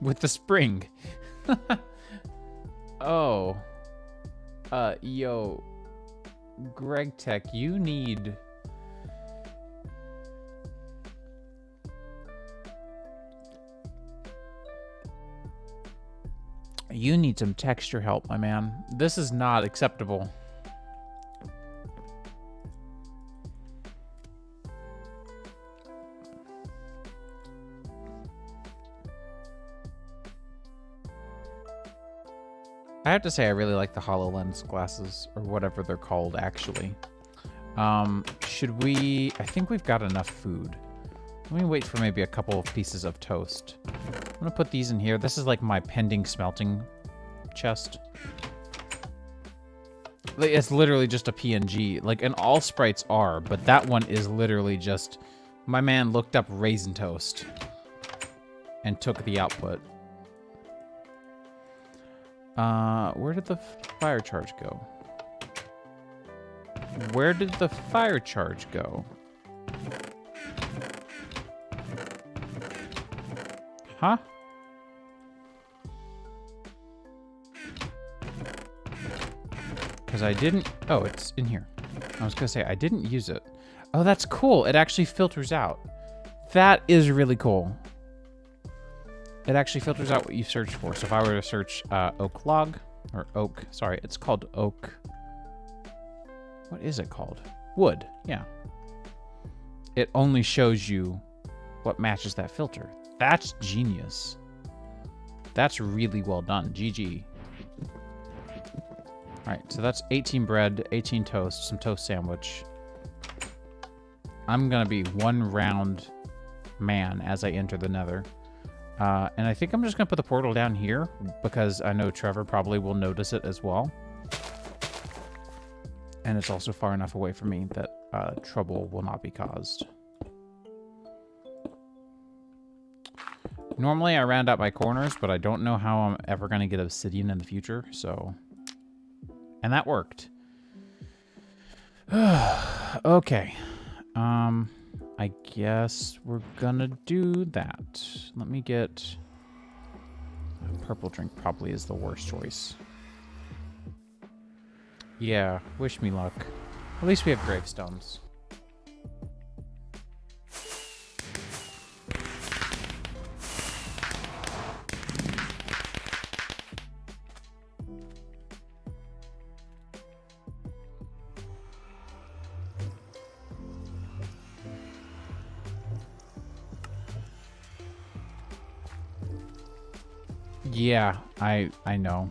With the spring. Oh. Yo. GregTech, you need... You need some texture help, my man. This is not acceptable. I have to say I really like the HoloLens glasses, or whatever they're called, actually. Should we... I think we've got enough food. Let me wait for maybe a couple of pieces of toast. I'm gonna put these in here. This is like my pending smelting chest. It's literally just a PNG. Like, and all sprites are, but that one is literally just... My man looked up raisin toast and took the output. Where did the fire charge go? Where did the fire charge go? Huh? Because I didn't... Oh, it's in here. I was going to say, I didn't use it. Oh, that's cool. It actually filters out. That is really cool. It actually filters out what you searched for. So if I were to search oak log, or oak, sorry, it's called oak. What is it called? Wood, yeah. It only shows you what matches that filter. That's genius. That's really well done. GG. All right, so that's 18 bread, 18 toast, some toast sandwich. I'm gonna be one round man as I enter the nether. And I think I'm just gonna put the portal down here because I know Trevor probably will notice it as well. And it's also far enough away from me that trouble will not be caused. Normally I round out my corners, but I don't know how I'm ever gonna get obsidian in the future, so... And that worked. Okay. I guess we're gonna do that. Let me get... Purple drink probably is the worst choice. Yeah, wish me luck. At least we have gravestones. Yeah, I know.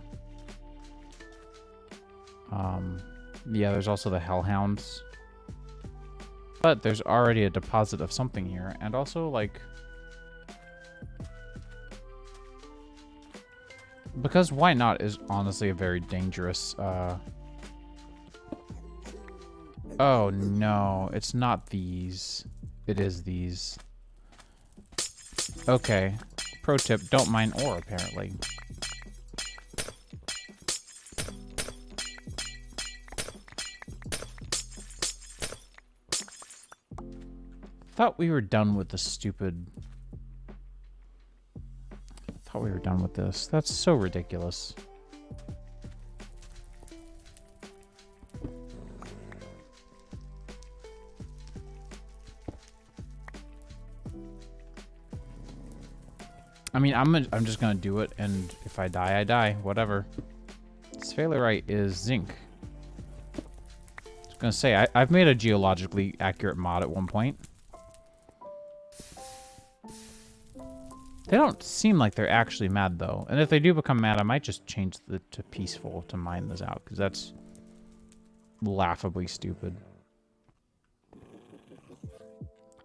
Yeah, there's also the hellhounds. But there's already a deposit of something here, and also, like... Because why not is honestly a very dangerous, Oh, no, it's not these. It is these. Okay. Pro tip, don't mine ore, apparently. Thought we were done with the stupid... Thought we were done with this. That's so ridiculous. I mean, I'm just gonna do it, and if I die, I die. Whatever. Sphalerite is zinc. I was gonna say, I've made a geologically accurate mod at one point. They don't seem like they're actually mad, though. And if they do become mad, I might just change to peaceful to mine this out, because that's laughably stupid.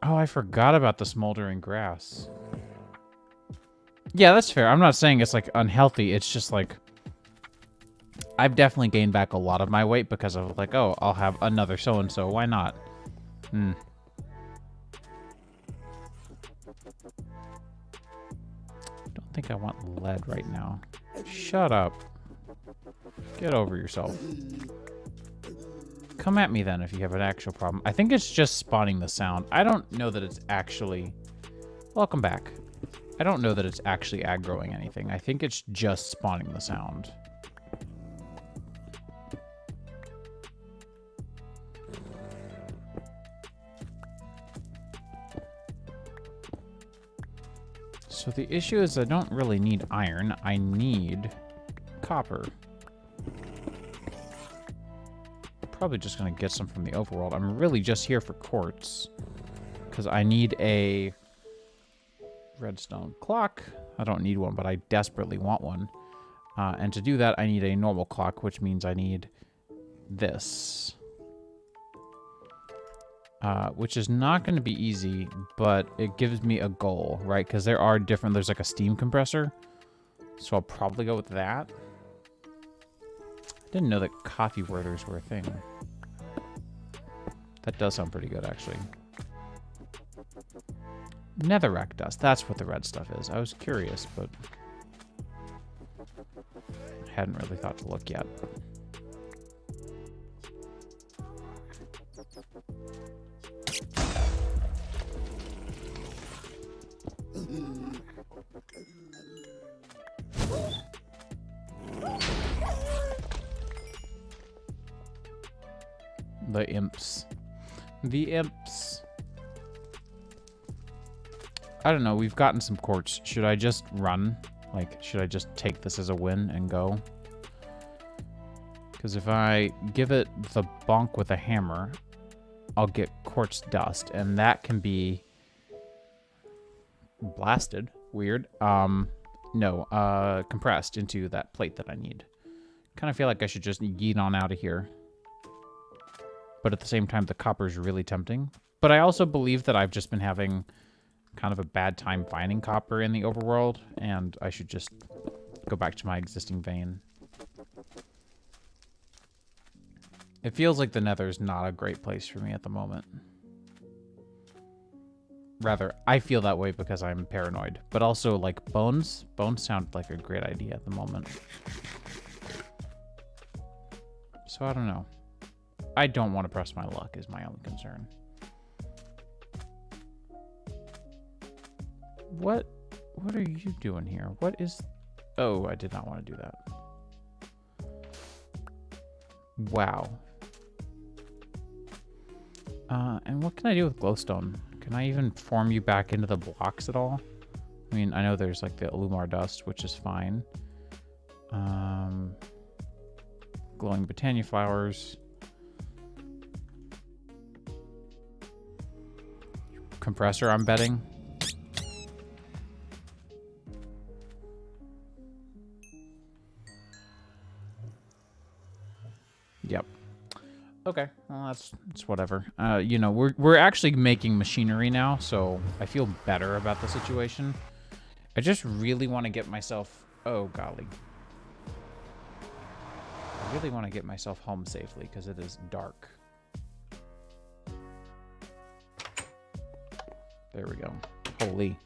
Oh, I forgot about the smoldering grass. Yeah, that's fair. I'm not saying it's, like, unhealthy. It's just, like, I've definitely gained back a lot of my weight because of, like, oh, I'll have another so-and-so. Why not? Hmm. Don't think I want lead right now. Shut up. Get over yourself. Come at me then if you have an actual problem. I think it's just spawning the sound. I don't know that it's actually... Welcome back. I don't know that it's actually aggroing anything. I think it's just spawning the sound. So the issue is I don't really need iron. I need copper. Probably just going to get some from the overworld. I'm really just here for quartz. Because I need a redstone clock. I don't need one, but I desperately want one. And to do that, I need a normal clock, which means I need this. Which is not going to be easy, but it gives me a goal, right? Because there are different... There's like a steam compressor. So I'll probably go with that. I didn't know that coffee whirlers were a thing. That does sound pretty good, actually. Netherrack dust. That's what the red stuff is. I was curious, but... I hadn't really thought to look yet. The imps. The imps. I don't know. We've gotten some quartz. Should I just run? Like, should I just take this as a win and go? Because if I give it the bonk with a hammer, I'll get quartz dust. And that can be blasted. Weird. No. Compressed into that plate that I need. Kind of feel like I should just yeet on out of here. But at the same time, the copper is really tempting. But I also believe that I've just been having kind of a bad time finding copper in the overworld, and I should just go back to my existing vein. It feels like the Nether is not a great place for me at the moment. Rather, I feel that way because I'm paranoid. But also, like, bones. Bones sound like a great idea at the moment. So I don't know. I don't want to press my luck is my only concern. What are you doing here? What is... Oh, I did not want to do that. Wow. And what can I do with glowstone? Can I even form you back into the blocks at all? I mean, I know there's like the Illumar dust, which is fine. Glowing Botania flowers. Compressor, I'm betting. Yep. Okay, well that's whatever. You know, we're actually making machinery now, so I feel better about the situation. I just really want to get myself... Oh, golly. I really want to get myself home safely, because it is dark. There we go. Holy.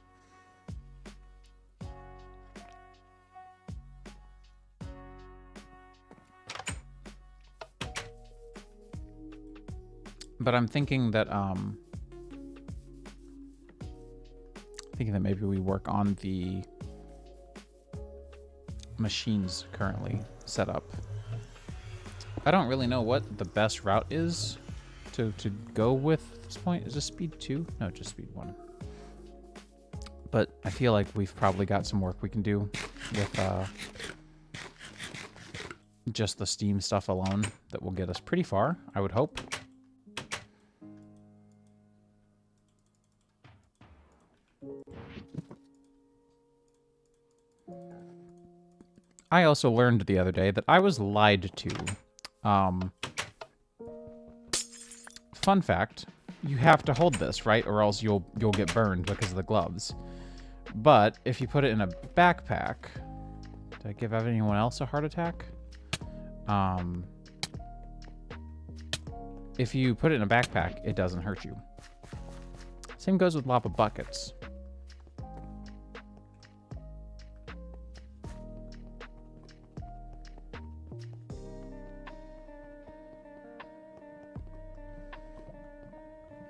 But I'm thinking that maybe we work on the machines currently set up. I don't really know what the best route is to go with at this point. Is this speed 2? No, just speed 1. But I feel like we've probably got some work we can do with just the steam stuff alone that will get us pretty far, I would hope. I also learned the other day that I was lied to. Fun fact, you have to hold this, right? Or else you'll get burned because of the gloves. But if you put it in a backpack... Did I give anyone else a heart attack? If you put it in a backpack, it doesn't hurt you. Same goes with lava buckets.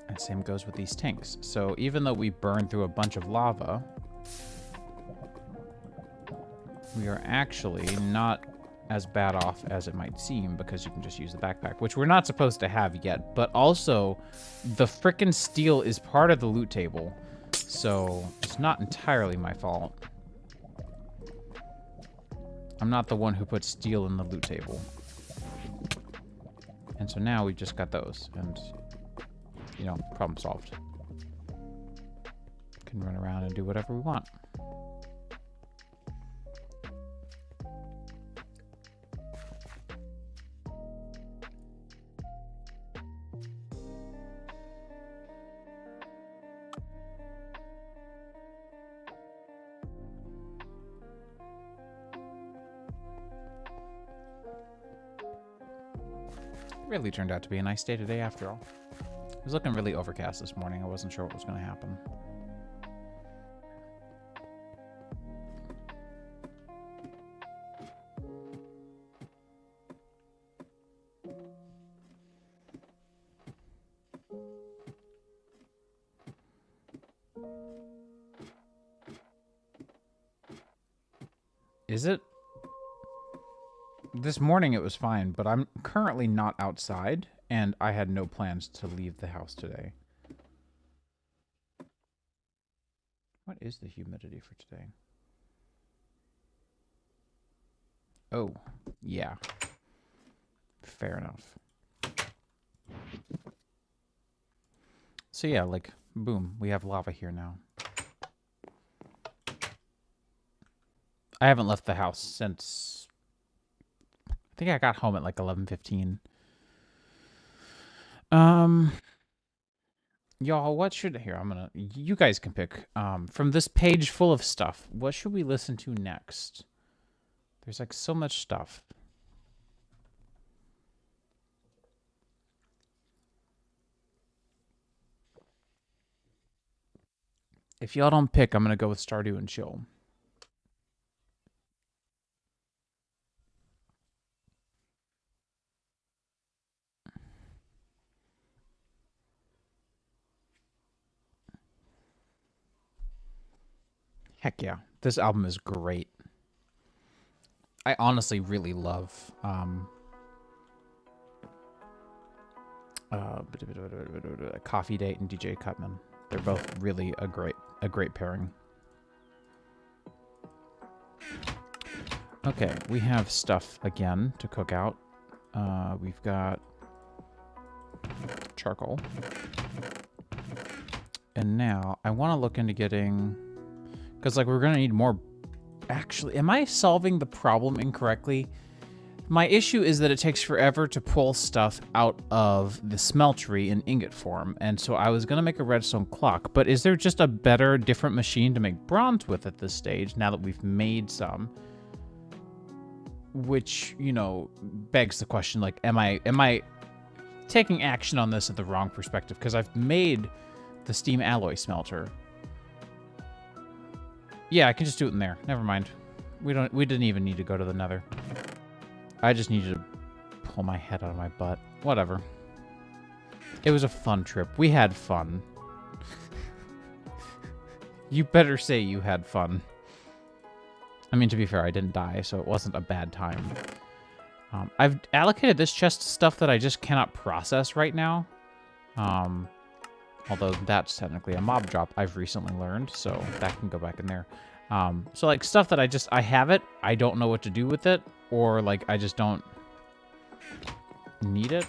And same goes with these tanks. So even though we burn through a bunch of lava, we are actually not as bad off as it might seem because you can just use the backpack, which we're not supposed to have yet. But also, the frickin' steel is part of the loot table, so it's not entirely my fault. I'm not the one who put steel in the loot table. And so now we've just got those, and, you know, problem solved. Can run around and do whatever we want. Really turned out to be a nice day today after all. It was looking really overcast this morning. I wasn't sure what was going to happen. Is it? This morning it was fine, but I'm currently not outside, and I had no plans to leave the house today. What is the humidity for today? Oh, yeah. Fair enough. So yeah, like, boom, we have lava here now. I haven't left the house since... I think I got home at like 11:15. Y'all, what should... Here, you guys can pick. From this page full of stuff, what should we listen to next? There's like so much stuff. If y'all don't pick, I'm going to go with Stardew and Chill. Heck yeah. This album is great. I honestly really love Coffee Date and DJ Cutman. They're both really a great pairing. Okay, we have stuff again to cook out. We've got charcoal. And now I want to look into getting... Because, like, we're going to need more... Actually, am I solving the problem incorrectly? My issue is that it takes forever to pull stuff out of the smeltery in ingot form. And so I was going to make a redstone clock. But is there just a better, different machine to make bronze with at this stage, now that we've made some? Which, you know, begs the question, like, am I taking action on this at the wrong perspective? Because I've made the steam alloy smelter. Yeah, I can just do it in there. Never mind. We didn't even need to go to the nether. I just needed to pull my head out of my butt. Whatever. It was a fun trip. We had fun. You better say you had fun. I mean, to be fair, I didn't die, so it wasn't a bad time. I've allocated this chest to stuff that I just cannot process right now. Although that's technically a mob drop I've recently learned, so that can go back in there. So like stuff that I have it, I don't know what to do with it, or like I just don't need it.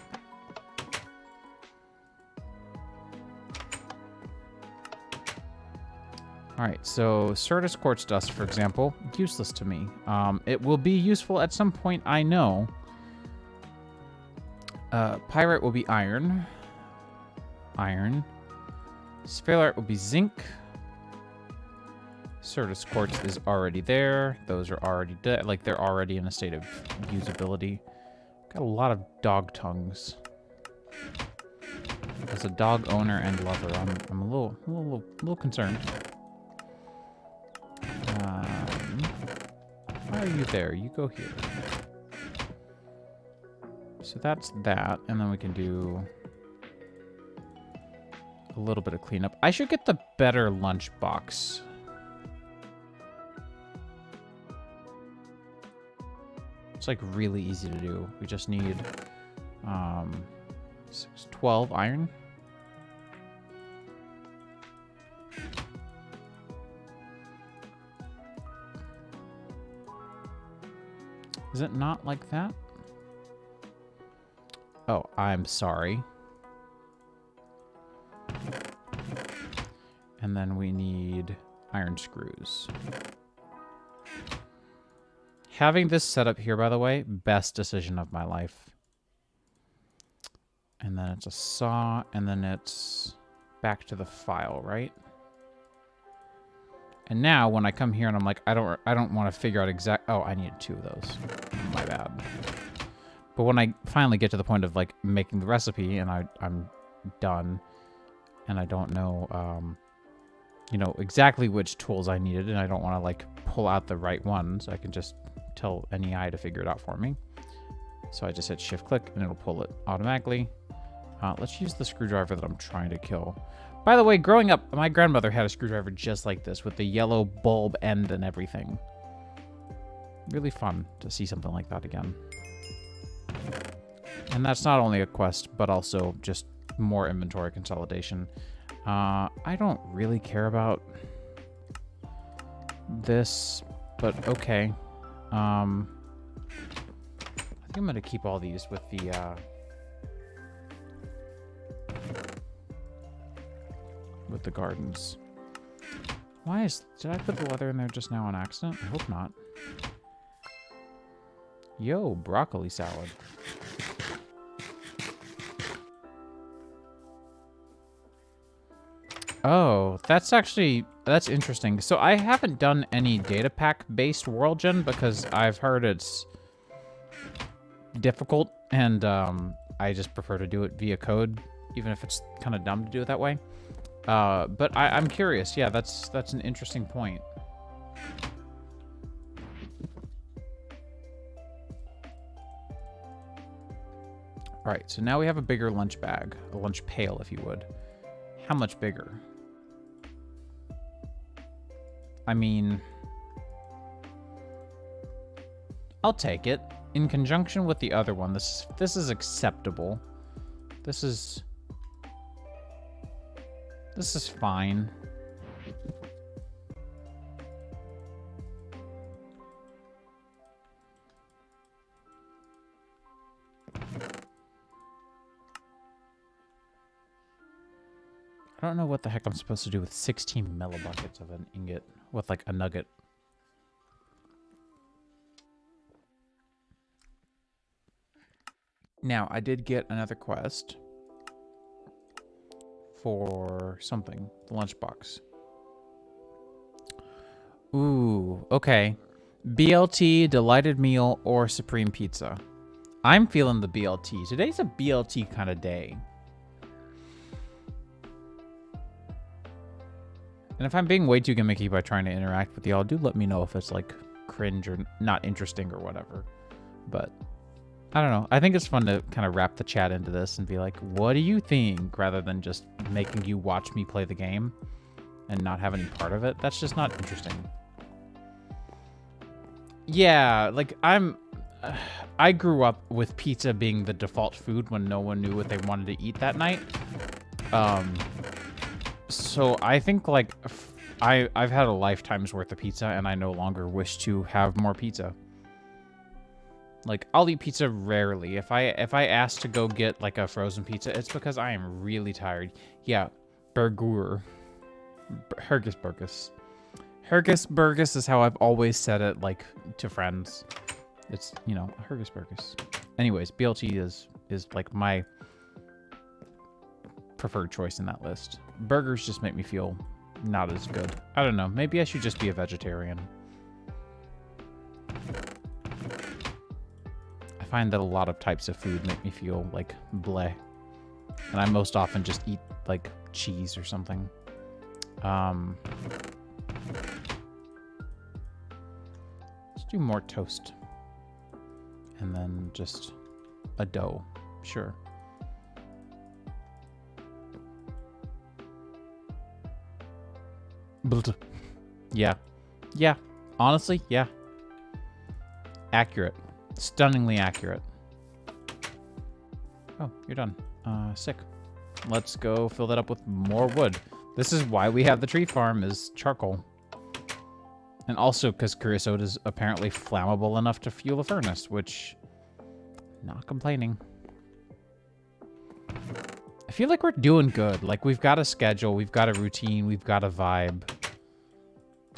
Alright, so Certus Quartz Dust, for example, useless to me. It will be useful at some point, I know. Pyrite will be iron. Iron. Sphalerite will be zinc. Certus Quartz is already there. Those are already dead. Like, they're already in a state of usability. Got a lot of dog tongues. As a dog owner and lover, I'm a little concerned. Why are you there? You go here. So that's that, and then we can do a little bit of cleanup. I should get the better lunchbox. It's like really easy to do. We just need 12 iron. Is it not like that? Oh, I'm sorry. And then we need iron screws. Having this set up here, by the way, best decision of my life. And then it's a saw, and then it's back to the file, right? And now when I come here and I'm like, I don't want to figure out exact. Oh, I needed 2 of those. My bad. But when I finally get to the point of like making the recipe and I'm done, and I don't know, you know, exactly which tools I needed, and I don't want to like pull out the right ones, I can just tell NEI to figure it out for me. So I just hit shift click and it'll pull it automatically. Let's use the screwdriver that I'm trying to kill. By the way, growing up, my grandmother had a screwdriver just like this with the yellow bulb end and everything. Really fun to see something like that again. And that's not only a quest, but also just more inventory consolidation. I don't really care about this, but okay. I think I'm going to keep all these with the... with the gardens. Did I put the leather in there just now on accident? I hope not. Yo, broccoli salad. Oh, that's interesting. So I haven't done any data pack based world gen because I've heard it's difficult, and I just prefer to do it via code, even if it's kind of dumb to do it that way. But I'm curious. Yeah, that's an interesting point. All right, so now we have a bigger lunch bag, a lunch pail, if you would. How much bigger? I mean, I'll take it. In conjunction with the other one, this is acceptable. This is fine. I don't know what the heck I'm supposed to do with 16 millibuckets of an ingot with like a nugget. Now, I did get another quest for something, the lunchbox. Ooh, okay. BLT, delighted meal, or supreme pizza. I'm feeling the BLT. Today's a BLT kind of day. And if I'm being way too gimmicky by trying to interact with y'all, do let me know if it's like cringe or not interesting or whatever. But I don't know. I think it's fun to kind of wrap the chat into this and be like, what do you think? Rather than just making you watch me play the game and not have any part of it. That's just not interesting. Yeah, like I grew up with pizza being the default food when no one knew what they wanted to eat that night. So I think like I've had a lifetime's worth of pizza, and I no longer wish to have more pizza. Like, I'll eat pizza rarely. If I ask to go get like a frozen pizza, it's because I am really tired. Yeah, burger. Hergus burgus. Hergus burgus is how I've always said it, like, to friends. It's, you know, Hergus burgus. Anyways, BLT is like my preferred choice in that list. Burgers just make me feel not as good. I don't know. Maybe I should just be a vegetarian. I find that a lot of types of food make me feel like bleh. And I most often just eat like cheese or something. Let's do more toast. And then just a dough. Sure. Yeah. Yeah. Honestly, yeah. Accurate. Stunningly accurate. Oh, you're done. Sick. Let's go fill that up with more wood. This is why we have the tree farm, is charcoal. And also because creosote is apparently flammable enough to fuel a furnace, which... Not complaining. I feel like we're doing good. Like, we've got a schedule, we've got a routine, we've got a vibe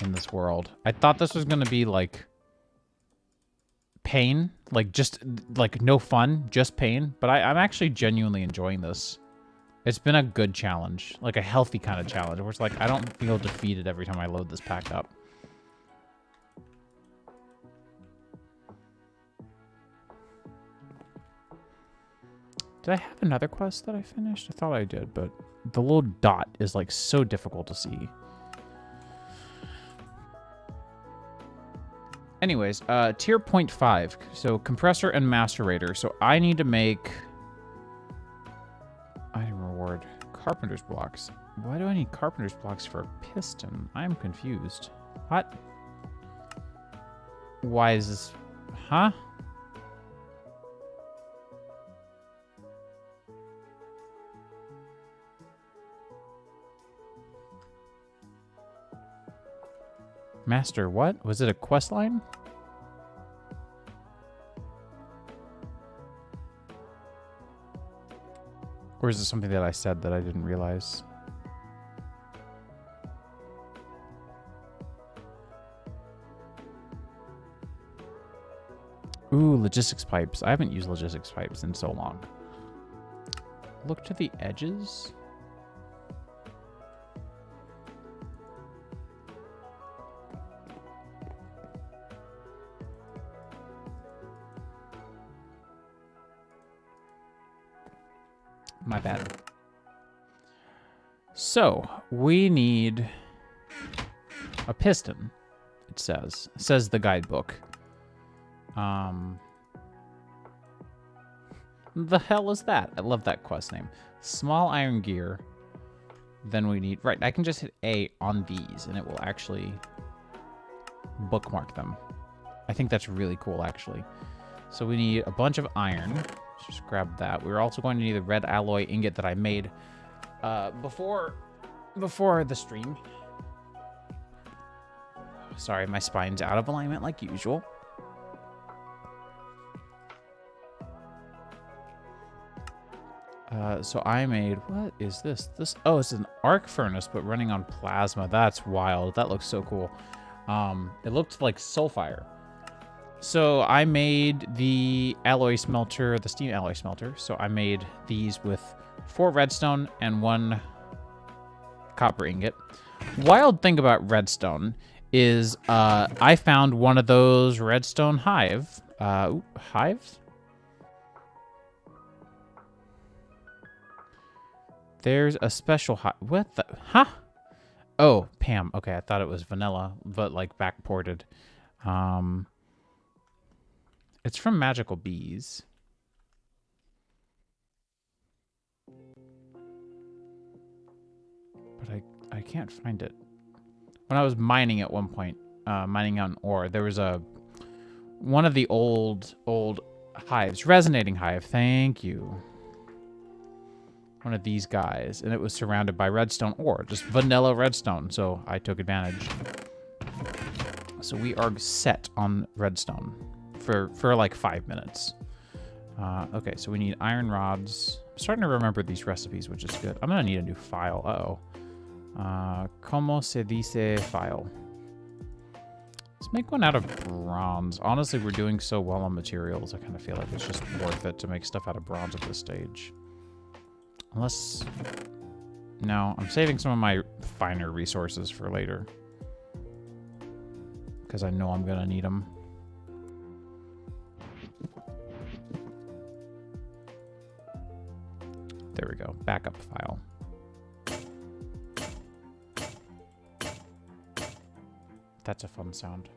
in this world. I thought this was going to be, like, pain. Like, just, like, no fun, just pain. But I'm actually genuinely enjoying this. It's been a good challenge. Like, a healthy kind of challenge, where it's like, I don't feel defeated every time I load this pack up. Did I have another quest that I finished? I thought I did, but the little dot is like so difficult to see. Anyways, tier 0.5. So compressor and macerator. So I need to make item reward carpenter's blocks. Why do I need carpenter's blocks for a piston? I'm confused. What? Why is this? Huh? Master, what? Was it a quest line? Or is it something that I said that I didn't realize? Ooh, logistics pipes. I haven't used logistics pipes in so long. Look to the edges. My bad. So, we need a piston, it says. It says the guidebook. The hell is that? I love that quest name. Small iron gear. Then we need... Right, I can just hit A on these, and it will actually bookmark them. I think that's really cool, actually. So we need a bunch of iron. Just grab that. We're also going to need the red alloy ingot that I made before the stream. Sorry, my spine's out of alignment like usual. So I made, what is this? Oh, it's an arc furnace, but running on plasma. That's wild. That looks so cool. It looked like Soulfire. So I made the alloy smelter, the steam alloy smelter. So I made these with 4 redstone and 1 copper ingot. Wild thing about redstone is I found one of those redstone hives. There's a special hive. What the? Huh? Oh, Pam. Okay, I thought it was vanilla, but like backported. It's from Magical Bees. But I can't find it. When I was mining at one point, mining out an ore, there was one of the old hives, resonating hive. Thank you. one of these guys, and it was surrounded by redstone ore, just vanilla redstone, so I took advantage. So we are set on redstone for like 5 minutes. Okay, so we need iron rods. I'm starting to remember these recipes, which is good. I'm gonna need a new file. Uh-oh. Como se dice file? Let's make one out of bronze. Honestly, we're doing so well on materials, I kind of feel like it's just worth it to make stuff out of bronze at this stage. Unless... No, I'm saving some of my finer resources for later. Because I know I'm going to need them. There we go. Backup file. That's a fun sound.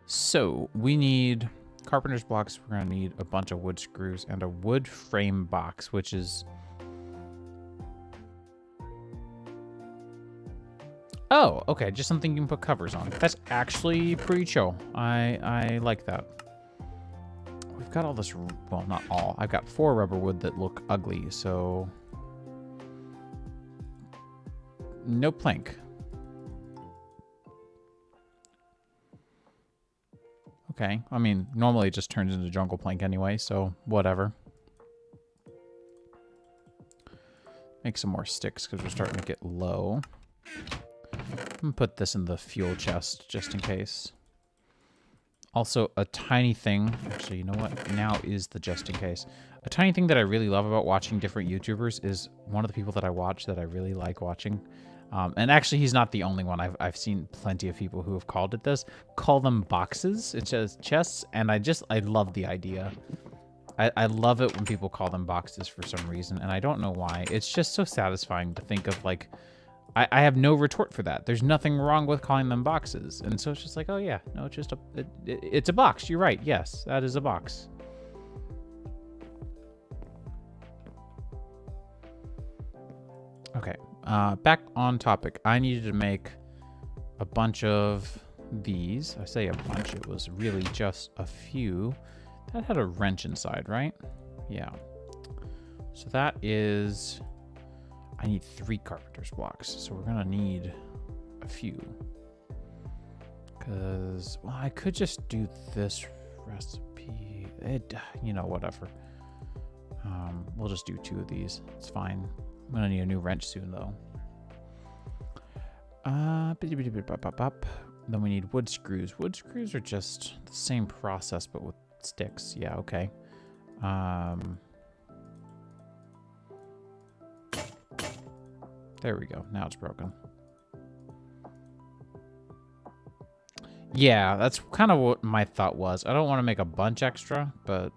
So, we need carpenter's blocks. We're going to need a bunch of wood screws and a wood frame box, which is... Oh, okay. Just something you can put covers on. That's actually pretty chill. I like that. We've got all this... Well, not all. I've got 4 rubber wood that look ugly, so... No plank. Okay. I mean, normally it just turns into jungle plank anyway, so whatever. Make some more sticks because we're starting to get low. I'm going to put this in the fuel chest just in case. Also, a tiny thing. Actually, you know what? Now is the just in case. A tiny thing that I really love about watching different YouTubers is one of the people that I watch that I really like watching. And actually, he's not the only one. I've seen plenty of people who have called it this. Call them boxes. It says chests, and I love the idea. I love it when people call them boxes for some reason, and I don't know why. It's just so satisfying to think of, like... I have no retort for that. There's nothing wrong with calling them boxes. And so it's just like, oh yeah, no, it's just it's a box. You're right. Yes, that is a box. Okay, back on topic. I needed to make a bunch of these. I say a bunch. It was really just a few. That had a wrench inside, right? Yeah. So that is... I need 3 carpenter's blocks, so we're gonna need a few. Because, well, I could just do this recipe. You know, whatever. We'll just do 2 of these. It's fine. I'm gonna need a new wrench soon, though. Then we need wood screws. Wood screws are just the same process, but with sticks. Yeah, okay. There we go. Now it's broken. Yeah, that's kind of what my thought was. I don't want to make a bunch extra, but...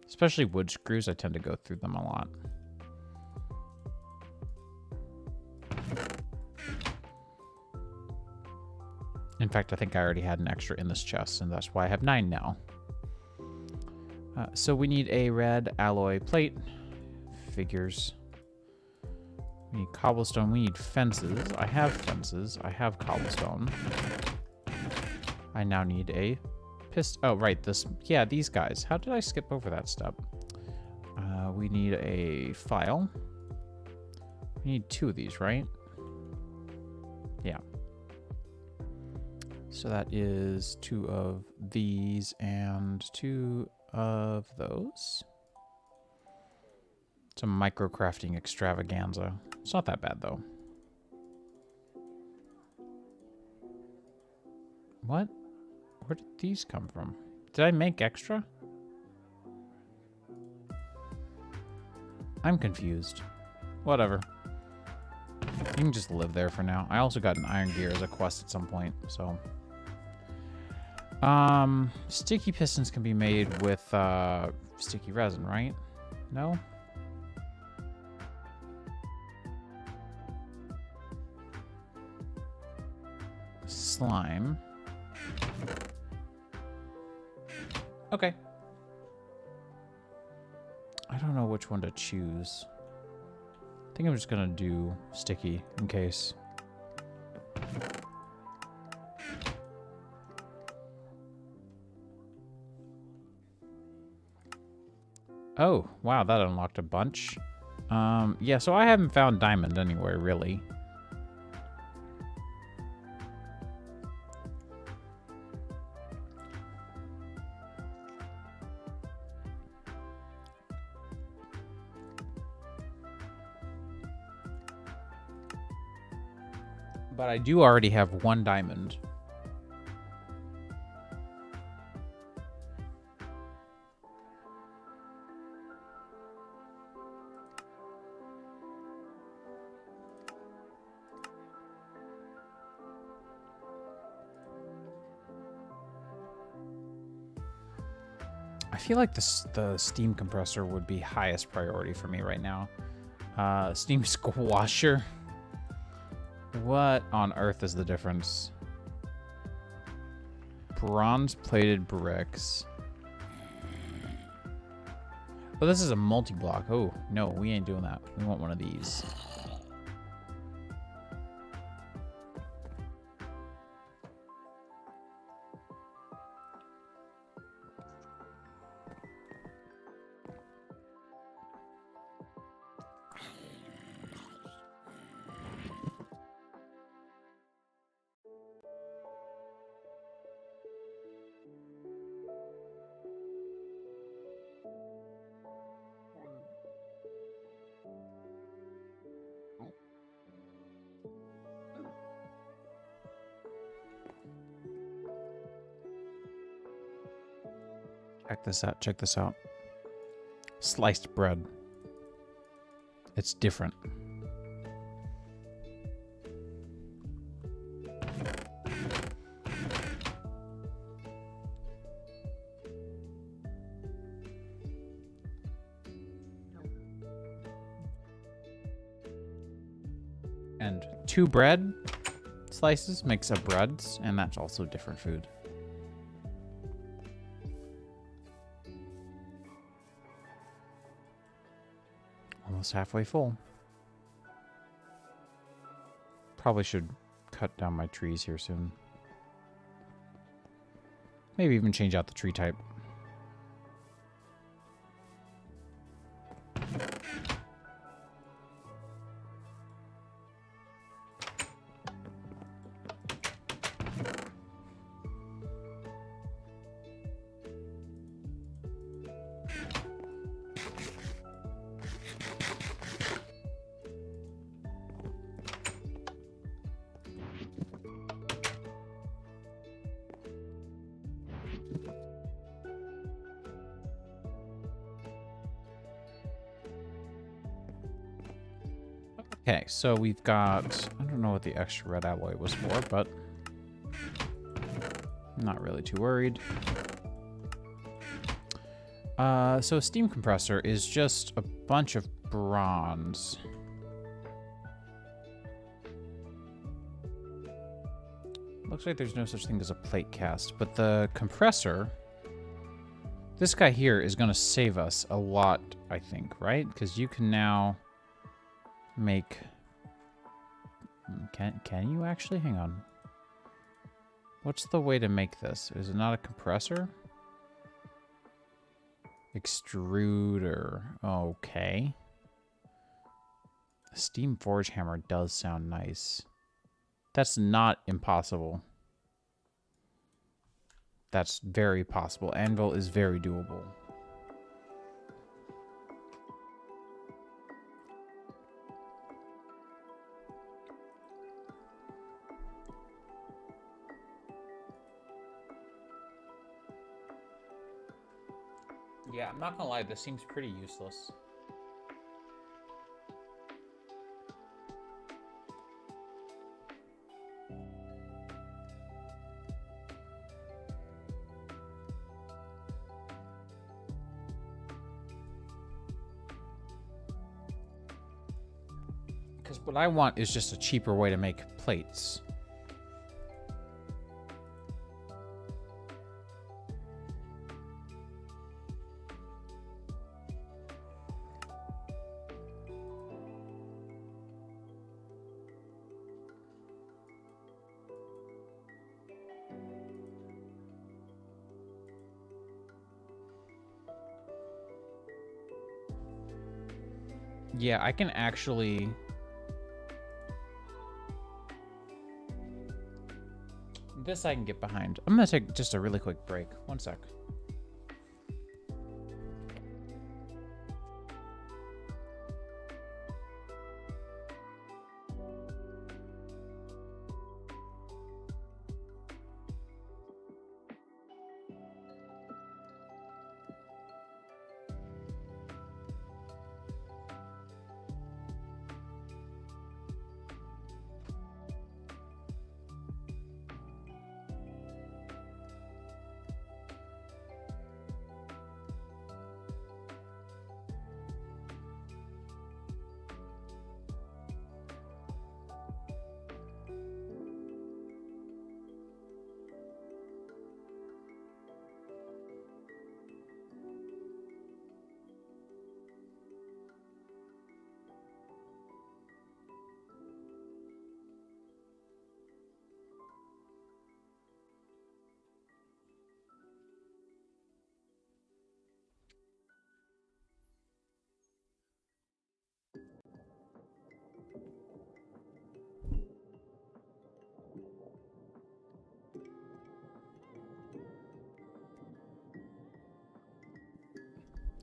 Especially wood screws, I tend to go through them a lot. In fact, I think I already had an extra in this chest, and that's why I have 9 now. So we need a red alloy plate. Figures. We need cobblestone. We need fences. I have fences. I have cobblestone. I now need a pistol. Oh, right. This. Yeah, these guys. How did I skip over that step? We need a file. We need 2 of these, right? Yeah. So that is 2 of these and 2 of those. It's a micro-crafting extravaganza. It's not that bad, though. What? Where did these come from? Did I make extra? I'm confused. Whatever. You can just live there for now. I also got an iron gear as a quest at some point, so... sticky pistons can be made with, sticky resin, right? No? Slime. Okay. I don't know which one to choose. think I'm just gonna do sticky in case. Oh, wow, that unlocked a bunch. Yeah, so I haven't found diamond anywhere, really. But I do already have 1 diamond. I feel like the steam compressor would be highest priority for me right now. Steam squasher. What on earth is the difference? Bronze-plated bricks. Oh, this is a multi-block. Oh, no, we ain't doing that. We want one of these. Check this out. Check this out. Sliced bread. It's different. And 2 bread slices makes a breads, and that's also different food. Almost halfway full. Probably should cut down my trees here soon. Maybe even change out the tree type. Okay, so we've got, I don't know what the extra red alloy was for, but I'm not really too worried. So a steam compressor is just a bunch of bronze. Looks like there's no such thing as a plate cast, but the compressor, this guy here is going to save us a lot, I think, right? Because you can now make... Can you actually? Hang on. What's the way to make this? Is it not a compressor? Extruder. Okay. A steam forge hammer does sound nice. That's not impossible. That's very possible. Anvil is very doable. Yeah, I'm not gonna lie, this seems pretty useless. Because what I want is just a cheaper way to make plates. Yeah, I can actually... This I can get behind. I'm gonna take just a really quick break. 1 sec.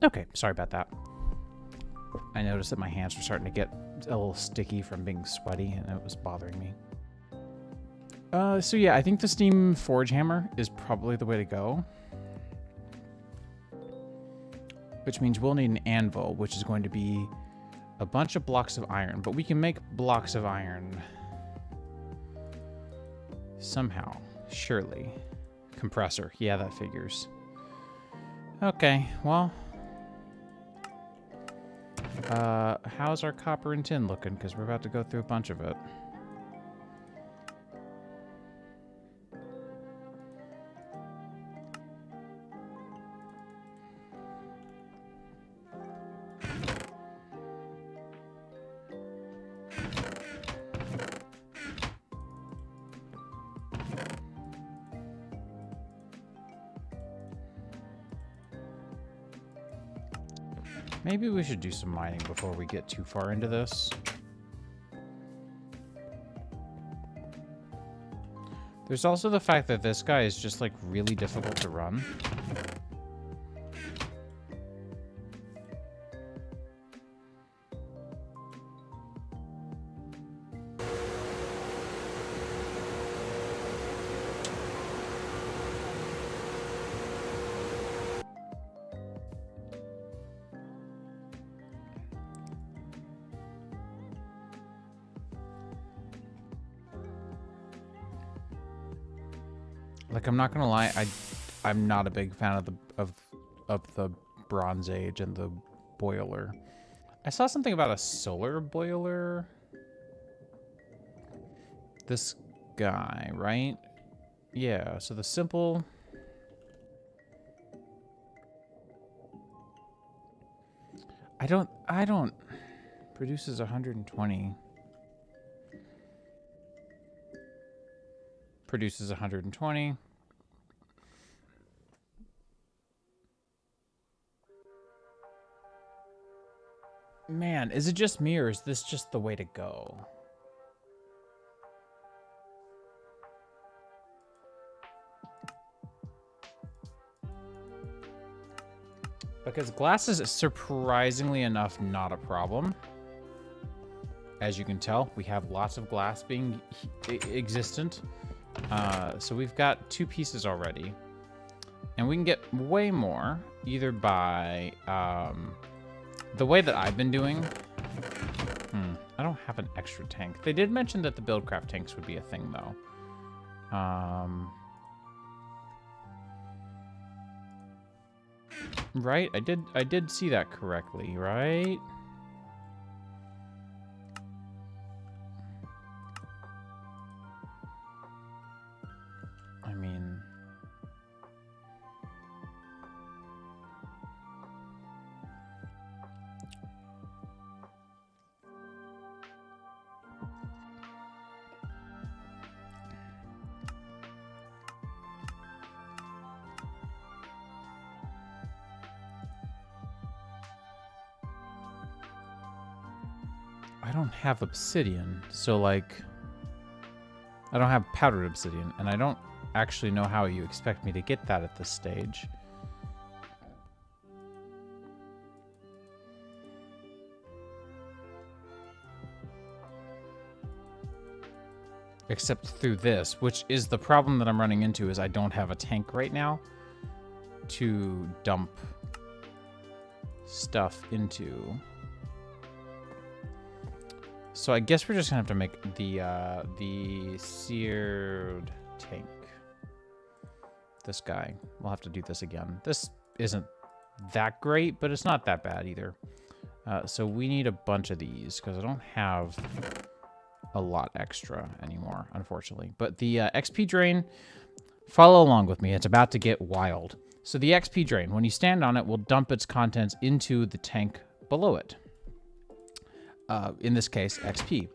Okay, sorry about that. I noticed that my hands were starting to get a little sticky from being sweaty, and it was bothering me. So yeah, I think the Steam Forge Hammer is probably the way to go. Which means we'll need an anvil, which is going to be a bunch of blocks of iron. But we can make blocks of iron somehow, surely. Compressor, yeah, that figures. Okay, well... how's our copper and tin looking? Because we're about to go through a bunch of it. Maybe we should do some mining before we get too far into this. There's also the fact that this guy is just like really difficult to run. Like, I'm not gonna lie, I'm not a big fan of the Bronze Age and the boiler. I saw something about a solar boiler. This guy, right? Yeah, so the simple... I don't... Produces 120. Produces 120. Man, is it just me or is this just the way to go? Because glass is surprisingly enough not a problem. As you can tell, we have lots of glass being existent. So we've got 2 pieces already. And we can get way more, either by the way that I've been doing. I don't have an extra tank. They did mention that the Buildcraft tanks would be a thing, though. Right? I did see that correctly, right? I mean... don't have obsidian, so like I don't have powdered obsidian, and I don't actually know how you expect me to get that at this stage. Except through this, which is the problem that I'm running into, is I don't have a tank right now to dump stuff into. So I guess we're just gonna have to make the seared tank. This guy. We'll have to do this again. This isn't that great, but it's not that bad either. So we need a bunch of these because I don't have a lot extra anymore, unfortunately. But the XP drain, follow along with me. It's about to get wild. So the XP drain, when you stand on it, will dump its contents into the tank below it. In this case, XP.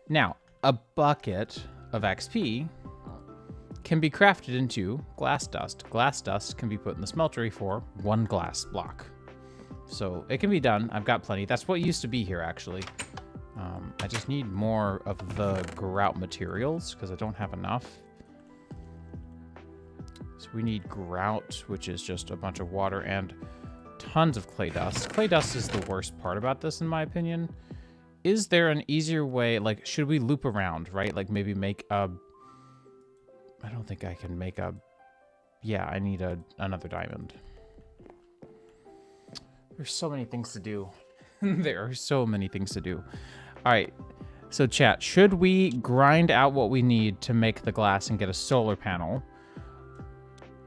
Now, a bucket of XP can be crafted into glass dust. Glass dust can be put in the smeltery for 1 glass block. So it can be done. I've got plenty. That's what used to be here, actually. I just need more of the grout materials because I don't have enough. So we need grout, which is just a bunch of water and tons of clay dust. Clay dust is the worst part about this, in my opinion. Is there an easier way? Like, should we loop around, right? Like maybe make a... I don't think I can make a... Yeah, I need another diamond. There's so many things to do. There are so many things to do. All right, so chat, should we grind out what we need to make the glass and get a solar panel?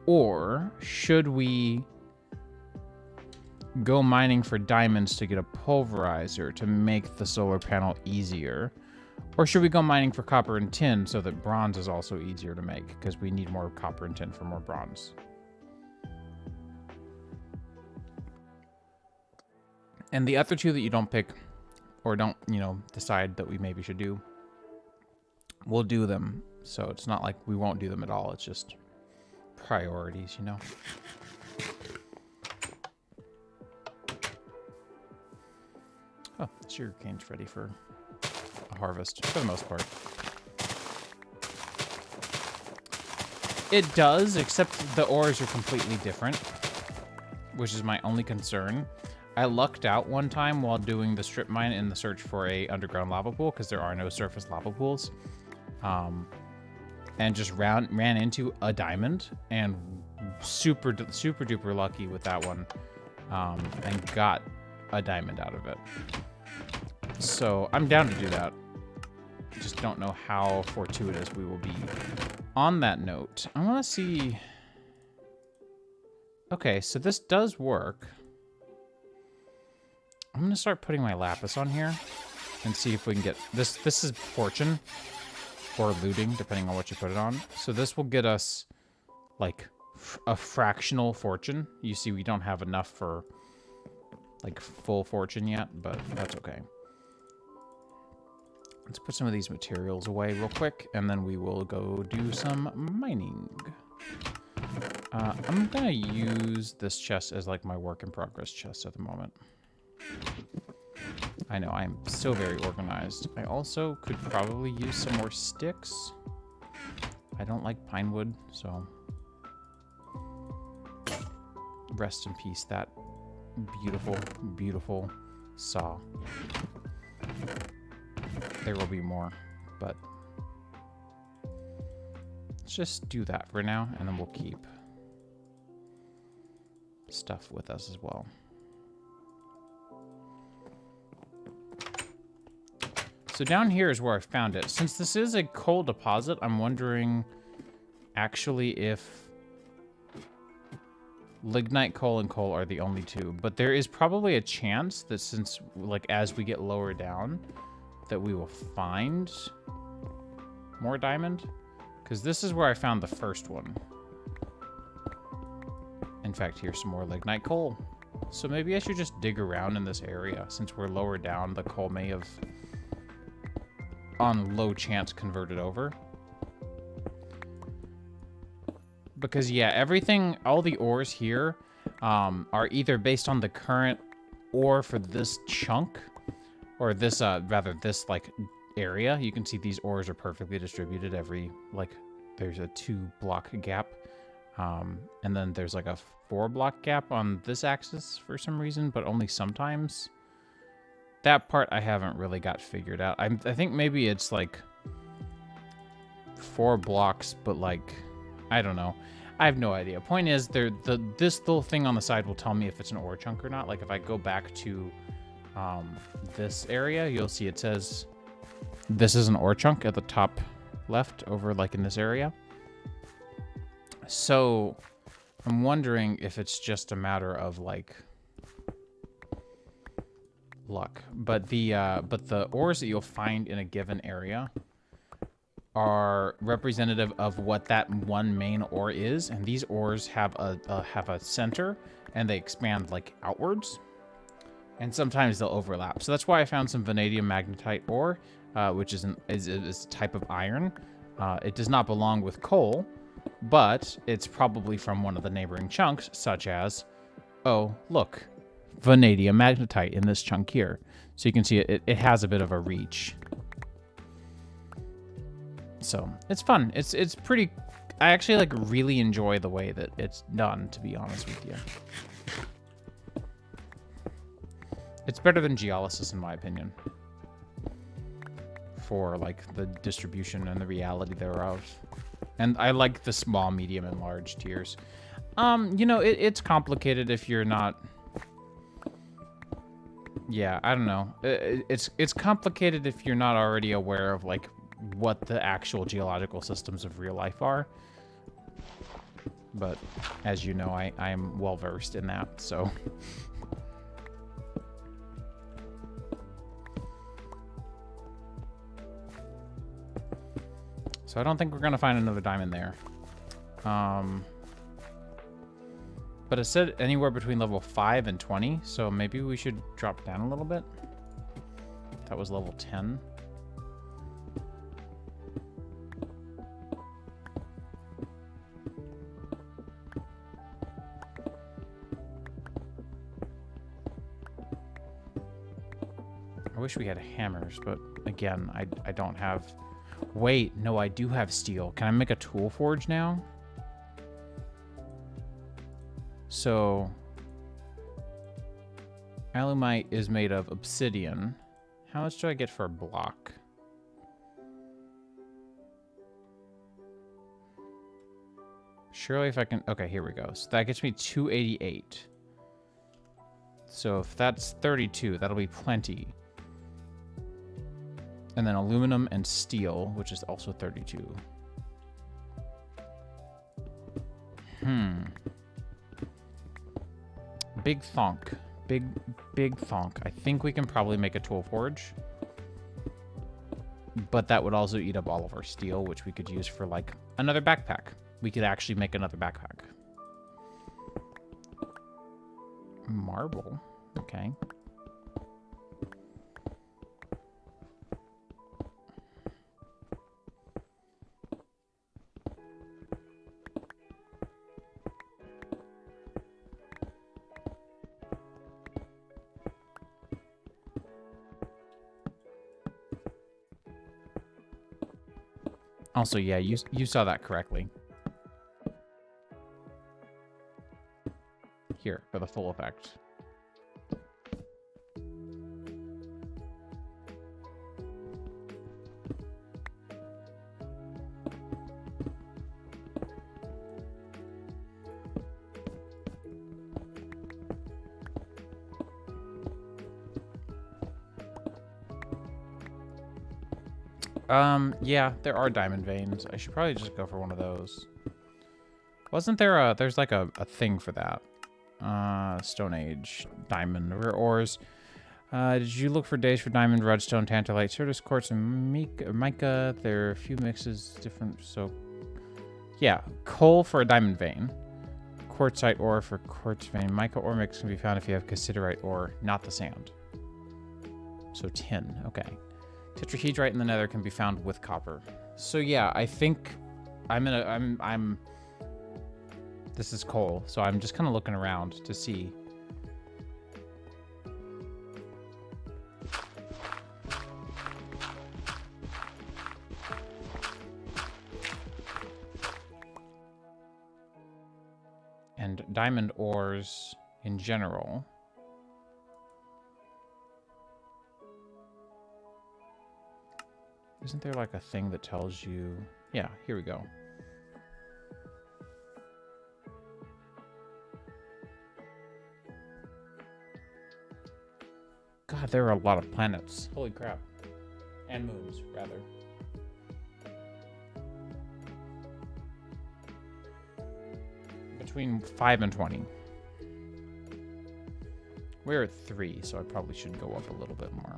Or should we go mining for diamonds to get a pulverizer to make the solar panel easier? Or should we go mining for copper and tin so that bronze is also easier to make? Because we need more copper and tin for more bronze. And the other two that you don't pick or don't, you know, decide that we maybe should do, we'll do them. So it's not like we won't do them at all. It's just priorities, you know. Oh, sugarcane's ready for a harvest for the most part. It does, except the ores are completely different, which is my only concern. I lucked out one time while doing the strip mine in the search for a underground lava pool because there are no surface lava pools, and just ran into a diamond and super duper lucky with that one, and got a diamond out of it. So I'm down to do that. Just don't know how fortuitous we will be. On that note, I want to see. Okay, so this does work. I'm going to start putting my lapis on here and see if we can get this. This is fortune or looting, depending on what you put it on. So this will get us like a fractional fortune. You see, we don't have enough for like full fortune yet, but that's okay. Let's put some of these materials away real quick, and then we will go do some mining. I'm going to use this chest as like my work in progress chest at the moment. I know, I'm still very organized. I also could probably use some more sticks. I don't like pine wood, so rest in peace, that beautiful, beautiful saw. There will be more, but let's just do that for now, and then we'll keep stuff with us as well. So down here is where I found it. Since this is a coal deposit, I'm wondering actually if lignite, coal, and coal are the only two. But there is probably a chance that since, like, as we get lower down, that we will find more diamond. Because this is where I found the first one. In fact, here's some more lignite coal. So maybe I should just dig around in this area. Since we're lower down, the coal may have, on low chance, converted over. Because, yeah, everything, all the ores here are either based on the current ore for this chunk, or this, rather this like area, you can see these ores are perfectly distributed every, like, there's a 2-block gap. And then there's like a 4-block gap on this axis for some reason, but only sometimes. That part I haven't really got figured out. I think maybe it's like 4 blocks, but like, I don't know. I have no idea. Point is, this little thing on the side will tell me if it's an ore chunk or not. Like if I go back to this area, you'll see it says this is an ore chunk at the top left over like in this area. So I'm wondering if it's just a matter of like luck. But the ores that you'll find in a given area are representative of what that one main ore is, and these ores have a center and they expand like outwards, and sometimes they'll overlap. So that's why I found some vanadium magnetite ore, which is a type of iron. It does not belong with coal, but it's probably from one of the neighboring chunks, such as, oh, look, vanadium magnetite in this chunk here. So you can see it has a bit of a reach. So it's fun. It's pretty, I actually like really enjoy the way that it's done, to be honest with you. It's better than geolysis in my opinion, for like the distribution and the reality thereof. And I like the small, medium, and large tiers. You know, it's complicated if you're not... Yeah, I don't know. It's complicated if you're not already aware of, like, what the actual geological systems of real life are. But, as you know, I am well-versed in that, so... So I don't think we're going to find another diamond there. But it said anywhere between level 5 and 20, so maybe we should drop down a little bit. That was level 10. I wish we had hammers, but again, I don't have... Wait, no, I do have steel. Can I make a tool forge now? So, alumite is made of obsidian. How much do I get for a block? Surely if I can... Okay, here we go. So that gets me 288. So if that's 32, that'll be plenty. And then aluminum and steel, which is also 32. Big thonk. Big thonk. I think we can probably make a tool forge. But that would also eat up all of our steel, which we could use for, like, another backpack. We could actually make another backpack. Marble. Okay. Also, yeah, you saw that correctly. Here, for the full effect. Yeah, there are diamond veins. I should probably just go for one of those. Wasn't there there's like a thing for that. Stone Age, diamond, rare ores. Did you look for days for diamond, redstone, tantalite, certus, quartz, and mica? There are a few mixes different, so... Yeah, coal for a diamond vein. Quartzite ore for quartz vein. Mica ore mix can be found if you have cassiterite ore, not the sand. So tin, okay. Tetrahedrite in the nether can be found with copper. So yeah, I think this is coal, so I'm just kind of looking around to see. and diamond ores in general. Isn't there like a thing that tells you? Yeah, here we go. God, there are a lot of planets. Holy crap. And moons, rather. Between 5 and 20. We're at 3, so I probably should go up a little bit more.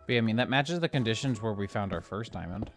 But yeah, I mean, that matches the conditions where we found our first diamond.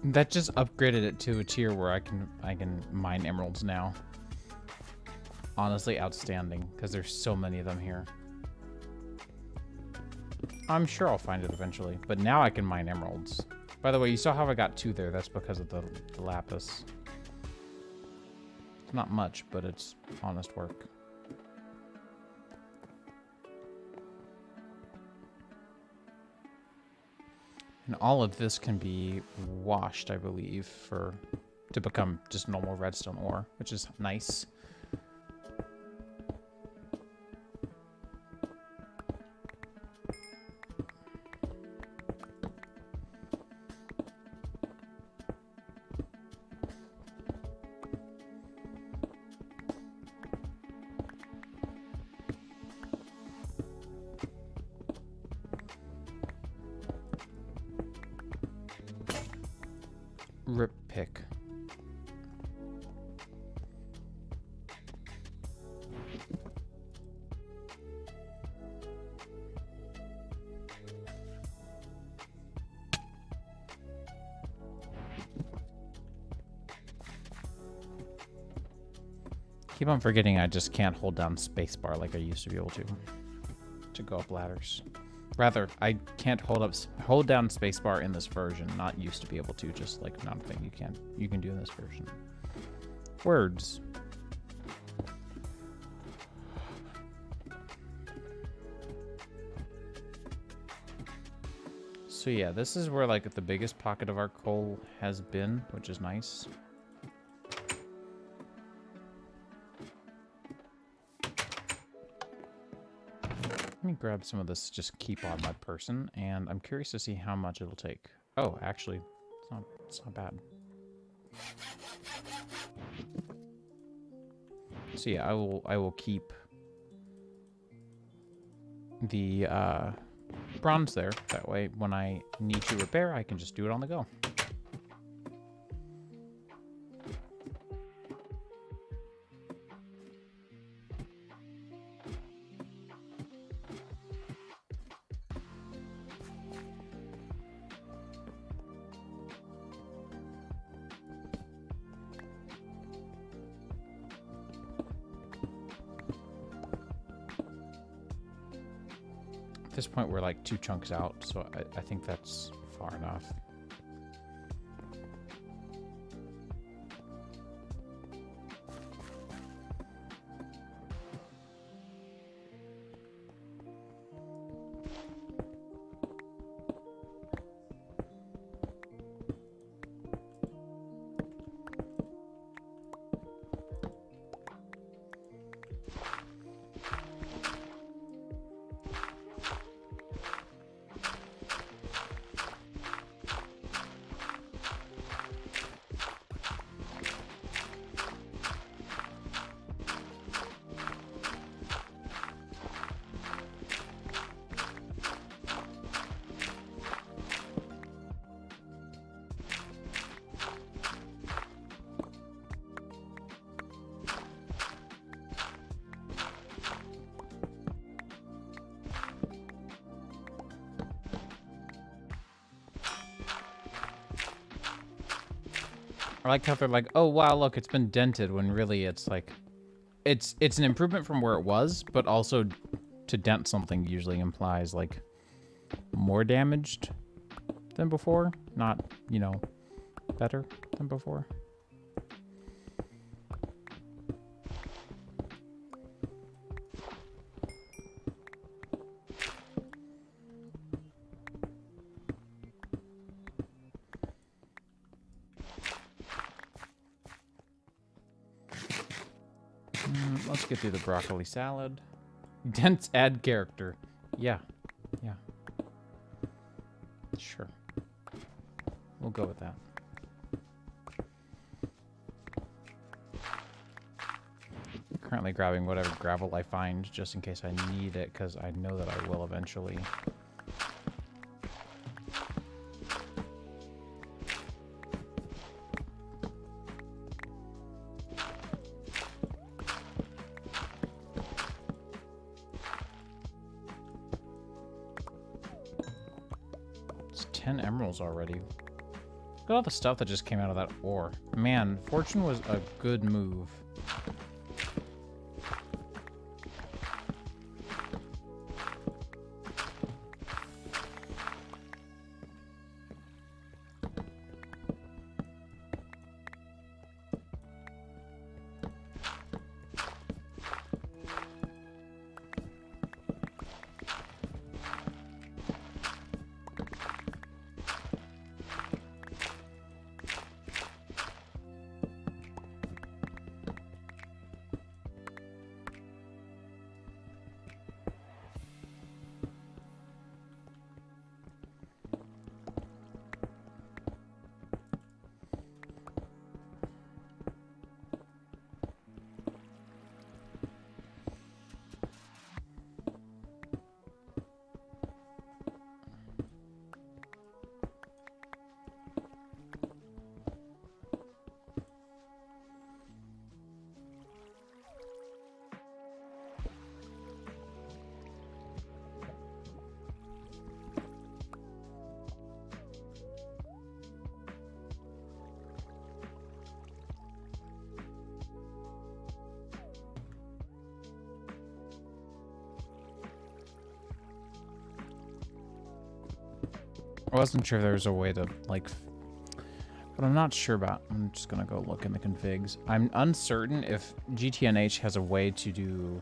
That just upgraded it to a tier where I can mine emeralds now. Honestly, outstanding, because there's so many of them here. I'm sure I'll find it eventually, but now I can mine emeralds. By the way, you saw how I got 2 there. That's because of the lapis. It's not much, but it's honest work. And all of this can be washed, I believe, to become just normal redstone ore, which is nice. Rip pick. Keep on forgetting I just can't hold down spacebar like I used to be able to go up ladders. Rather, I can't hold down spacebar in this version. Not used to be able to, just like not a thing you can do in this version. Words. So yeah, this is where like the biggest pocket of our coal has been, which is nice. Let me grab some of this, just keep on my person, and I'm curious to see how much it'll take. Oh, actually, it's not bad. So yeah, I will keep the bronze there. That way, when I need to repair, I can just do it on the go. this point, we're like 2 chunks out, so I think that's far enough. I like how they're like, oh wow, look, it's been dented, when really it's like, it's an improvement from where it was, but also to dent something usually implies like more damaged than before, not, you know, better than before. Let's get through the broccoli salad. Dents add character. Yeah. Yeah. Sure. We'll go with that. Currently grabbing whatever gravel I find just in case I need it, because I know that I will eventually. It's 10 emeralds already. Look at all the stuff that just came out of that ore. Man, fortune was a good move. I wasn't sure if there was a way to, like, but I'm not sure about. I'm just gonna go look in the configs. I'm uncertain if GTNH has a way to do,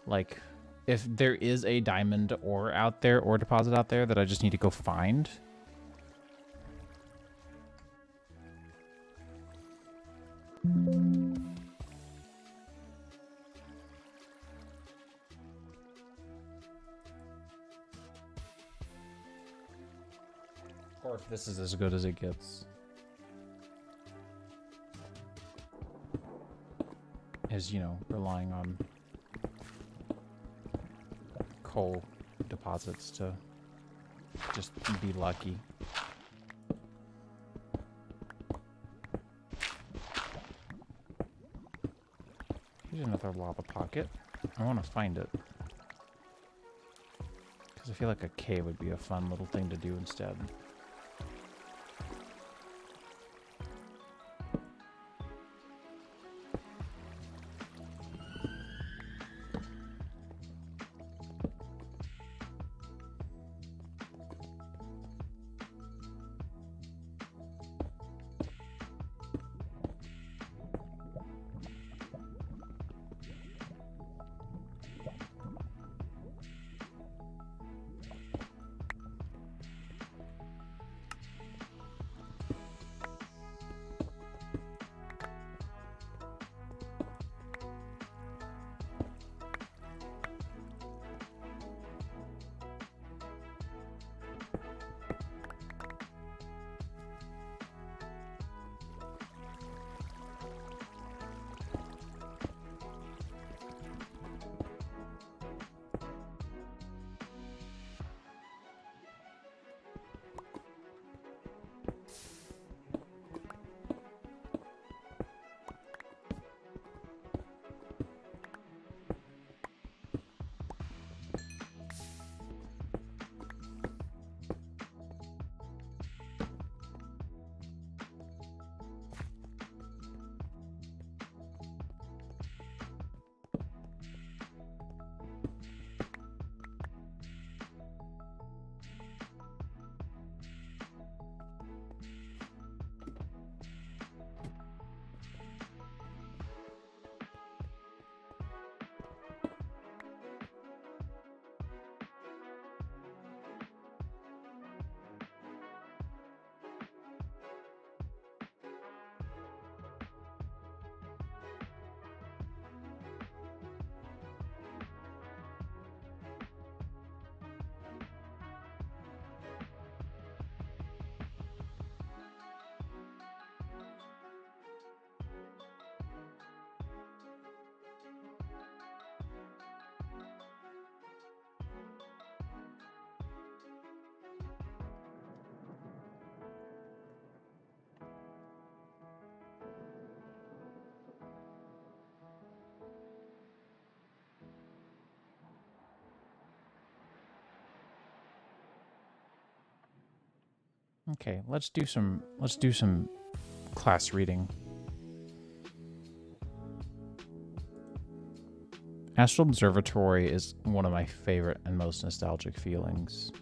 like, if there is a diamond ore out there, ore deposit out there that I just need to go find. Or if this is as good as it gets. Is, you know, relying on coal deposits to just be lucky. Here's another lava pocket. I want to find it. Because I feel like a cave would be a fun little thing to do instead. Okay, let's do some class reading. Astral Observatory is one of my favorite and most nostalgic feelings.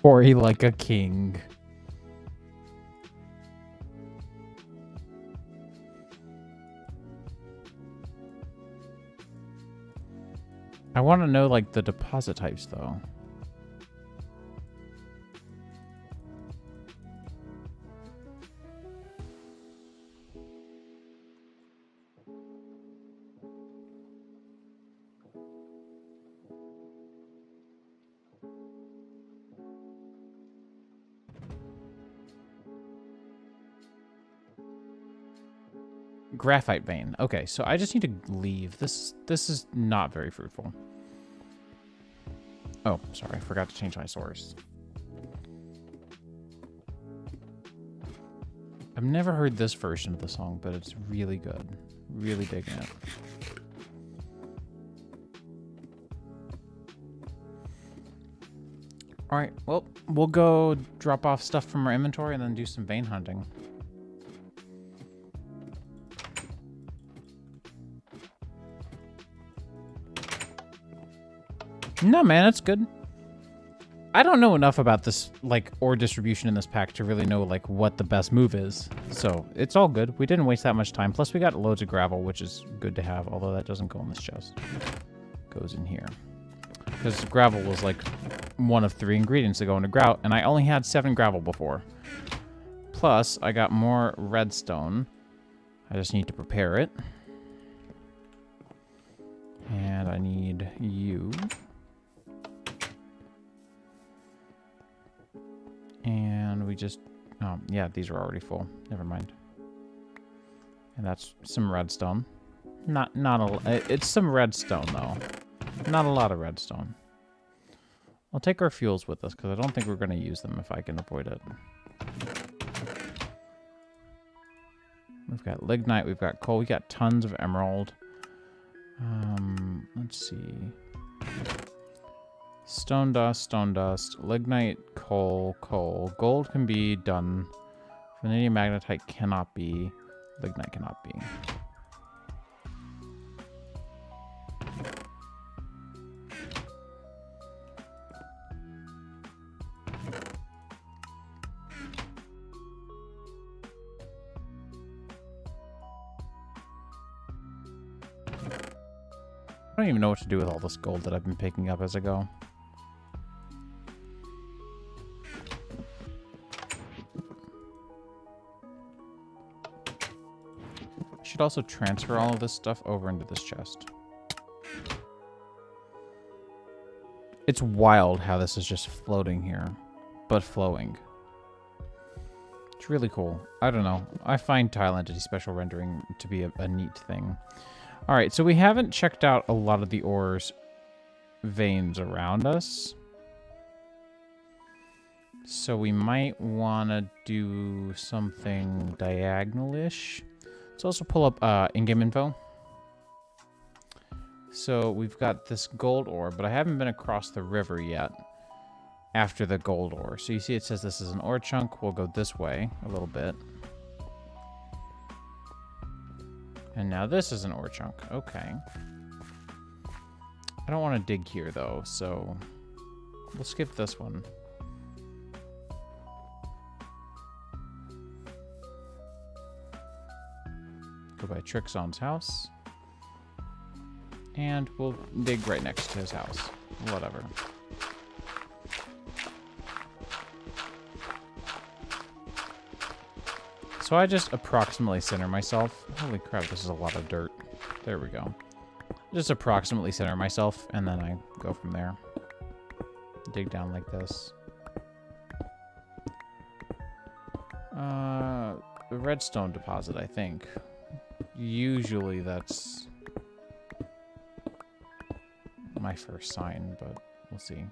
Ori like a king. I want to know, like, the deposit types, though. Graphite vein. Okay, so I just need to leave. This is not very fruitful. Oh, sorry, I forgot to change my source. I've never heard this version of the song, but it's really good. Really digging it. All right, well, we'll go drop off stuff from our inventory and then do some vein hunting. No, man, it's good. I don't know enough about this, like, ore distribution in this pack to really know, like, what the best move is. So, it's all good. We didn't waste that much time. Plus, we got loads of gravel, which is good to have, although that doesn't go in this chest. Goes in here. Because gravel was, like, one of 3 ingredients to go into grout, and I only had 7 gravel before. Plus, I got more redstone. I just need to prepare it. And I need you. And we just, oh, yeah, these are already full. Never mind. And that's some redstone. Not a, it's some redstone, though. Not a lot of redstone. I'll take our fuels with us, because I don't think we're going to use them if I can avoid it. We've got lignite, we've got coal, we got tons of emerald. Let's see. Stone dust, lignite, coal, coal. Gold can be done. Vanadium magnetite cannot be. Lignite cannot be. I don't even know what to do with all this gold that I've been picking up as I go. I should also transfer all of this stuff over into this chest. It's wild how this is just floating here, but flowing. It's really cool. I don't know. I find tile entity special rendering to be a neat thing. All right, so we haven't checked out a lot of the ore's veins around us. So we might want to do something diagonal-ish. Let's also pull up in-game info. So we've got this gold ore, but I haven't been across the river yet after the gold ore. So you see it says this is an ore chunk. We'll go this way a little bit. And now this is an ore chunk. Okay. I don't want to dig here, though, so we'll skip this one. Go by Trixon's house. And we'll dig right next to his house. Whatever. So I just approximately center myself. Holy crap, this is a lot of dirt. There we go. Just approximately center myself, and then I go from there. Dig down like this. The redstone deposit, I think. Usually that's my first sign, but We'll see.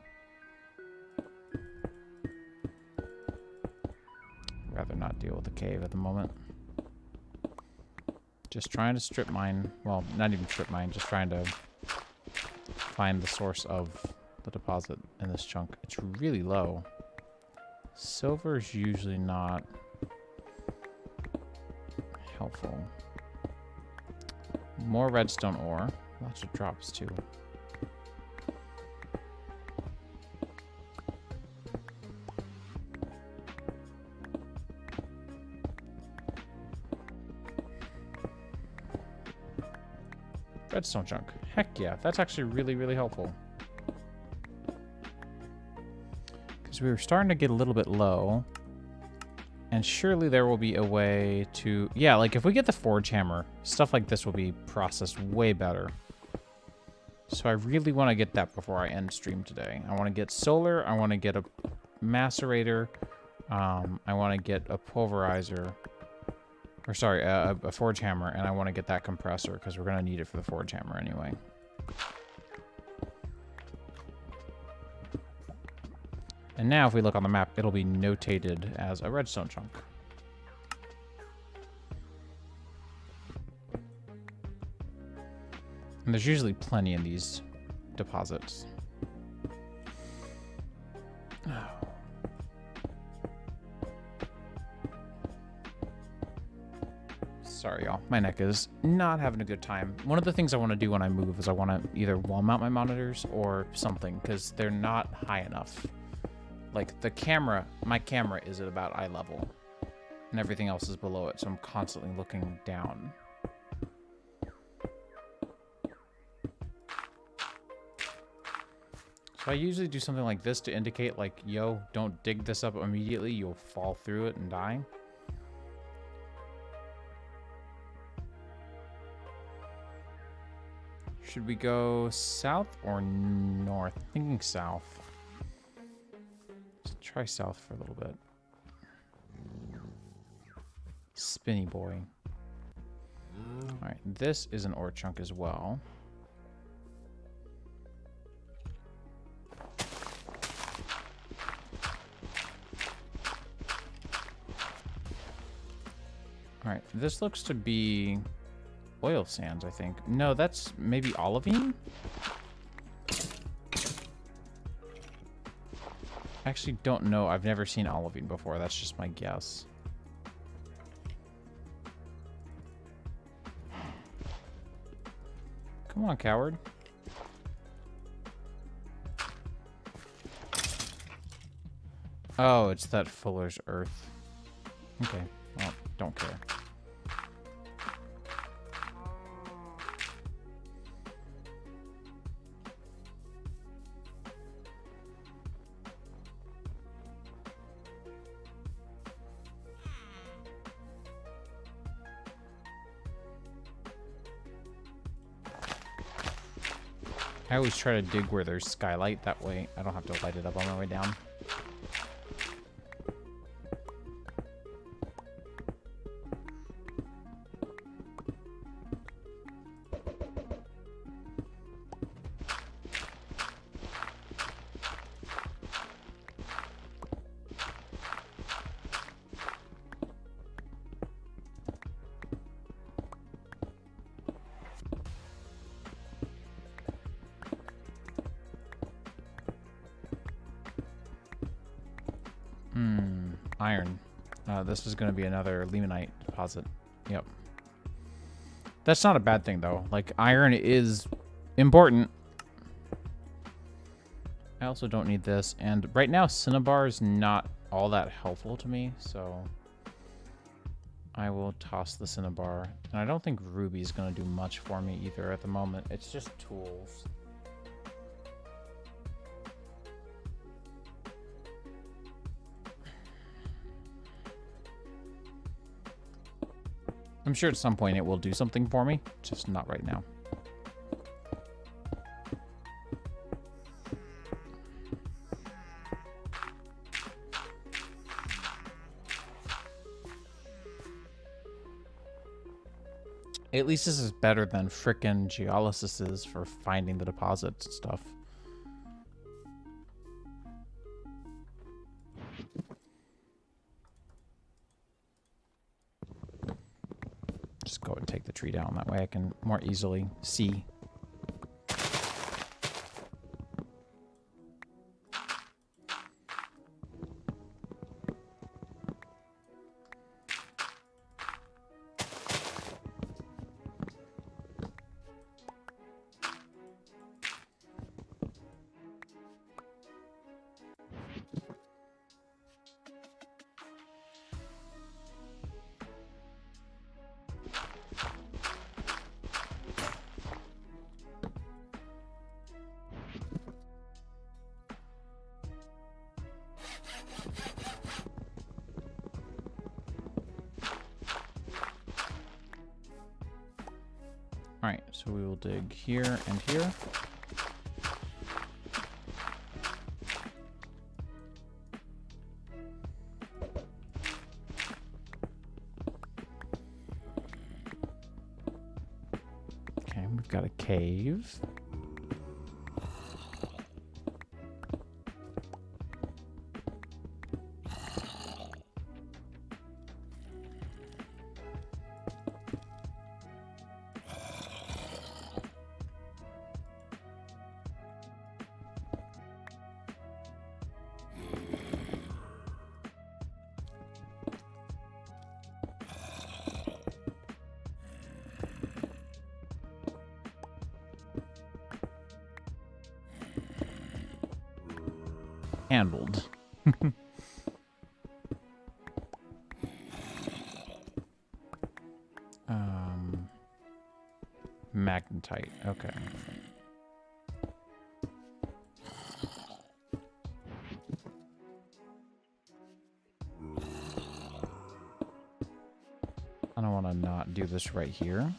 Rather not deal with the cave at the moment. Just trying to strip mine. Well, not even strip mine. Just trying to find the source of the deposit in this chunk. It's really low. Silver is usually not helpful. More redstone ore. Lots of drops too. Redstone chunk. Heck yeah, that's actually really, really helpful. Because we were starting to get a little bit low. And surely there will be a way to... Yeah, like if we get the forge hammer, stuff like this will be processed way better. So I really want to get that before I end stream today. I want to get solar. I want to get a macerator. I want to get a pulverizer. Or sorry, a forge hammer. And I want to get that compressor because we're going to need it for the forge hammer anyway. And now if we look on the map, it'll be notated as a redstone chunk. And there's usually plenty in these deposits. Oh. Sorry, y'all. My neck is not having a good time. One of the things I want to do when I move is I want to either wall mount my monitors or something, because they're not high enough. Like the camera, my camera is at about eye level, and everything else is below it, so I'm constantly looking down. So I usually do something like this to indicate, like, yo, don't dig this up immediately, you'll fall through it and die. Should we go south or north? Thinking south. Let's try south for a little bit. Spinny boy. Alright, this is an ore chunk as well. Alright, this looks to be oil sands, I think. No, that's maybe olivine? I actually don't know. I've never seen olivine before. That's just my guess. Come on, coward. Oh, it's that Fuller's Earth. Okay, well, don't care. I always try to dig where there's skylight. That way I don't have to light it up on my way down. Iron. This is going to be another limonite deposit. Yep. That's not a bad thing, though. Like, iron is important. I also don't need this. And right now, cinnabar is not all that helpful to me, so I will toss the cinnabar. And I don't think ruby is going to do much for me either at the moment. It's just tools. I'm sure at some point it will do something for me, just not right now. At least this is better than frickin' geolysis's for finding the deposits and stuff. just go and take the tree down. That way I can more easily see. Alright, so we will dig here and here. Okay, we've got a cave. Handled. Magnetite. Okay. I don't want to not do this right here.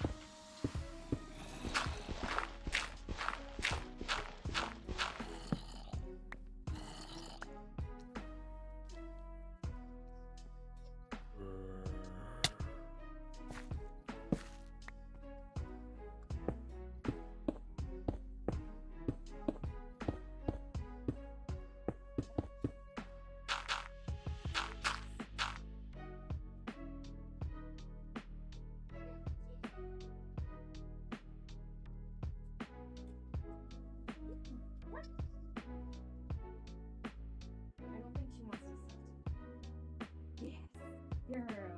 Girl, go ahead.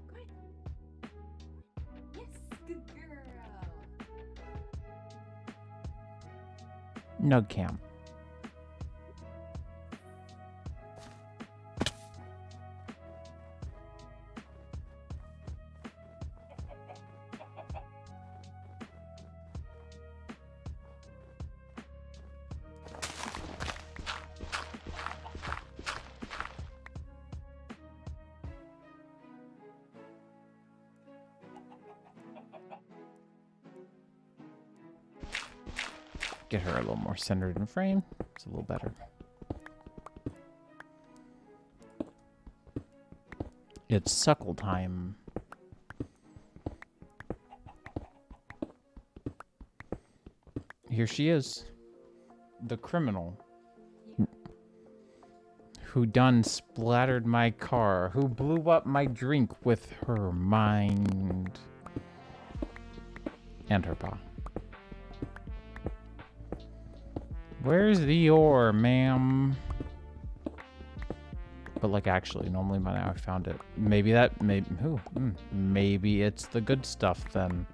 Go ahead. Yes, good girl. Nug cam. Get her a little more centered in frame. It's a little better. It's suckle time. Here she is. The criminal. Who done splattered my car. Who blew up my drink with her mind. And her paw. Where's the ore, ma'am? But like, actually, normally by now I found it. Maybe maybe it's the good stuff then.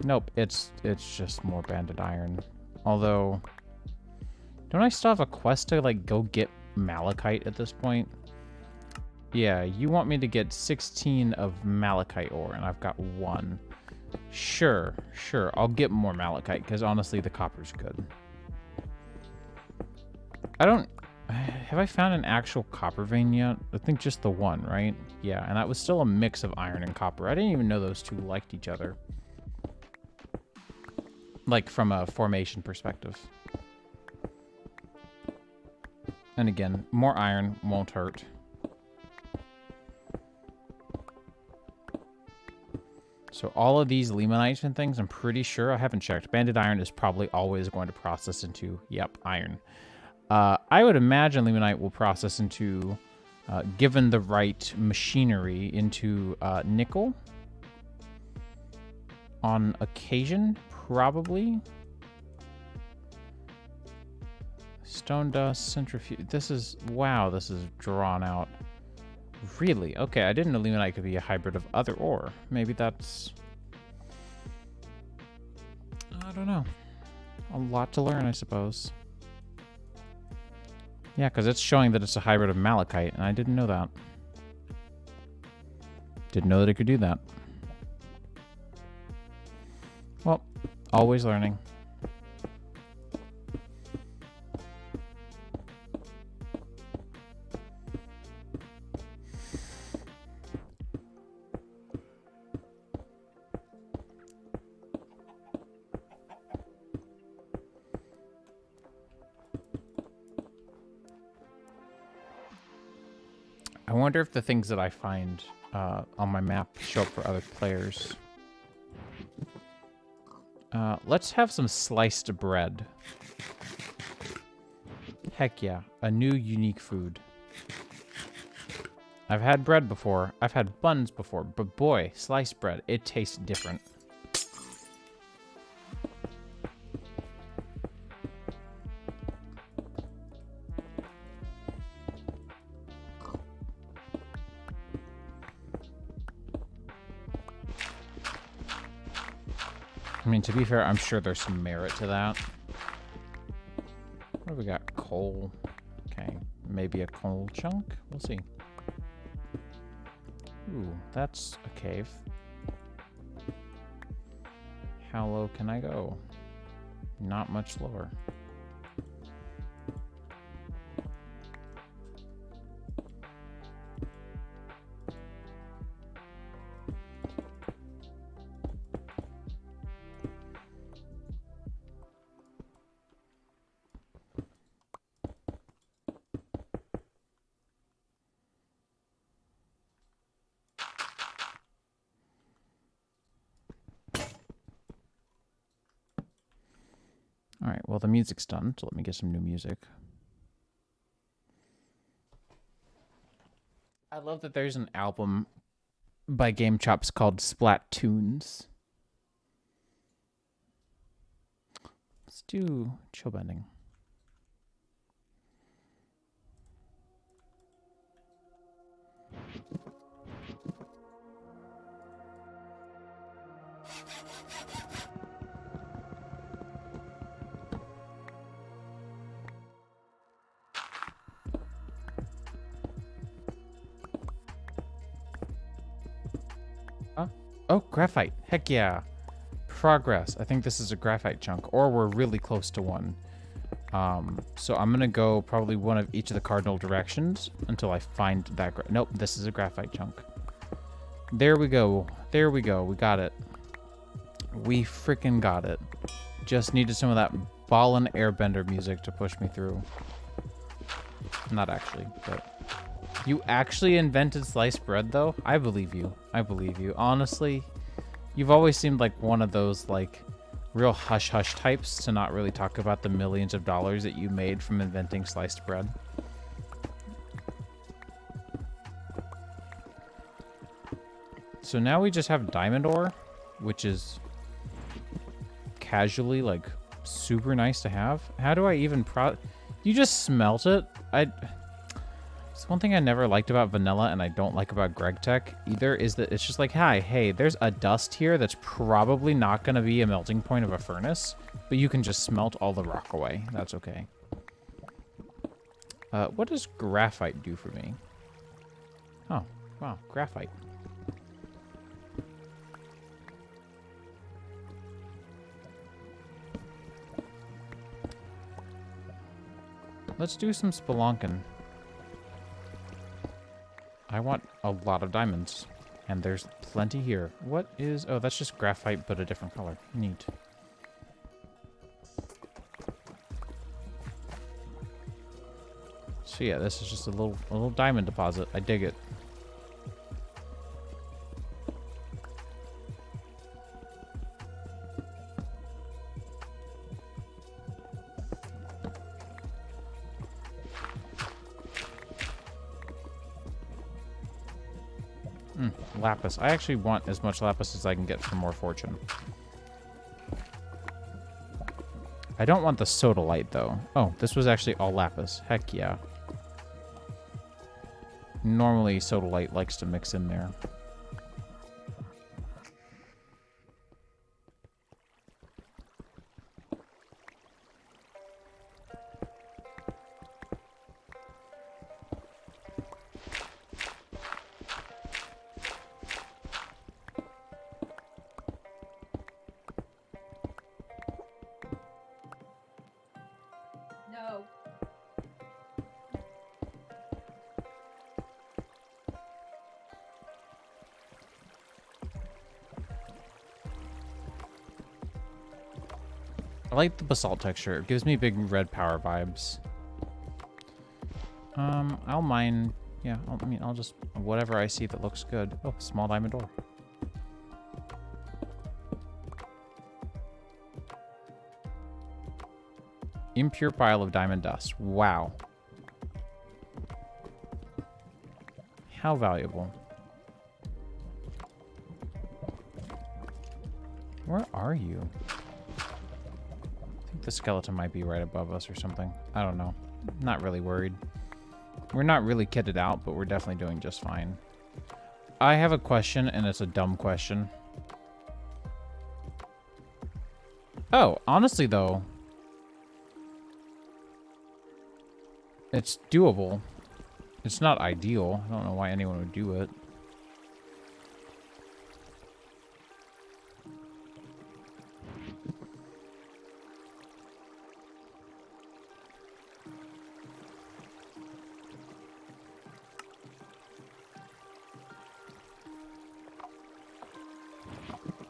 Nope, it's just more banded iron. Although, don't I still have a quest to like go get malachite at this point? Yeah, you want me to get 16 of malachite ore, and I've got 1. Sure, I'll get more malachite because honestly, the copper's good. Have I found an actual copper vein yet? I think just the one, right? Yeah, and that was still a mix of iron and copper. I didn't even know those two liked each other. Like, from a formation perspective. And again, more iron won't hurt. So all of these lemonites and things, I'm pretty sure, I haven't checked. Banded iron is probably always going to process into, yep, iron. I would imagine limonite will process into given the right machinery, into nickel. On occasion, probably. Stone dust, centrifuge. This is, wow, this is drawn out. Really? Okay, I didn't know limonite could be a hybrid of other ore. Maybe that's... I don't know. A lot to learn, I suppose. Yeah, because it's showing that it's a hybrid of malachite, and I didn't know that. Didn't know that it could do that. Well, always learning. I wonder if the things that I find on my map show up for other players. Let's have some sliced bread. Heck yeah, a new unique food. I've had bread before, I've had buns before, but boy, sliced bread, it tastes different. I mean, to be fair, I'm sure there's some merit to that. What do we got? Coal. Okay, maybe a coal chunk? We'll see. Ooh, that's a cave. How low can I go? Not much lower. All right, well, the music's done, so let me get some new music. I love that there's an album by Game Chops called Splattunes. Let's do chill bending. Oh, graphite. Heck yeah. Progress. I think this is a graphite chunk, or we're really close to one. So I'm going to go probably one of each of the cardinal directions until I find that. Nope, this is a graphite chunk. There we go. There we go. We got it. We freaking got it. Just needed some of that ballin' airbender music to push me through. Not actually, but... You actually invented sliced bread, though? I believe you. I believe you. Honestly, you've always seemed like one of those, like, real hush-hush types to not really talk about the millions of dollars that you made from inventing sliced bread. So now we just have diamond ore, which is casually, like, super nice to have. How do I even You just smelt it? It's one thing I never liked about vanilla, and I don't like about GregTech either, is that it's just like, hi, hey, there's a dust here that's probably not going to be a melting point of a furnace, but you can just smelt all the rock away. That's okay. What does graphite do for me? Oh, wow, graphite. Let's do some spelunking. I want a lot of diamonds, and there's plenty here. What is... Oh, that's just graphite, but a different color. Neat. So yeah, this is just a little diamond deposit. I dig it. Lapis. I actually want as much lapis as I can get for more fortune. I don't want the sodalite, though. Oh, this was actually all lapis. Heck yeah. Normally, sodalite likes to mix in there. No. I like the basalt texture. It gives me big red power vibes. I'll mine. Yeah, I'll just whatever I see that looks good. Oh, small diamond ore. Impure pile of diamond dust. Wow. How valuable. Where are you? I think the skeleton might be right above us or something. I don't know. Not really worried. We're not really kitted out, but we're definitely doing just fine. I have a question, and it's a dumb question. Oh, honestly, though, it's doable. It's not ideal. I don't know why anyone would do it.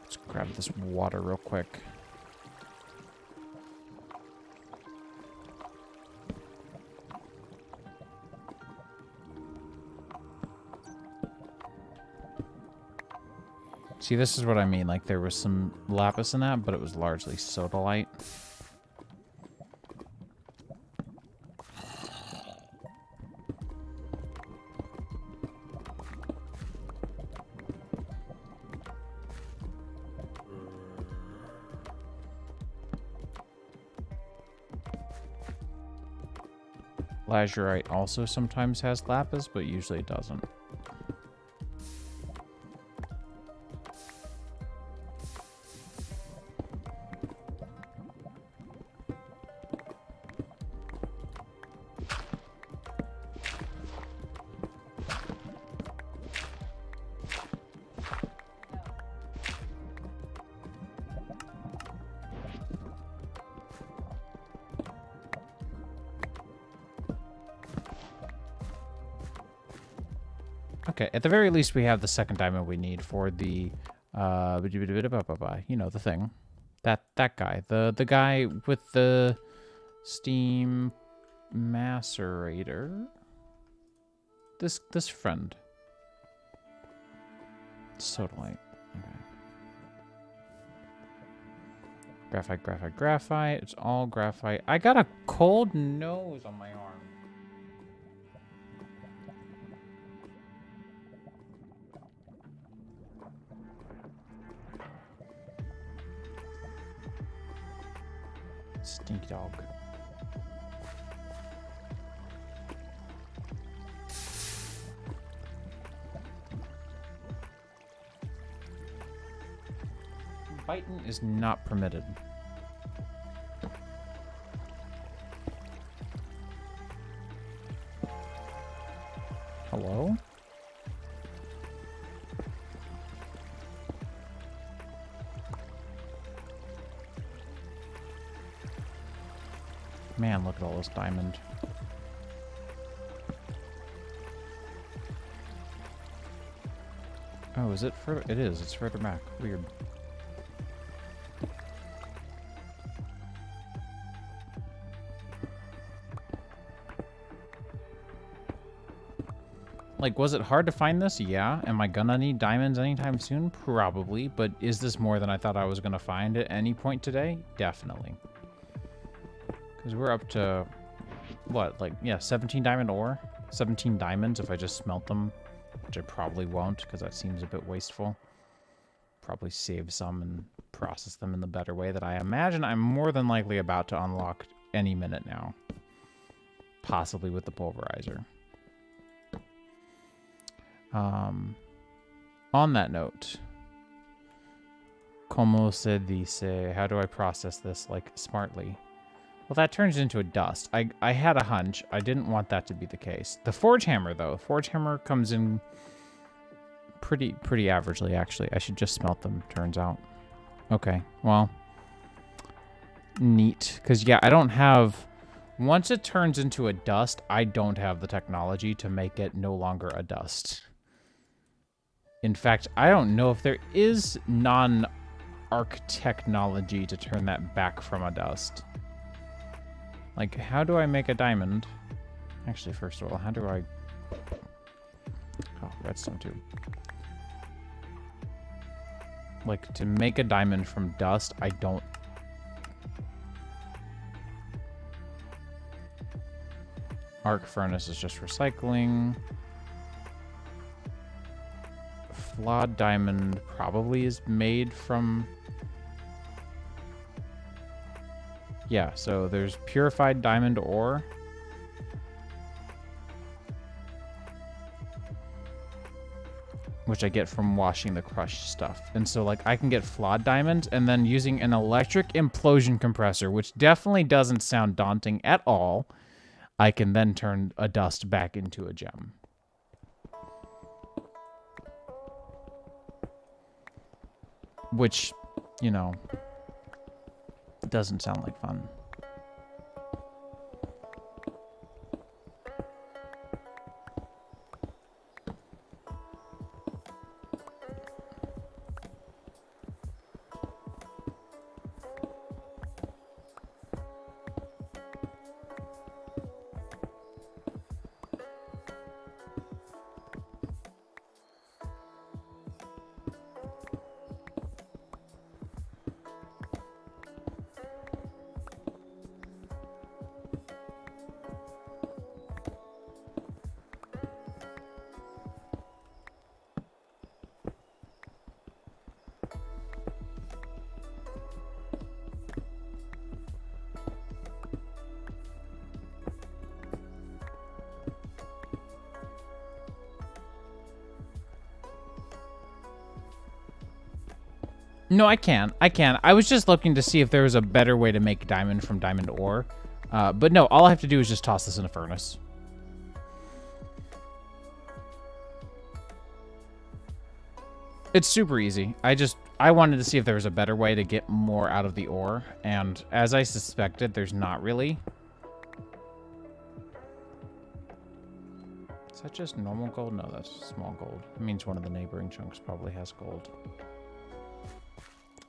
Let's grab this water real quick. See, this is what I mean. Like, there was some lapis in that, but it was largely sodalite. Lazurite also sometimes has lapis, but usually it doesn't. Okay, at the very least, we have the second diamond we need for the, you know, the thing. That guy. The guy with the steam macerator. This friend. Sodalite. Okay. Graphite. It's all graphite. I got a cold nose on my arm. Stinky dog. Biting is not permitted. Hello? Man, look at all this diamond. Oh, is it further? It is. It's further back. Weird. Like, was it hard to find this? Yeah. Am I gonna need diamonds anytime soon? Probably. But is this more than I thought I was gonna find at any point today? Definitely. Because we're up to, what, like, yeah, 17 diamond ore? 17 diamonds if I just smelt them which I probably won't because that seems a bit wasteful. Probably save some and process them in the better way that I imagine I'm more than likely about to unlock any minute now. Possibly with the pulverizer. On that note, como se dice? How do I process this, like, smartly? Well, that turns into a dust. I had a hunch. I didn't want that to be the case. The forge hammer, though. Forge hammer comes in pretty averagely, actually. I should just smelt them, turns out. Okay, well. Neat. Because, yeah, I don't have... Once it turns into a dust, I don't have the technology to make it no longer a dust. In fact, I don't know if there is non-arc technology to turn that back from a dust. Like, how do I make a diamond? Actually, first of all, how do I... Oh, redstone too. Like, to make a diamond from dust, I don't... Arc furnace is just recycling. Flawed diamond probably is made from... Yeah, so there's purified diamond ore. Which I get from washing the crushed stuff. And so, like, I can get flawed diamond, and then using an electric implosion compressor, which definitely doesn't sound daunting at all, I can then turn a dust back into a gem. Which, you know, doesn't sound like fun. No, I can. I can. I was just looking to see if there was a better way to make diamond from diamond ore. But no, all I have to do is just toss this in a furnace. It's super easy. I wanted to see if there was a better way to get more out of the ore. And as I suspected, there's not really. Is that just normal gold? No, that's small gold. It means one of the neighboring chunks probably has gold.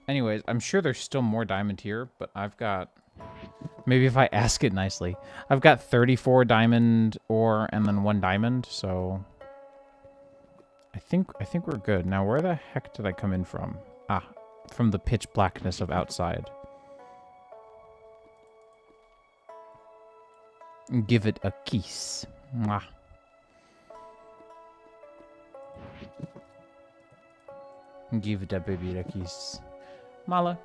Anyways, I'm sure there's still more diamond here, but I've got... Maybe if I ask it nicely. I've got 34 diamond ore and then 1 diamond, so... I think we're good. Now, where the heck did I come in from? Ah, from the pitch blackness of outside. Give it a kiss. Mwah. Give it a baby a kiss. Mala,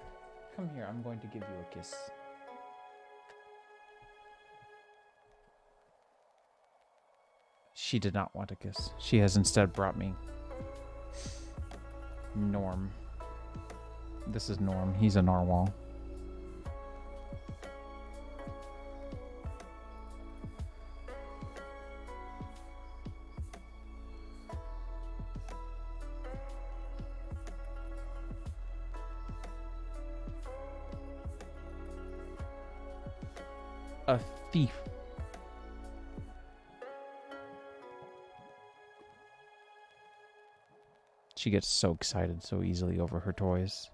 come here. I'm going to give you a kiss. She did not want a kiss. She has instead brought me Norm. This is Norm. He's a narwhal. A thief. She gets so excited so easily over her toys.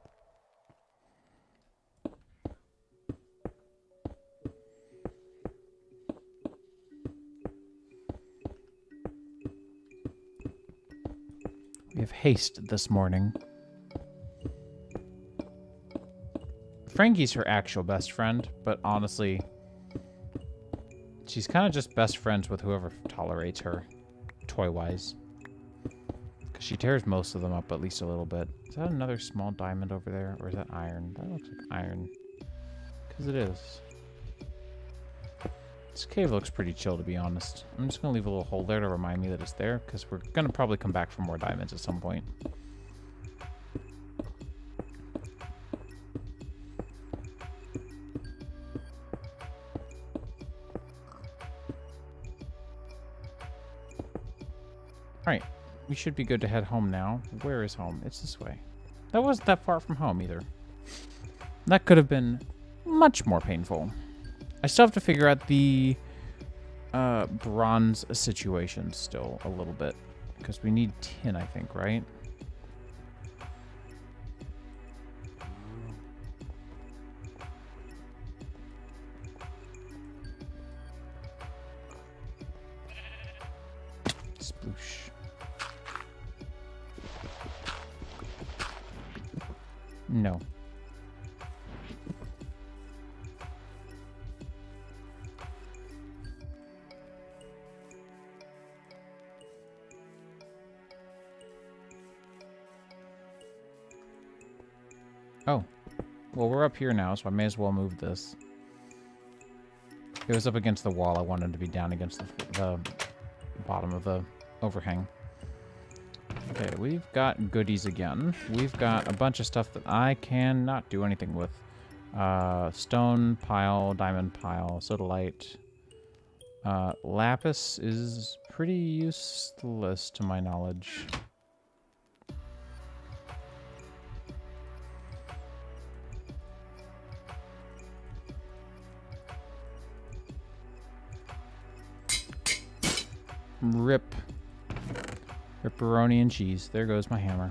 We have haste this morning. Frankie's her actual best friend, but honestly, she's kind of just best friends with whoever tolerates her, toy-wise. Because she tears most of them up at least a little bit. Is that another small diamond over there? Or is that iron? That looks like iron. Because it is. This cave looks pretty chill, to be honest. I'm just going to leave a little hole there to remind me that it's there. Because we're going to probably come back for more diamonds at some point. Alright, we should be good to head home now. Where is home? It's this way. That wasn't that far from home either. That could have been much more painful. I still have to figure out the bronze situation still a little bit. Because we need tin, I think, right? Sploosh. No. Oh. Well, we're up here now, so I may as well move this. It was up against the wall. I wanted to be down against the bottom of the overhang. Okay, we've got goodies again. We've got a bunch of stuff that I cannot do anything with. Stone pile, diamond pile, sodalite. Lapis is pretty useless to my knowledge. Rip. Ripperoni and cheese. There goes my hammer.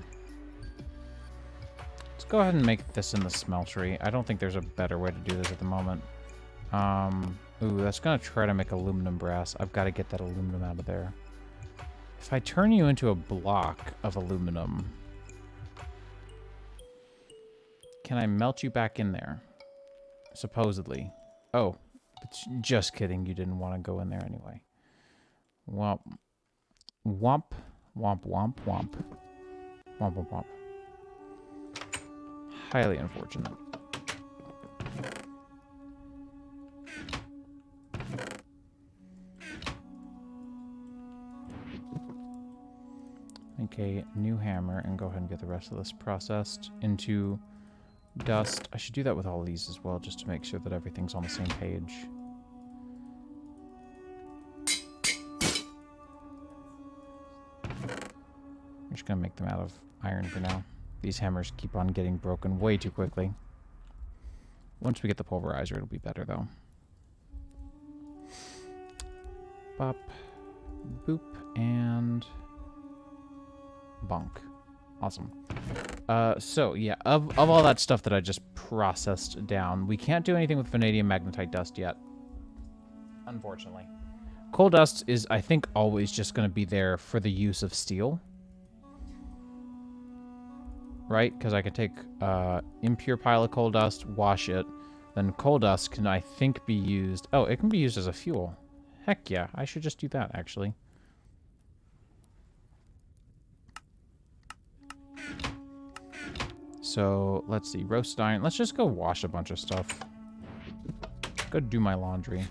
Let's go ahead and make this in the smeltery. I don't think there's a better way to do this at the moment. Ooh, that's gonna try to make aluminum brass. I've got to get that aluminum out of there. If I turn you into a block of aluminum, can I melt you back in there? Supposedly. Oh, just kidding. You didn't want to go in there anyway. Womp. Womp. Womp, womp, womp. Womp, womp, womp. Highly unfortunate. Okay, new hammer, and go ahead and get the rest of this processed into dust. I should do that with all of these as well, just to make sure that everything's on the same page. I'm just gonna make them out of iron for now. These hammers keep on getting broken way too quickly. Once we get the pulverizer, it'll be better though. Bop, boop, and bonk. Awesome. So yeah, of all that stuff that I just processed down, we can't do anything with vanadium magnetite dust yet, unfortunately. Coal dust is, I think, always just going to be there for the use of steel. Right? Because I can take impure pile of coal dust, wash it, then coal dust can, I think, be used... Oh, it can be used as a fuel. Heck yeah, I should just do that, actually. So, let's see, roast iron. Let's just go wash a bunch of stuff. Go do my laundry.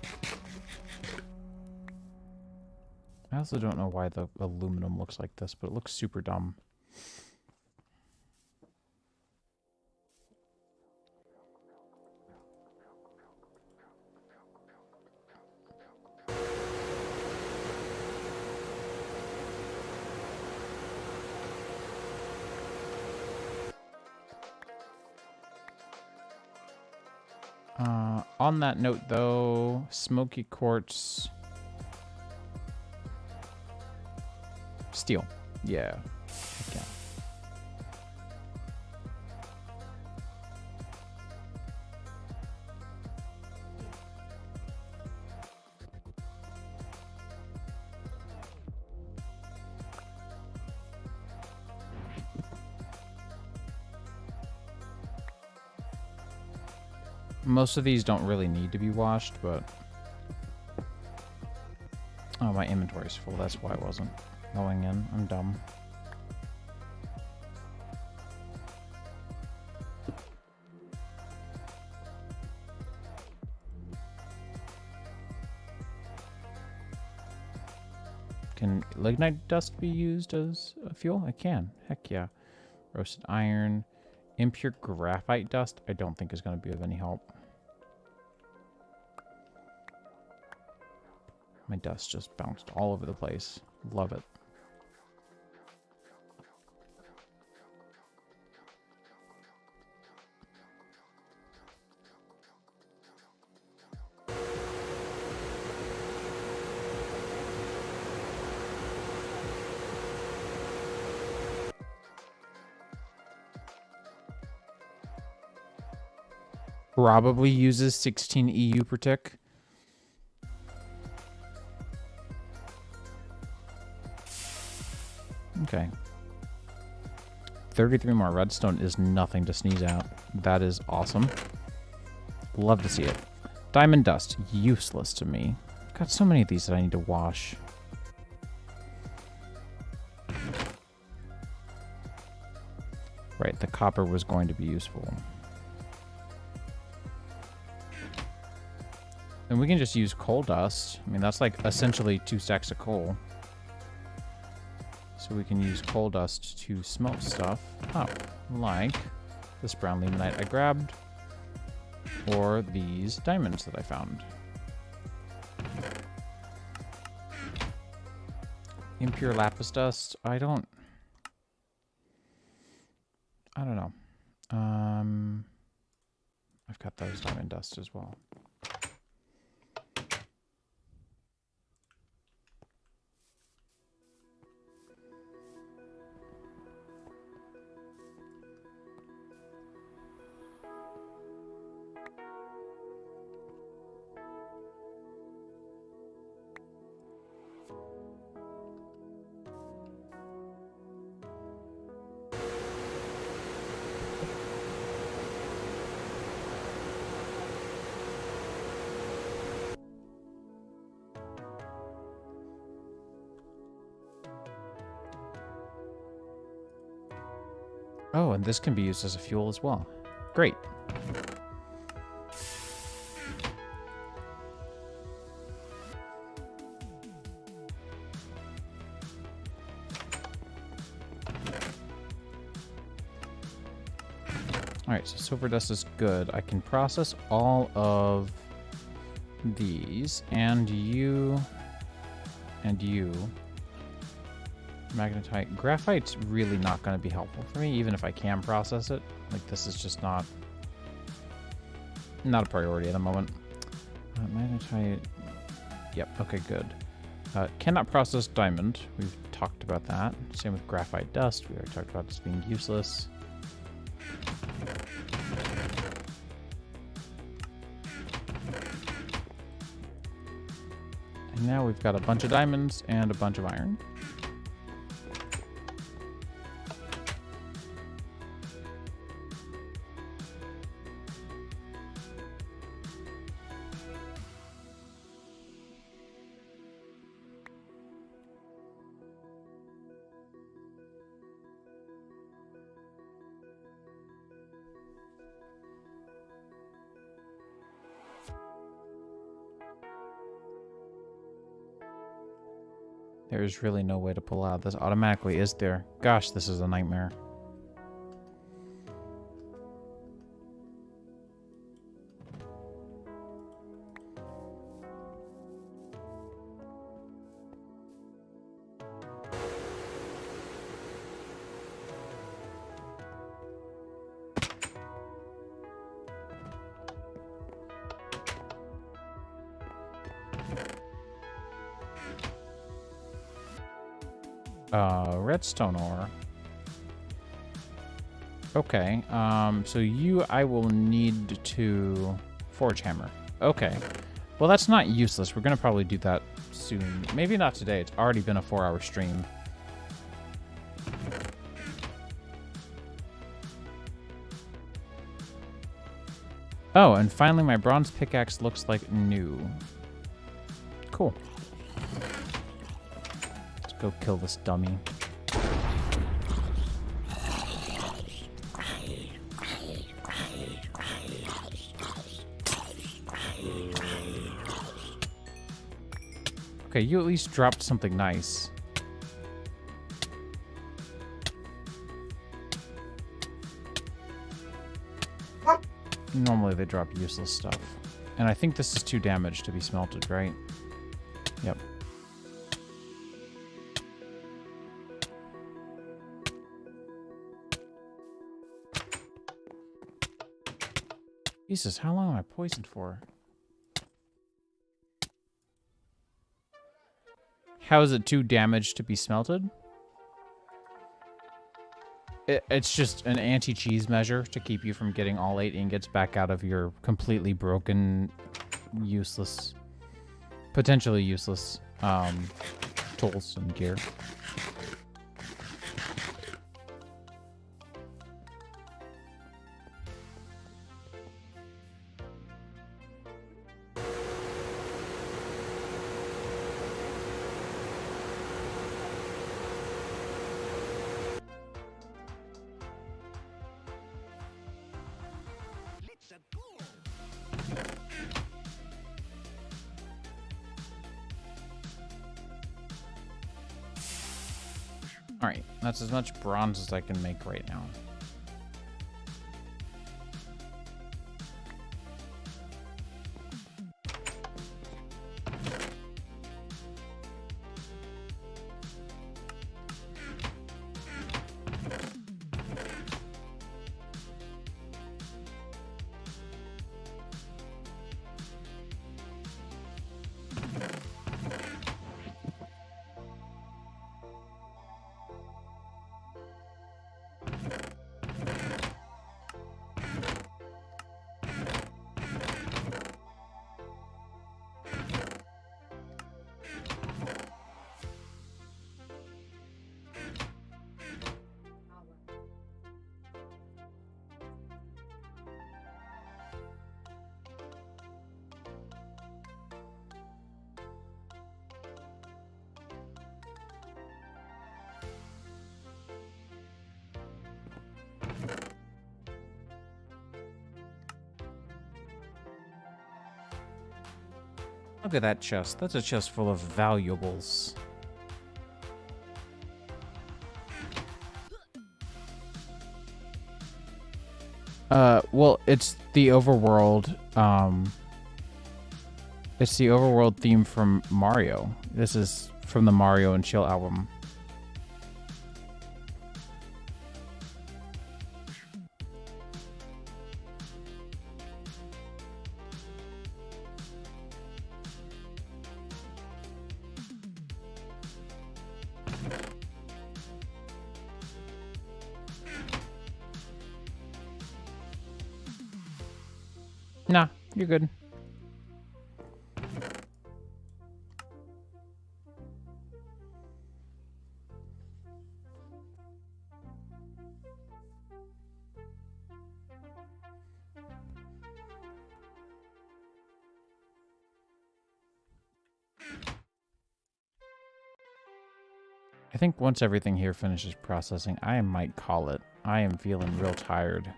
I also don't know why the aluminum looks like this, but it looks super dumb. On that note, though, smoky quartz... Steel. Yeah. Okay. Most of these don't really need to be washed, but... Oh, my inventory's full. That's why I wasn't going in. I'm dumb. Can lignite dust be used as a fuel? It can. Heck yeah. Roasted iron. Impure graphite dust, I don't think is going to be of any help. My dust just bounced all over the place. Love it. Probably uses 16 EU per tick. Okay. 33 more redstone is nothing to sneeze at. That is awesome. Love to see it. Diamond dust, useless to me. Got so many of these that I need to wash. Right, the copper was going to be useful. And we can just use coal dust. I mean, that's like essentially 2 stacks of coal. So we can use coal dust to smelt stuff. Oh, like this brown limonite I grabbed. Or these diamonds that I found. Impure lapis dust. I don't know. I've got those diamond dust as well. Oh, and this can be used as a fuel as well. Great. Alright, so silver dust is good. I can process all of these, and you, magnetite. Graphite's really not going to be helpful for me, even if I can process it. Like, this is just not a priority at the moment. Magnetite. Yep, okay, good. Cannot process diamond. We've talked about that. Same with graphite dust. We already talked about this being useless. And now we've got a bunch of diamonds and a bunch of iron. There's really no way to pull out this automatically, is there? Gosh, this is a nightmare. Redstone ore. Okay, so I will need to forge hammer. Okay. Well, that's not useless. We're gonna probably do that soon. Maybe not today. It's already been a 4-hour stream. Oh, and finally my bronze pickaxe looks like new. Cool. Let's go kill this dummy. Okay, you at least dropped something nice. Normally they drop useless stuff. And I think this is too damaged to be smelted, right? Yep. Jesus, how long am I poisoned for? How is it too damaged to be smelted? It's just an anti-cheese measure to keep you from getting all 8 ingots back out of your completely broken, useless, potentially useless tools and gear. Alright, that's as much bronze as I can make right now. Look at that chest. That's a chest full of valuables. Well, it's the overworld, it's the overworld theme from Mario. This is from the Mario and Chill album. Nah, you're good. I think once everything here finishes processing, I might call it. I am feeling real tired.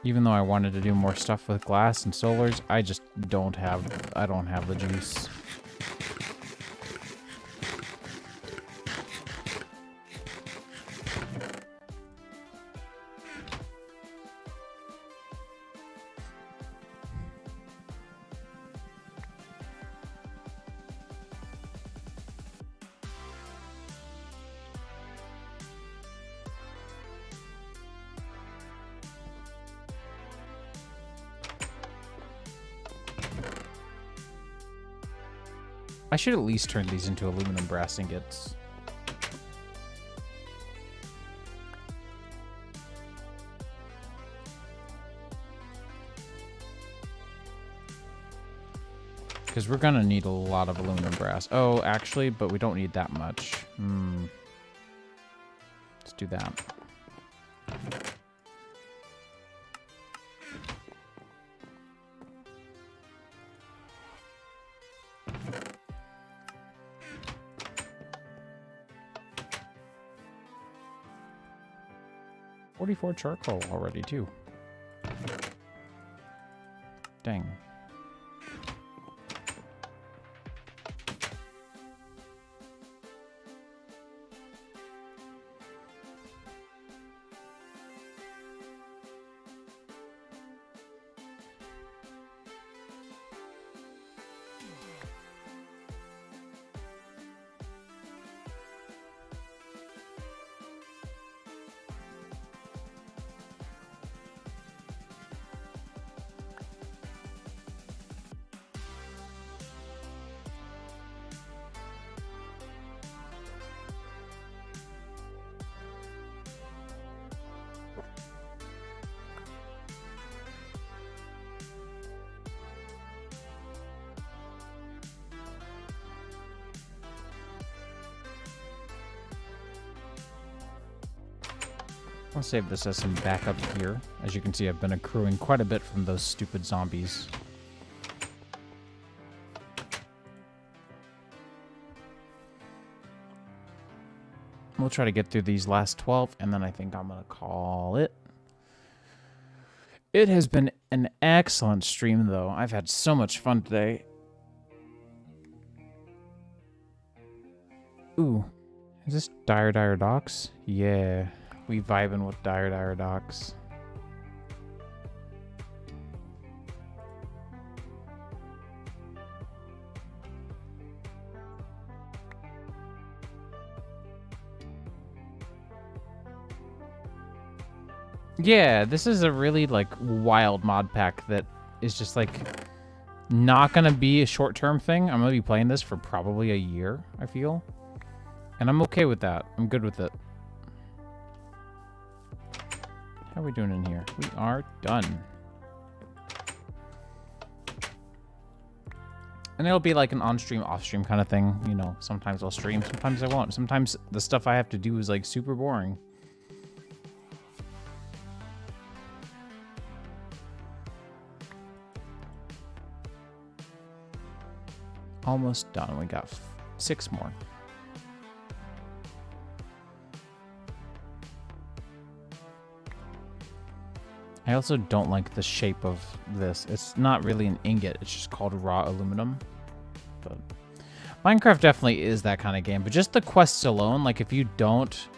Even though I wanted to do more stuff with glass and solars, I just don't have the juice. I should at least turn these into aluminum brass ingots. Because we're gonna need a lot of aluminum brass. Oh, actually, but we don't need that much. Let's do that. .44 charcoal already, too. Dang. I'll save this as some backup gear. As you can see, I've been accruing quite a bit from those stupid zombies. We'll try to get through these last 12, and then I think I'm going to call it. It has been an excellent stream, though. I've had so much fun today. Ooh. Is this Dire Docks? Yeah. We vibing with Dire Docks. Yeah, this is a really, like, wild mod pack that is just, like, not gonna be a short-term thing. I'm gonna be playing this for probably a year, I feel. And I'm okay with that. I'm good with it. How are we doing in here? We are done. And it'll be like an on-stream, off-stream kind of thing. You know, sometimes I'll stream, sometimes I won't. Sometimes the stuff I have to do is like super boring. Almost done. We got 6 more. I also don't like the shape of this. It's not really an ingot. It's just called raw aluminum. But Minecraft definitely is that kind of game. But just the quests alone, like if you don't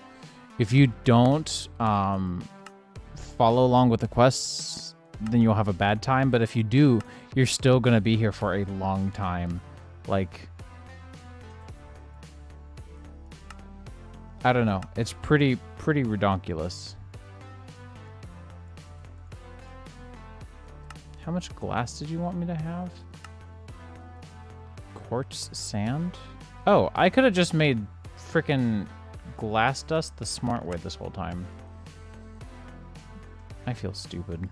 follow along with the quests, then you'll have a bad time. But if you do, you're still gonna be here for a long time. Like, I don't know. It's pretty redonkulous. How much glass did you want me to have? Quartz sand? Oh, I could have just made frickin' glass dust the smart way this whole time. I feel stupid.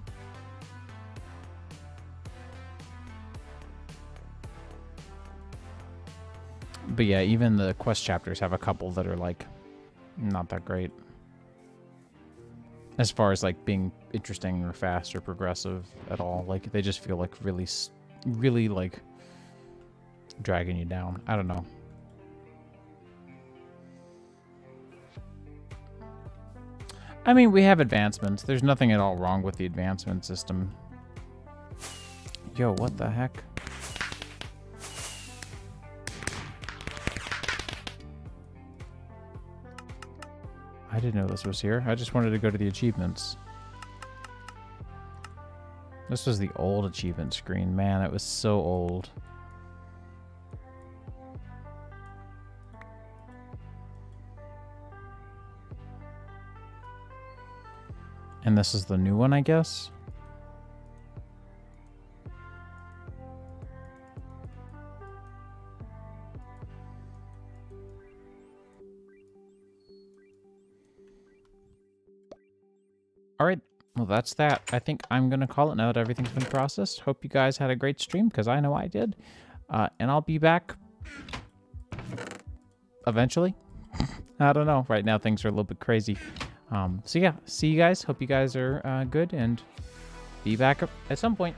But yeah, even the quest chapters have a couple that are like not that great. As far as like being interesting or fast or progressive at all. Like they just feel like really like dragging you down. I don't know. I mean, we have advancements. There's nothing at all wrong with the advancement system. Yo, what the heck? I didn't know this was here. I just wanted to go to the achievements. This was the old achievement screen. Man, it was so old. And this is the new one, I guess? All right, well, that's that. I think I'm going to call it now that everything's been processed. Hope you guys had a great stream, because I know I did. And I'll be back eventually. I don't know. Right now, things are a little bit crazy. So, yeah, see you guys. Hope you guys are good, and be back at some point.